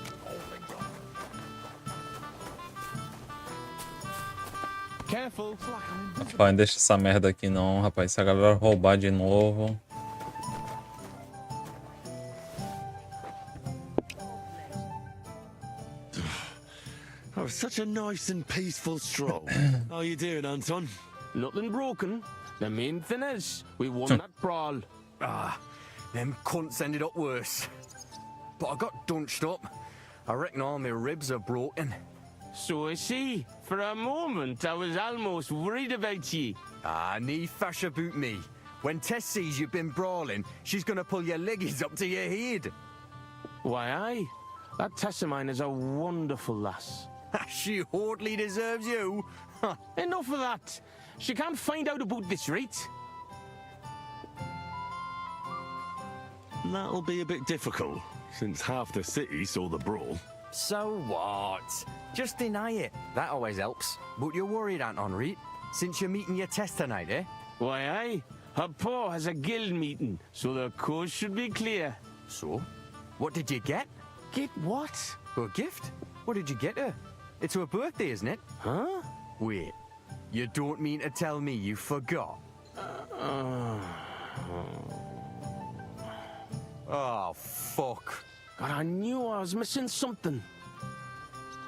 Careful. Rapaz, deixa essa merda aqui não, rapaz. Se a galera roubar de novo... Oh, such a nice and peaceful stroll. How you doing, Anton? Nothing broken. The main thing is, we won that brawl. Ah, them cunts ended up worse. But I got dunched up. I reckon all my ribs are broken. So I see. For a moment, I was almost worried about ye. Ah, nee fash about me. When Tess sees you've been brawling, she's gonna pull your leggies up to your head. Why, aye. That Tess of mine is a wonderful lass. She hardly deserves you. Enough of that. She can't find out about this, right? That'll be a bit difficult, since half the city saw the brawl. So what? Just deny it. That always helps. But you're worried, Anton, right? Since you're meeting your Tess tonight, eh? Why, aye. Her pa has a guild meeting, so the coast should be clear. So? What did you get? Get what? A gift? What did you get her? It's her birthday, isn't it? Huh? Wait. You don't mean to tell me you forgot? Oh, fuck. God, I knew I was missing something.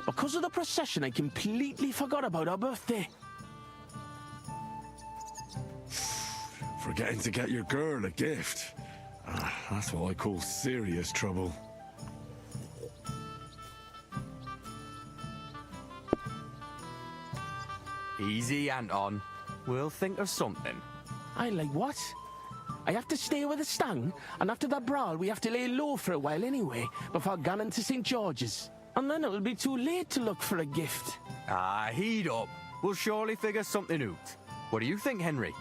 Because of the procession, I completely forgot about her birthday. Forgetting to get your girl a gift. That's what I call serious trouble. Easy, Anton. We'll think of something. I like what? I have to stay with the stang, and after that brawl we have to lay low for a while anyway, before going to St. George's. And then it'll be too late to look for a gift. Ah, heat up. We'll surely figure something out. What do you think, Henry?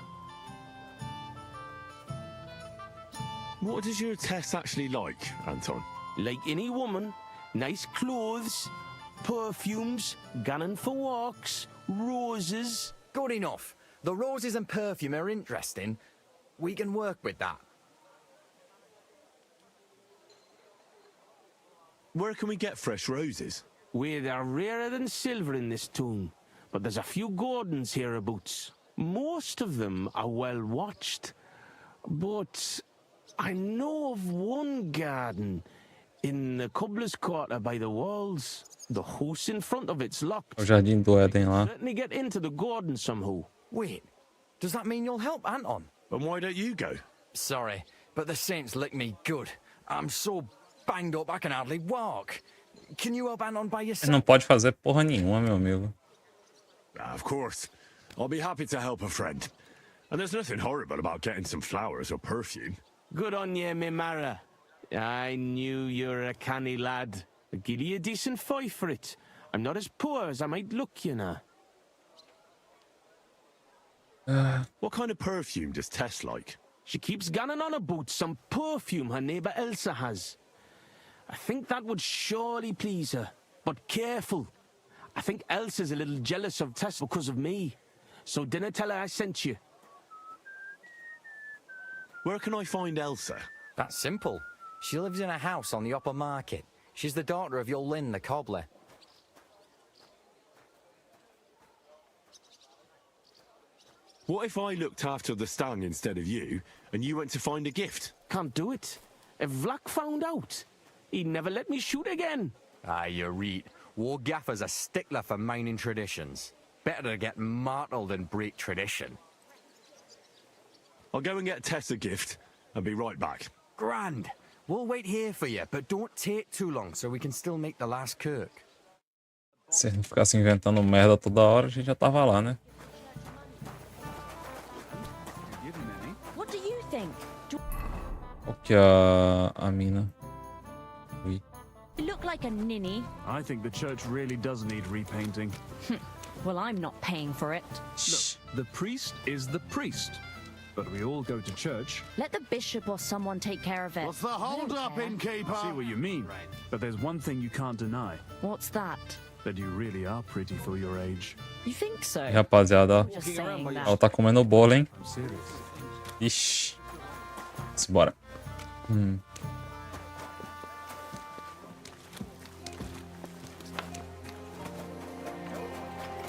What does your Tess actually like, Anton? Like any woman, nice clothes, perfumes, going for walks, roses. Good enough. The roses and perfume are interesting. We can work with that. Where can we get fresh roses? We're rarer than silver in this tomb, but there's a few gardens hereabouts. Most of them are well watched, but I know of one garden in the cobbler's quarter by the walls. The house in front of it's locked. O jardim do Éden lá. Certainly get into the garden somehow. Wait, does that mean you'll help Anton? And why don't you go? Sorry, but the saints licked me good. I'm so banged up I can hardly walk. Can you help Anton by Ele yourself? não pode fazer porra nenhuma, meu amigo. Of course. I'll be happy to help a friend. And there's nothing horrible about getting some flowers or perfume. Good on ye, me Mara. I knew you were a canny lad. I'll give you a decent fight for it. I'm not as poor as I might look, you know. What kind of perfume does Tess like? She keeps gunning on about some perfume her neighbour Elsa has. I think that would surely please her. But careful. I think Elsa's a little jealous of Tess because of me. So dinna tell her I sent you. Where can I find Elsa? That's simple. She lives in a house on the upper market. She's the daughter of your Lynn, the cobbler. What if I looked after the stang instead of you, and you went to find a gift? Can't do it. If Vlack found out, he'd never let me shoot again. You read. War Gaffer's a stickler for mining traditions. Better to get martyred than break tradition. I'll go and get Tess a gift, and be right back. Grand. We'll wait here for you, but don't take too long so we can still make the last kirk. Se ele não ficasse inventando merda toda hora, a gente já tava lá, né? What do you think? Qual que é a mina? Ui. You look like a ninny. I think the church really does need repainting. Well, I'm not paying for it. Look, the priest is the priest. But we all go to church. Let the bishop or someone take care of it. What's the hold-up, innkeeper? I see what you mean. But there's one thing you can't deny. What's that? That you really are pretty for your age. You think so? E, rapaziada, Just saying that. ela tá comendo bolo, hein? I'm serious. Ixi. Bora.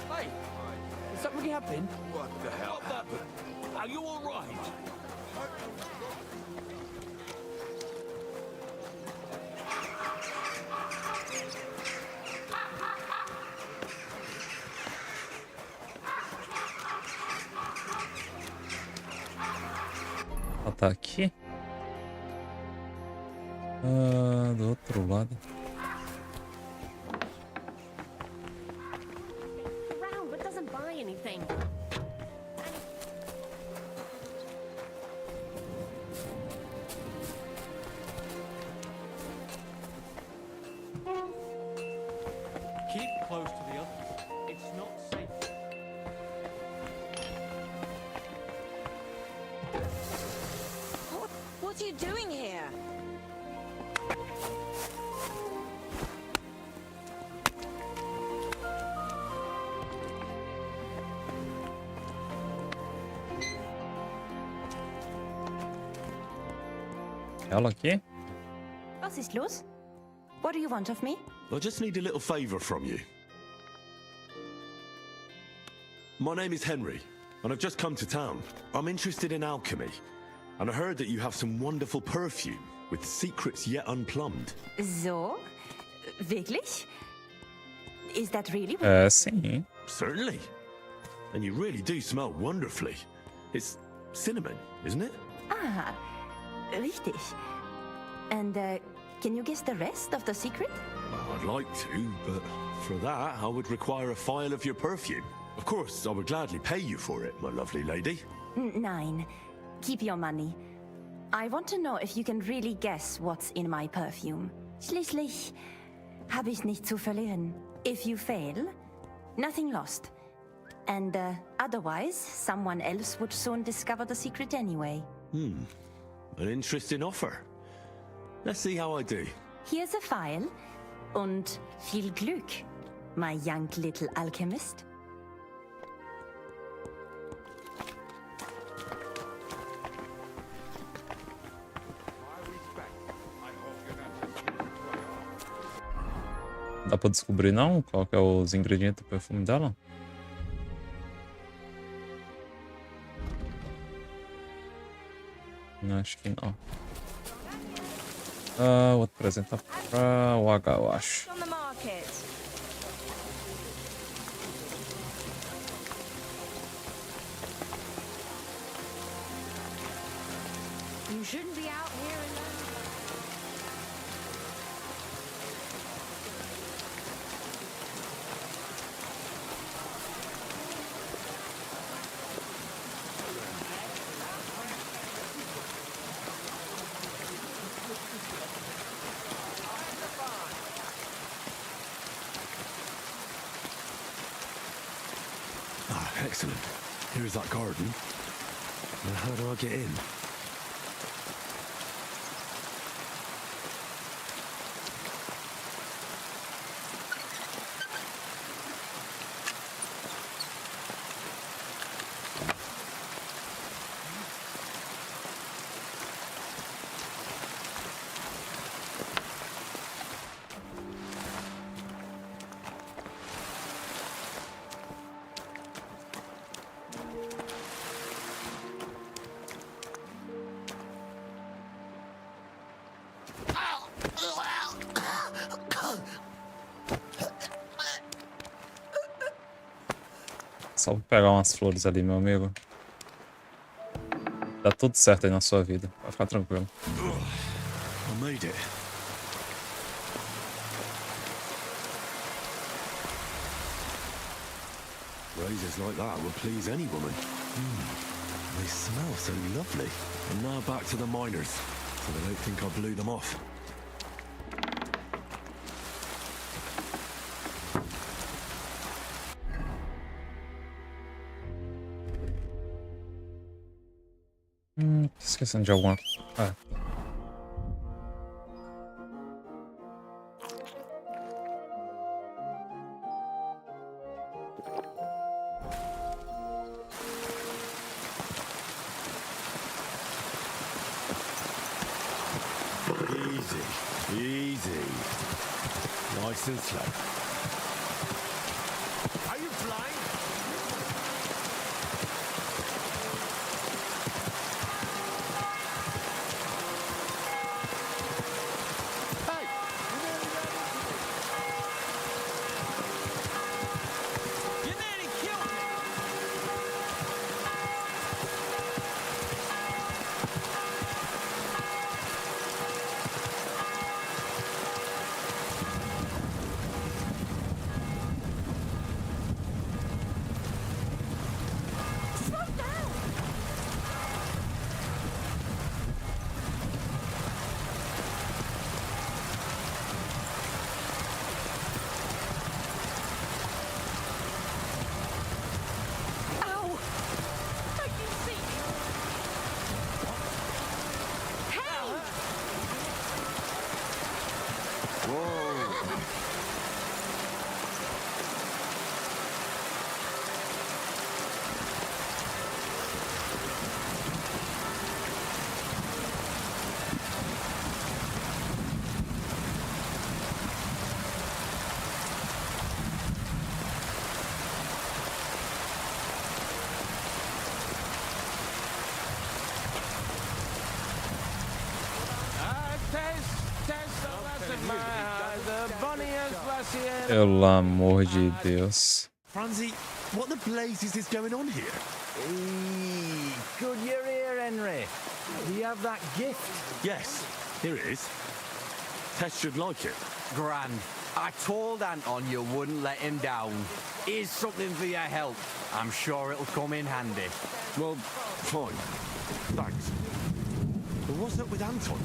Hey, is something happening? What the hell happened? Are you all right? Ela tá aqui. Do outro lado. Around, but doesn't buy anything. Keep close to the others. It's not safe. What are you doing here? Ela aqui? Was ist los? What do you want of me? I just need a little favour from you. My name is Henry, and I've just come to town. I'm interested in alchemy, and I heard that you have some wonderful perfume with secrets yet unplumbed. So? Wirklich? Is that really? Sim. Certainly. And you really do smell wonderfully. It's cinnamon, isn't it? Ah, richtig. And can you guess the rest of the secret? I'd like to, but for that, I would require a phial of your perfume. Of course, I would gladly pay you for it, my lovely lady. Nein. Keep your money. I want to know if you can really guess what's in my perfume. Schließlich habe ich nichts zu verlieren. If you fail, nothing lost. And otherwise, someone else would soon discover the secret anyway. An interesting offer. Let's see how I do. Here's a file. Und viel Glück, my young little alchemist. Dá pra descobrir não qual que é os ingredientes do perfume dela? Acho que não. O outro presente tá pra o H, eu acho. You shouldn't be out here alone. Excellent. Here is that garden. Now how do I get in? Só vou pegar umas flores ali, meu amigo. Dá tudo certo aí na sua vida. Vai ficar tranquilo. I made it. Roses like that would please any woman. They smell so lovely. And now back to the miners, so they don't think I blew them off. Esquecendo de alguma... Easy. Nice and slow. Are you flying? Pelo amor de Deus. Franzi, what the blazes is going on here? Hey, good you're here, Henry. Do you have that gift? Yes, here it is. Tess should like it. Grand. I told Anton you wouldn't let him down. Here's something for your help. I'm sure it'll come in handy. Well, fine. Thanks. But what's up with Anton?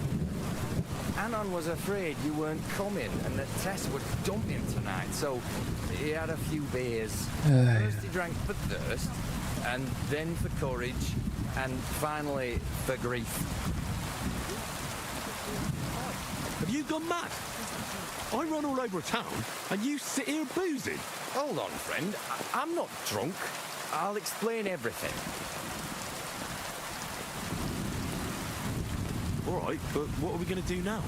Anton was afraid you weren't coming and that Tess would dump him tonight, so he had a few beers. First he drank for thirst, and then for courage, and finally for grief. Have you gone mad? I run all over town, and you sit here boozing. Hold on, friend. I'm not drunk. I'll explain everything. All right, but what are we going to do now?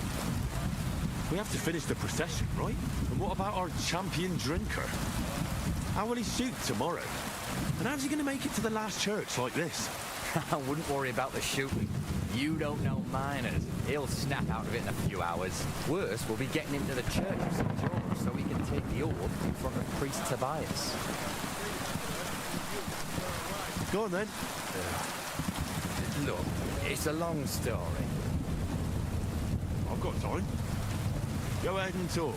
We have to finish the procession, right? And what about our champion drinker? How will he shoot tomorrow? And how's he going to make it to the last church like this? I wouldn't worry about the shooting. You don't know miners. He'll snap out of it in a few hours. Worse, we'll be getting into the church of St. George so we can take the oath in front of priest Tobias. Go on then. Look, it's a long story. I've got time. Go ahead and talk.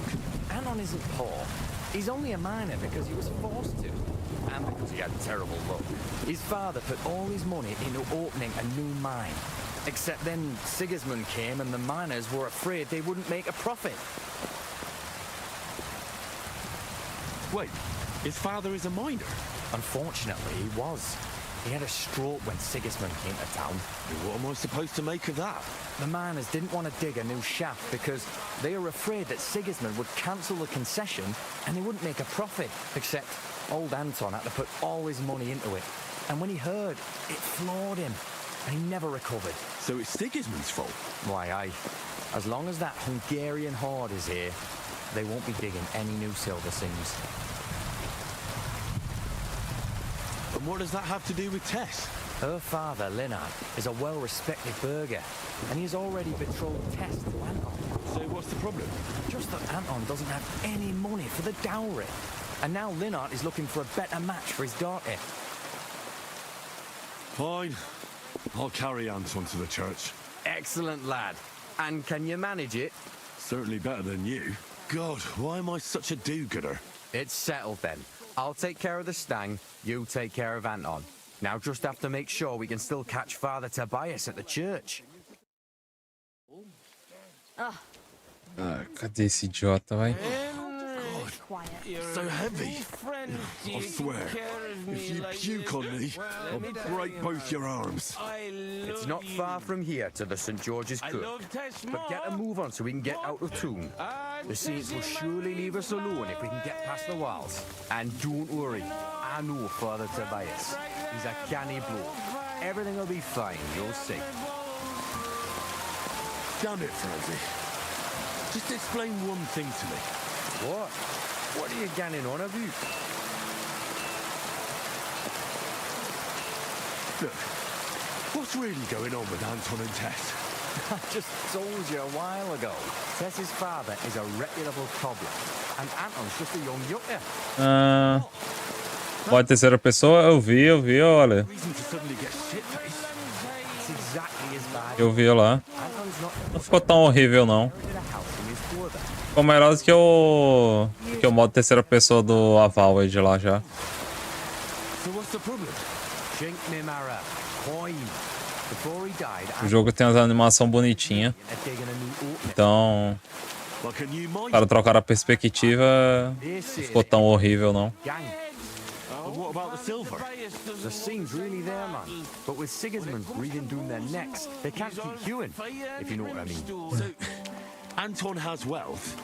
Anon isn't poor. He's only a miner because he was forced to. And because he had terrible luck. His father put all his money into opening a new mine. Except then Sigismund came and the miners were afraid they wouldn't make a profit. Wait, his father is a miner? Unfortunately, he was. He had a stroke when Sigismund came to town. What am I supposed to make of that? The miners didn't want to dig a new shaft because they were afraid that Sigismund would cancel the concession and they wouldn't make a profit. Except old Anton had to put all his money into it. And when he heard, it floored him. And he never recovered. So it's Sigismund's fault? Why, aye. As long as that Hungarian horde is here, they won't be digging any new silver seams. And what does that have to do with Tess? Her father, Linard, is a well-respected burgher, and he's already betrothed Tess to Anton. So what's the problem? Just that Anton doesn't have any money for the dowry. And now Linard is looking for a better match for his daughter. Fine. I'll carry Anton to the church. Excellent, lad. And can you manage it? Certainly better than you. God, why am I such a do-gooder? It's settled then. I'll take care of the stang, you take care of Anton. Now just have to make sure we can still catch Father Tobias at the church. Ah, cadê esse idiota, vai? So heavy. I swear, if you puke on me, I'll break both your arms. It's not far from here to the St. George's Kirk. But get a move on so we can get out of tune. The saints will surely leave us alone if we can get past the walls. And don't worry, I know Father Tobias. He's a canny bloke. Everything will be fine, you'll see. Damn it, Francie. Just explain one thing to me. What? What are you ganning on about? Look, what's really going on with Anton and Tess? I just told you a while ago. Tess's father is a reputable cobbler, and Anton's just a young yucca. Pode terceira pessoa? Eu vi, olha. Eu vi lá. Não ficou tão horrível, não. Ficou melhor do que o modo terceira pessoa do Avowed lá já. O jogo tem as animações bonitinhas. Então, para trocar a perspectiva, não ficou tão horrível, não. What about the silver? The scene's really there, man. But with Sigismund breathing down their necks, they can't keep queuing, if you know what I mean. So, Anton has wealth,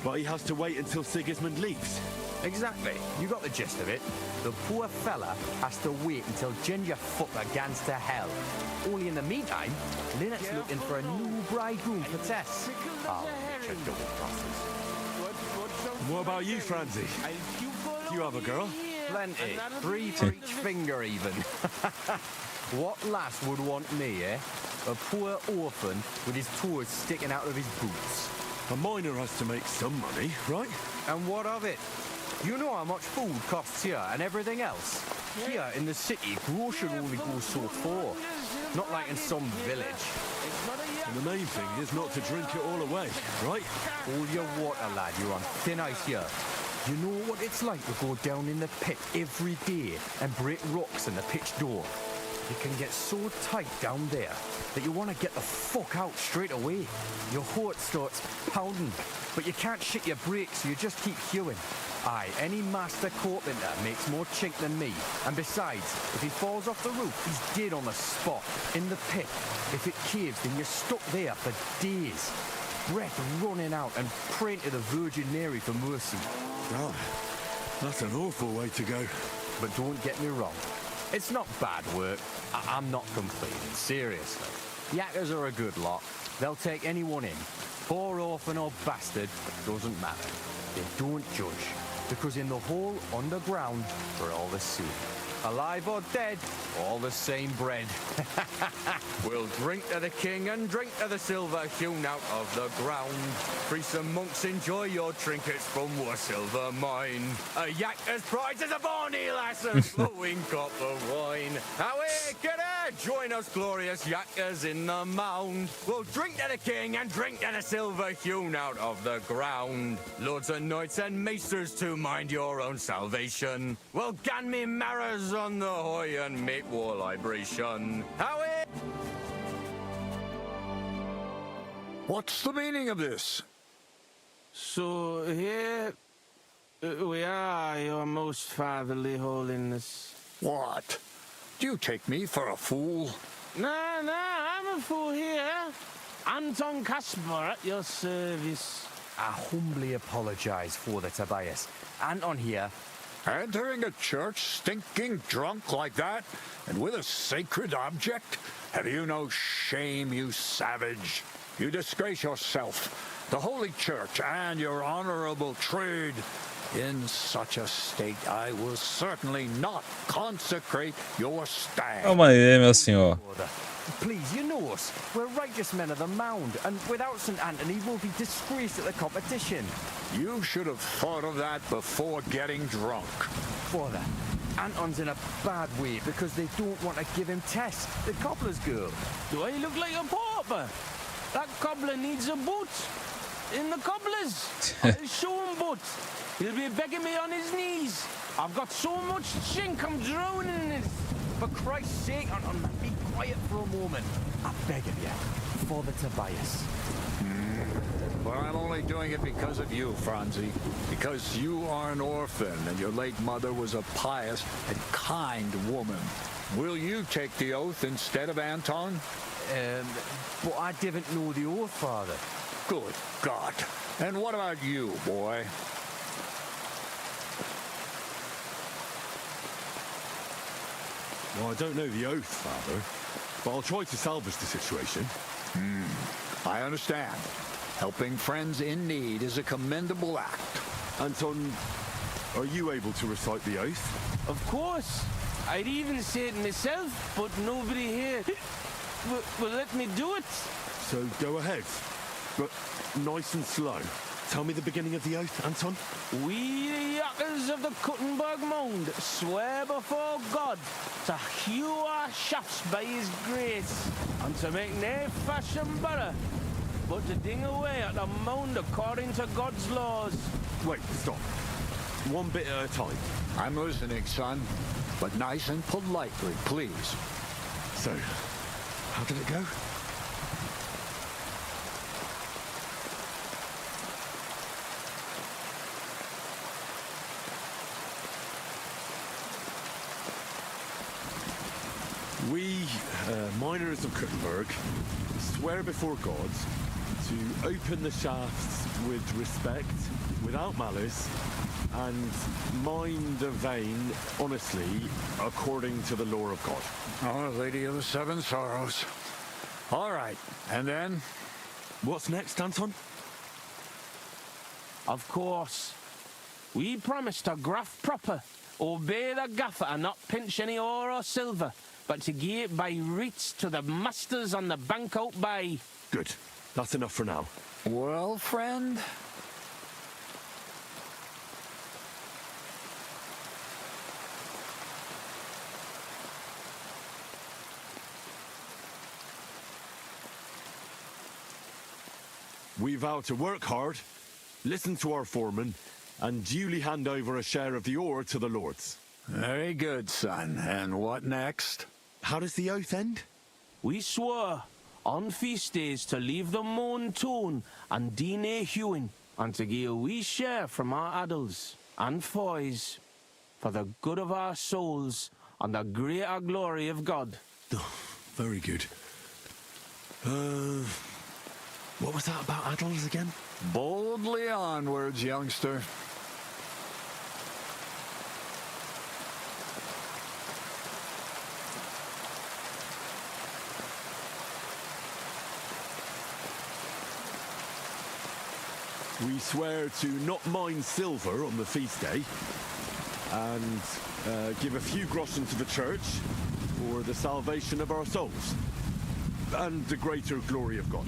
but he has to wait until Sigismund leaves. Exactly. You got the gist of it. The poor fella has to wait until Ginger Fucker gans to hell. Only in the meantime, Lynette's looking for a new bridegroom for Tess. Oh, Richard double crosses. What about you, Francie? You have a girl? Plenty. 3 for each finger, even. What lass would want me, eh? A poor orphan with his toes sticking out of his boots. A miner has to make some money, right? And what of it? You know how much food costs here and everything else? Here in the city, grocery only goes so far. Not like in some village. And the main thing is not to drink it all away, right? Hold your water, lad. You're on thin ice here. You know what it's like to go down in the pit every day and break rocks in the pitch door? You can get so tight down there that you want to get the fuck out straight away. Your heart starts pounding, but you can't shit your brakes, so you just keep hewing. Aye, any master carpenter makes more chink than me. And besides, if he falls off the roof, he's dead on the spot, in the pit. If it caves, then you're stuck there for days. Breath running out and praying to the Virgin Mary for mercy. Oh, that's an awful way to go. But don't get me wrong. It's not bad work. I'm not complaining, seriously. Yakkers are a good lot. They'll take anyone in. Poor orphan or bastard, doesn't matter. They don't judge, because in the whole underground, we're all the same. Alive or dead, all the same bread. We'll drink to the king and drink to the silver hewn out of the ground. Priests and monks, enjoy your trinkets from our silver mine. A yakker's pride is a bonny lass and flowing copper wine. Away, kidder, join us glorious yakkers in the mound. We'll drink to the king and drink to the silver hewn out of the ground. Lords and knights and maesters to mind your own salvation. We'll gan me marrows on the hoy and make war libration. Away! What's the meaning of this? So here we are, your most fatherly holiness. What? Do you take me for a fool? Nah, I'm a fool here. Anton Caspar at your service. I humbly apologize for the Tobias. Anton here. Entering a church stinking drunk like that, and with a sacred object? Have you no shame, you savage? You disgrace yourself, the holy church, and your honorable trade. In such a state, I will certainly not consecrate your stag. Calma aí, meu senhor. Please, you know us. We're righteous men of the mound, and without St. Anthony, we'll be disgraced at the competition. You should have thought of that before getting drunk. Father, Anton's in a bad way because they don't want to give him Tess, the cobbler's girl. Do I look like a pauper? That cobbler needs a boot. In the cobbler's. I'll show him boot. He'll be begging me on his knees. I've got so much chink, I'm drowning in it. For Christ's sake, Anton, be quiet for a moment. I beg of you, Father Tobias. But I'm only doing it because of you, Franzi. Because you are an orphan, and your late mother was a pious and kind woman. Will you take the oath instead of Anton? But I didn't know the oath, Father. Good God. And what about you, boy? Well, I don't know the oath, Father, but I'll try to salvage the situation. I understand. Helping friends in need is a commendable act. Anton, are you able to recite the oath? Of course. I'd even say it myself, but nobody here will let me do it. So go ahead, but nice and slow. Tell me the beginning of the oath, Anton. We, the yakkers of the Kuttenberg Mound, swear before God to hew our shafts by his grace, and to make no fashion better, but to ding away at the mound according to God's laws. Wait, stop. One bit at a time. I'm listening, son, but nice and politely, please. So, how did it go? We, miners of Kuttenberg, swear before God to open the shafts with respect, without malice, and mine the vein honestly, according to the law of God. Oh, Lady of the Seven Sorrows. All right, and then? What's next, Anton? Of course. We promise to graft proper, obey the gaffer and not pinch any ore or silver, but to give it by wreaths to the masters on the bank out by. Good. That's enough for now. Well, friend? We vow to work hard, listen to our foreman, and duly hand over a share of the ore to the lords. Very good, son. And what next? How does the oath end? We swore on feast days to leave the moan tone and do nae hewing, and to give a wee share from our addles and foys for the good of our souls and the greater glory of God. Oh, very good. What was that about addles again? Boldly onwards, youngster. We swear to not mine silver on the feast day, and give a few groschen to the church for the salvation of our souls, and the greater glory of God.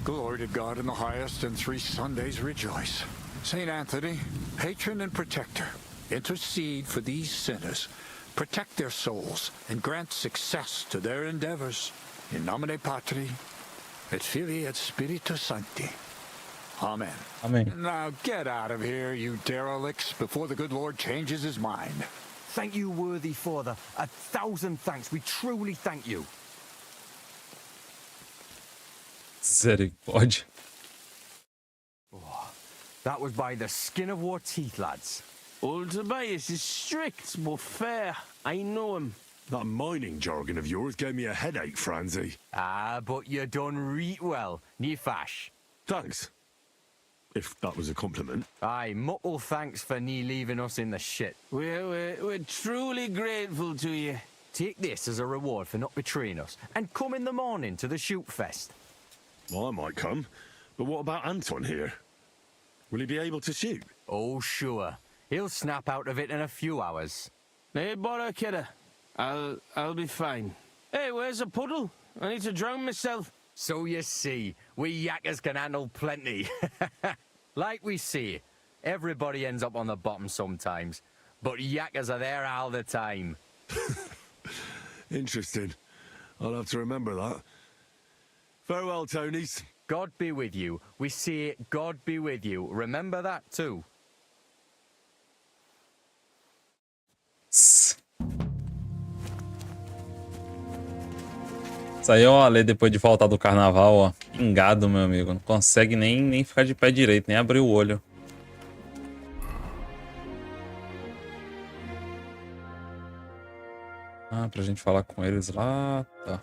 Glory to God in the highest, and 3 Sundays rejoice. St. Anthony, patron and protector, intercede for these sinners, protect their souls, and grant success to their endeavors. In nomine Patri, et Filii et Spiritus Sancti. Amen. Amen. Now get out of here, you derelicts, before the good Lord changes his mind. Thank you, worthy father. 1,000 thanks. We truly thank you. Misericórdia. Oh, that was by the skin of our teeth, lads. Old Tobias is strict but fair. I know him. That mining jargon of yours gave me a headache, Franzi. Ah, but you done reet well, ní fash. Thanks. If that was a compliment. Aye, muckle thanks for nie leaving us in the shit. We're truly grateful to you. Take this as a reward for not betraying us, and come in the morning to the shoot fest. Well, I might come, but what about Anton here? Will he be able to shoot? Oh, sure. He'll snap out of it in a few hours. Hey, bother, kidder. I'll be fine. Hey, where's the puddle? I need to drown myself. So you see, we yakkers can handle plenty. Like we see, everybody ends up on the bottom sometimes, but yakkers are there all the time. Interesting. I'll have to remember that. Farewell, Tonys. God be with you. We say God be with you. Remember that too. Saiu ó, Ale depois de voltar do carnaval, ó. Pingado, meu amigo. Não consegue nem ficar de pé direito, nem abrir o olho. Ah, pra gente falar com eles lá, tá.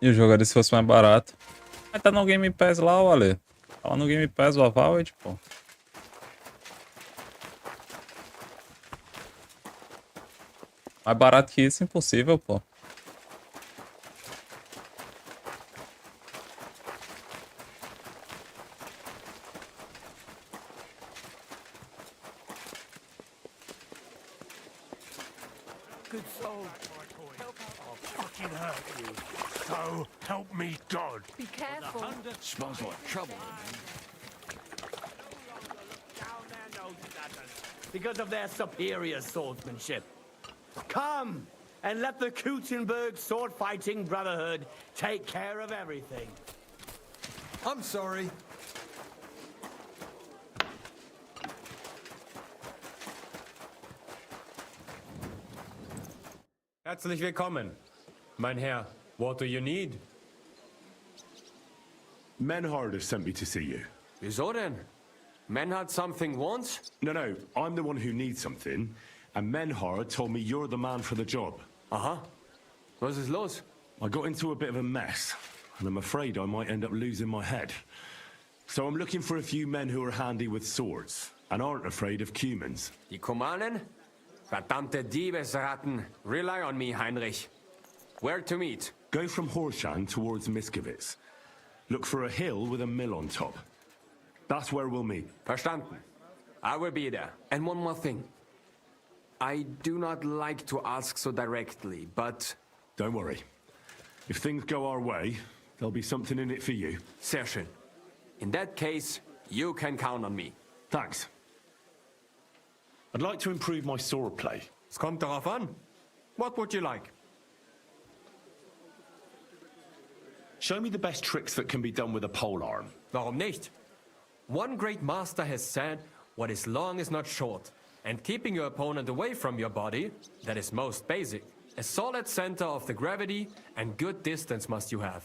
E o jogo ali se fosse mais barato. Mas tá no Game Pass lá, ó, Ale. Tá lá no Game Pass o Avowed, pô. Mais barato que isso, impossível, pô. Good soul. I'll fucking hurt you. So help me God. Be careful. Smells like trouble. Because of their superior swordsmanship. Come and let the Kuttenberg sword-fighting brotherhood take care of everything. I'm sorry. Herzlich willkommen. Mein Herr, what do you need? Menhard has sent me to see you. Wieso denn? Menhard something wants? No, I'm the one who needs something, and Menhard told me you're the man for the job. Aha. Was ist los? I got into a bit of a mess, and I'm afraid I might end up losing my head. So I'm looking for a few men who are handy with swords, and aren't afraid of Cumans. Die Kumanen? Verdammte Diebesratten. Rely on me, Heinrich. Where to meet? Go from Horshan towards Miskowitz. Look for a hill with a mill on top. That's where we'll meet. Verstanden. I will be there. And one more thing. I do not like to ask so directly, but... Don't worry. If things go our way, there'll be something in it for you. Sehr schön. In that case, you can count on me. Thanks. I'd like to improve my sword play. Es kommt darauf an. What would you like? Show me the best tricks that can be done with a polearm. Warum nicht? One great master has said, what is long is not short. And keeping your opponent away from your body, that is most basic. A solid center of the gravity and good distance must you have.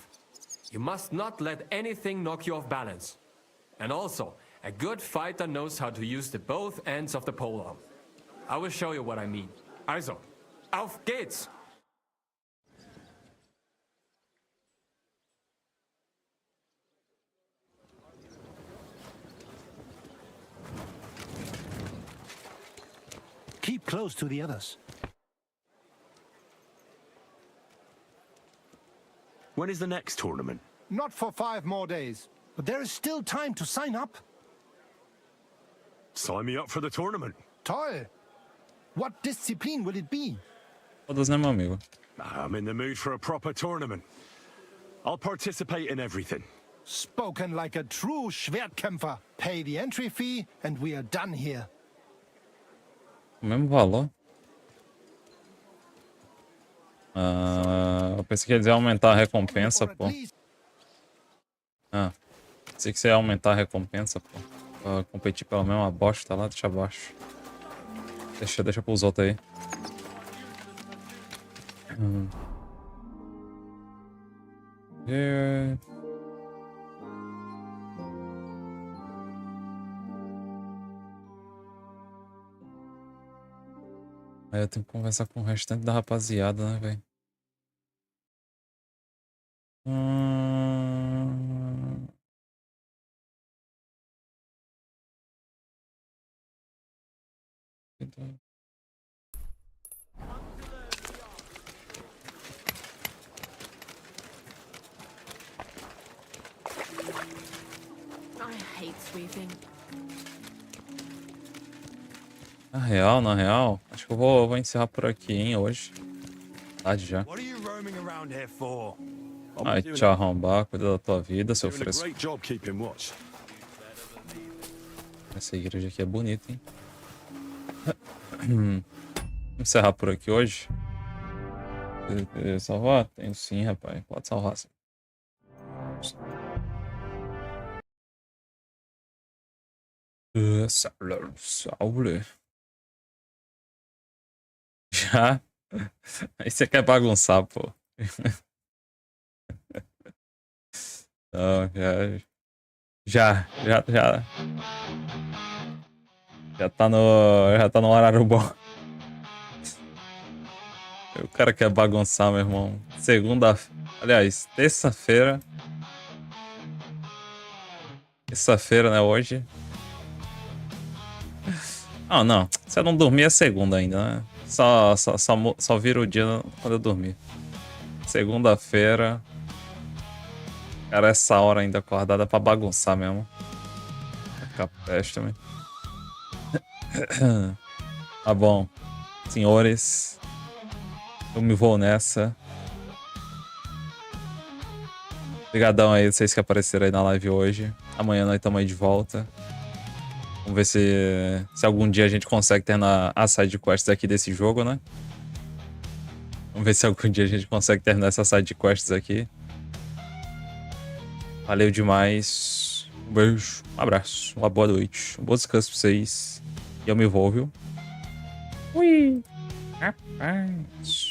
You must not let anything knock you off balance. And also, a good fighter knows how to use the both ends of the polearm. I will show you what I mean. Also, auf geht's! keep close to the others. When is the next tournament? Not for 5 more days, but there is still time to sign up. Sign me up for the tournament. Toll! What discipline will it be? Todas, né, meu amigo? I'm in the mood for a proper tournament. I'll participate in everything. Spoken like a true Schwertkämpfer. Pay the entry fee and we are done here. O mesmo valor? Eu pensei que eles iam aumentar a recompensa, pô. Pensei que você ia aumentar a recompensa, pô. Pra competir pela mesma bosta lá, deixa abaixo. Deixa pros outros aí. Aí eu tenho que conversar com o restante da rapaziada, né, velho? I hate sweeping. Na real, acho que eu vou encerrar por aqui, hein, hoje. Tarde já. Ai, te arrombar, cuida da tua vida, seu fresco. Essa igreja aqui é bonita, hein? Vamos encerrar por aqui hoje. Salvar? Tenho sim, rapaz. Pode salvar sim. Salve. Já? Aí você quer bagunçar, pô. Não, já tá no horário bom. O cara quer bagunçar, meu irmão. Aliás, terça-feira, né, hoje. Não, se eu não dormir é segunda ainda, né? Só vira o dia quando eu dormir. Segunda-feira. Cara, essa hora ainda acordada pra bagunçar mesmo. Vai ficar peste também. Tá bom. Senhores, eu me vou nessa. Obrigadão aí, vocês que apareceram aí na live hoje. Amanhã nós estamos aí de volta. Vamos ver se algum dia a gente consegue terminar as sidequests aqui desse jogo, né? Vamos ver se algum dia a gente consegue terminar essas sidequests aqui. Valeu demais. Um beijo, um abraço, uma boa noite. Um bom descanso pra vocês. E eu me vou, viu? Ui! Rapaz.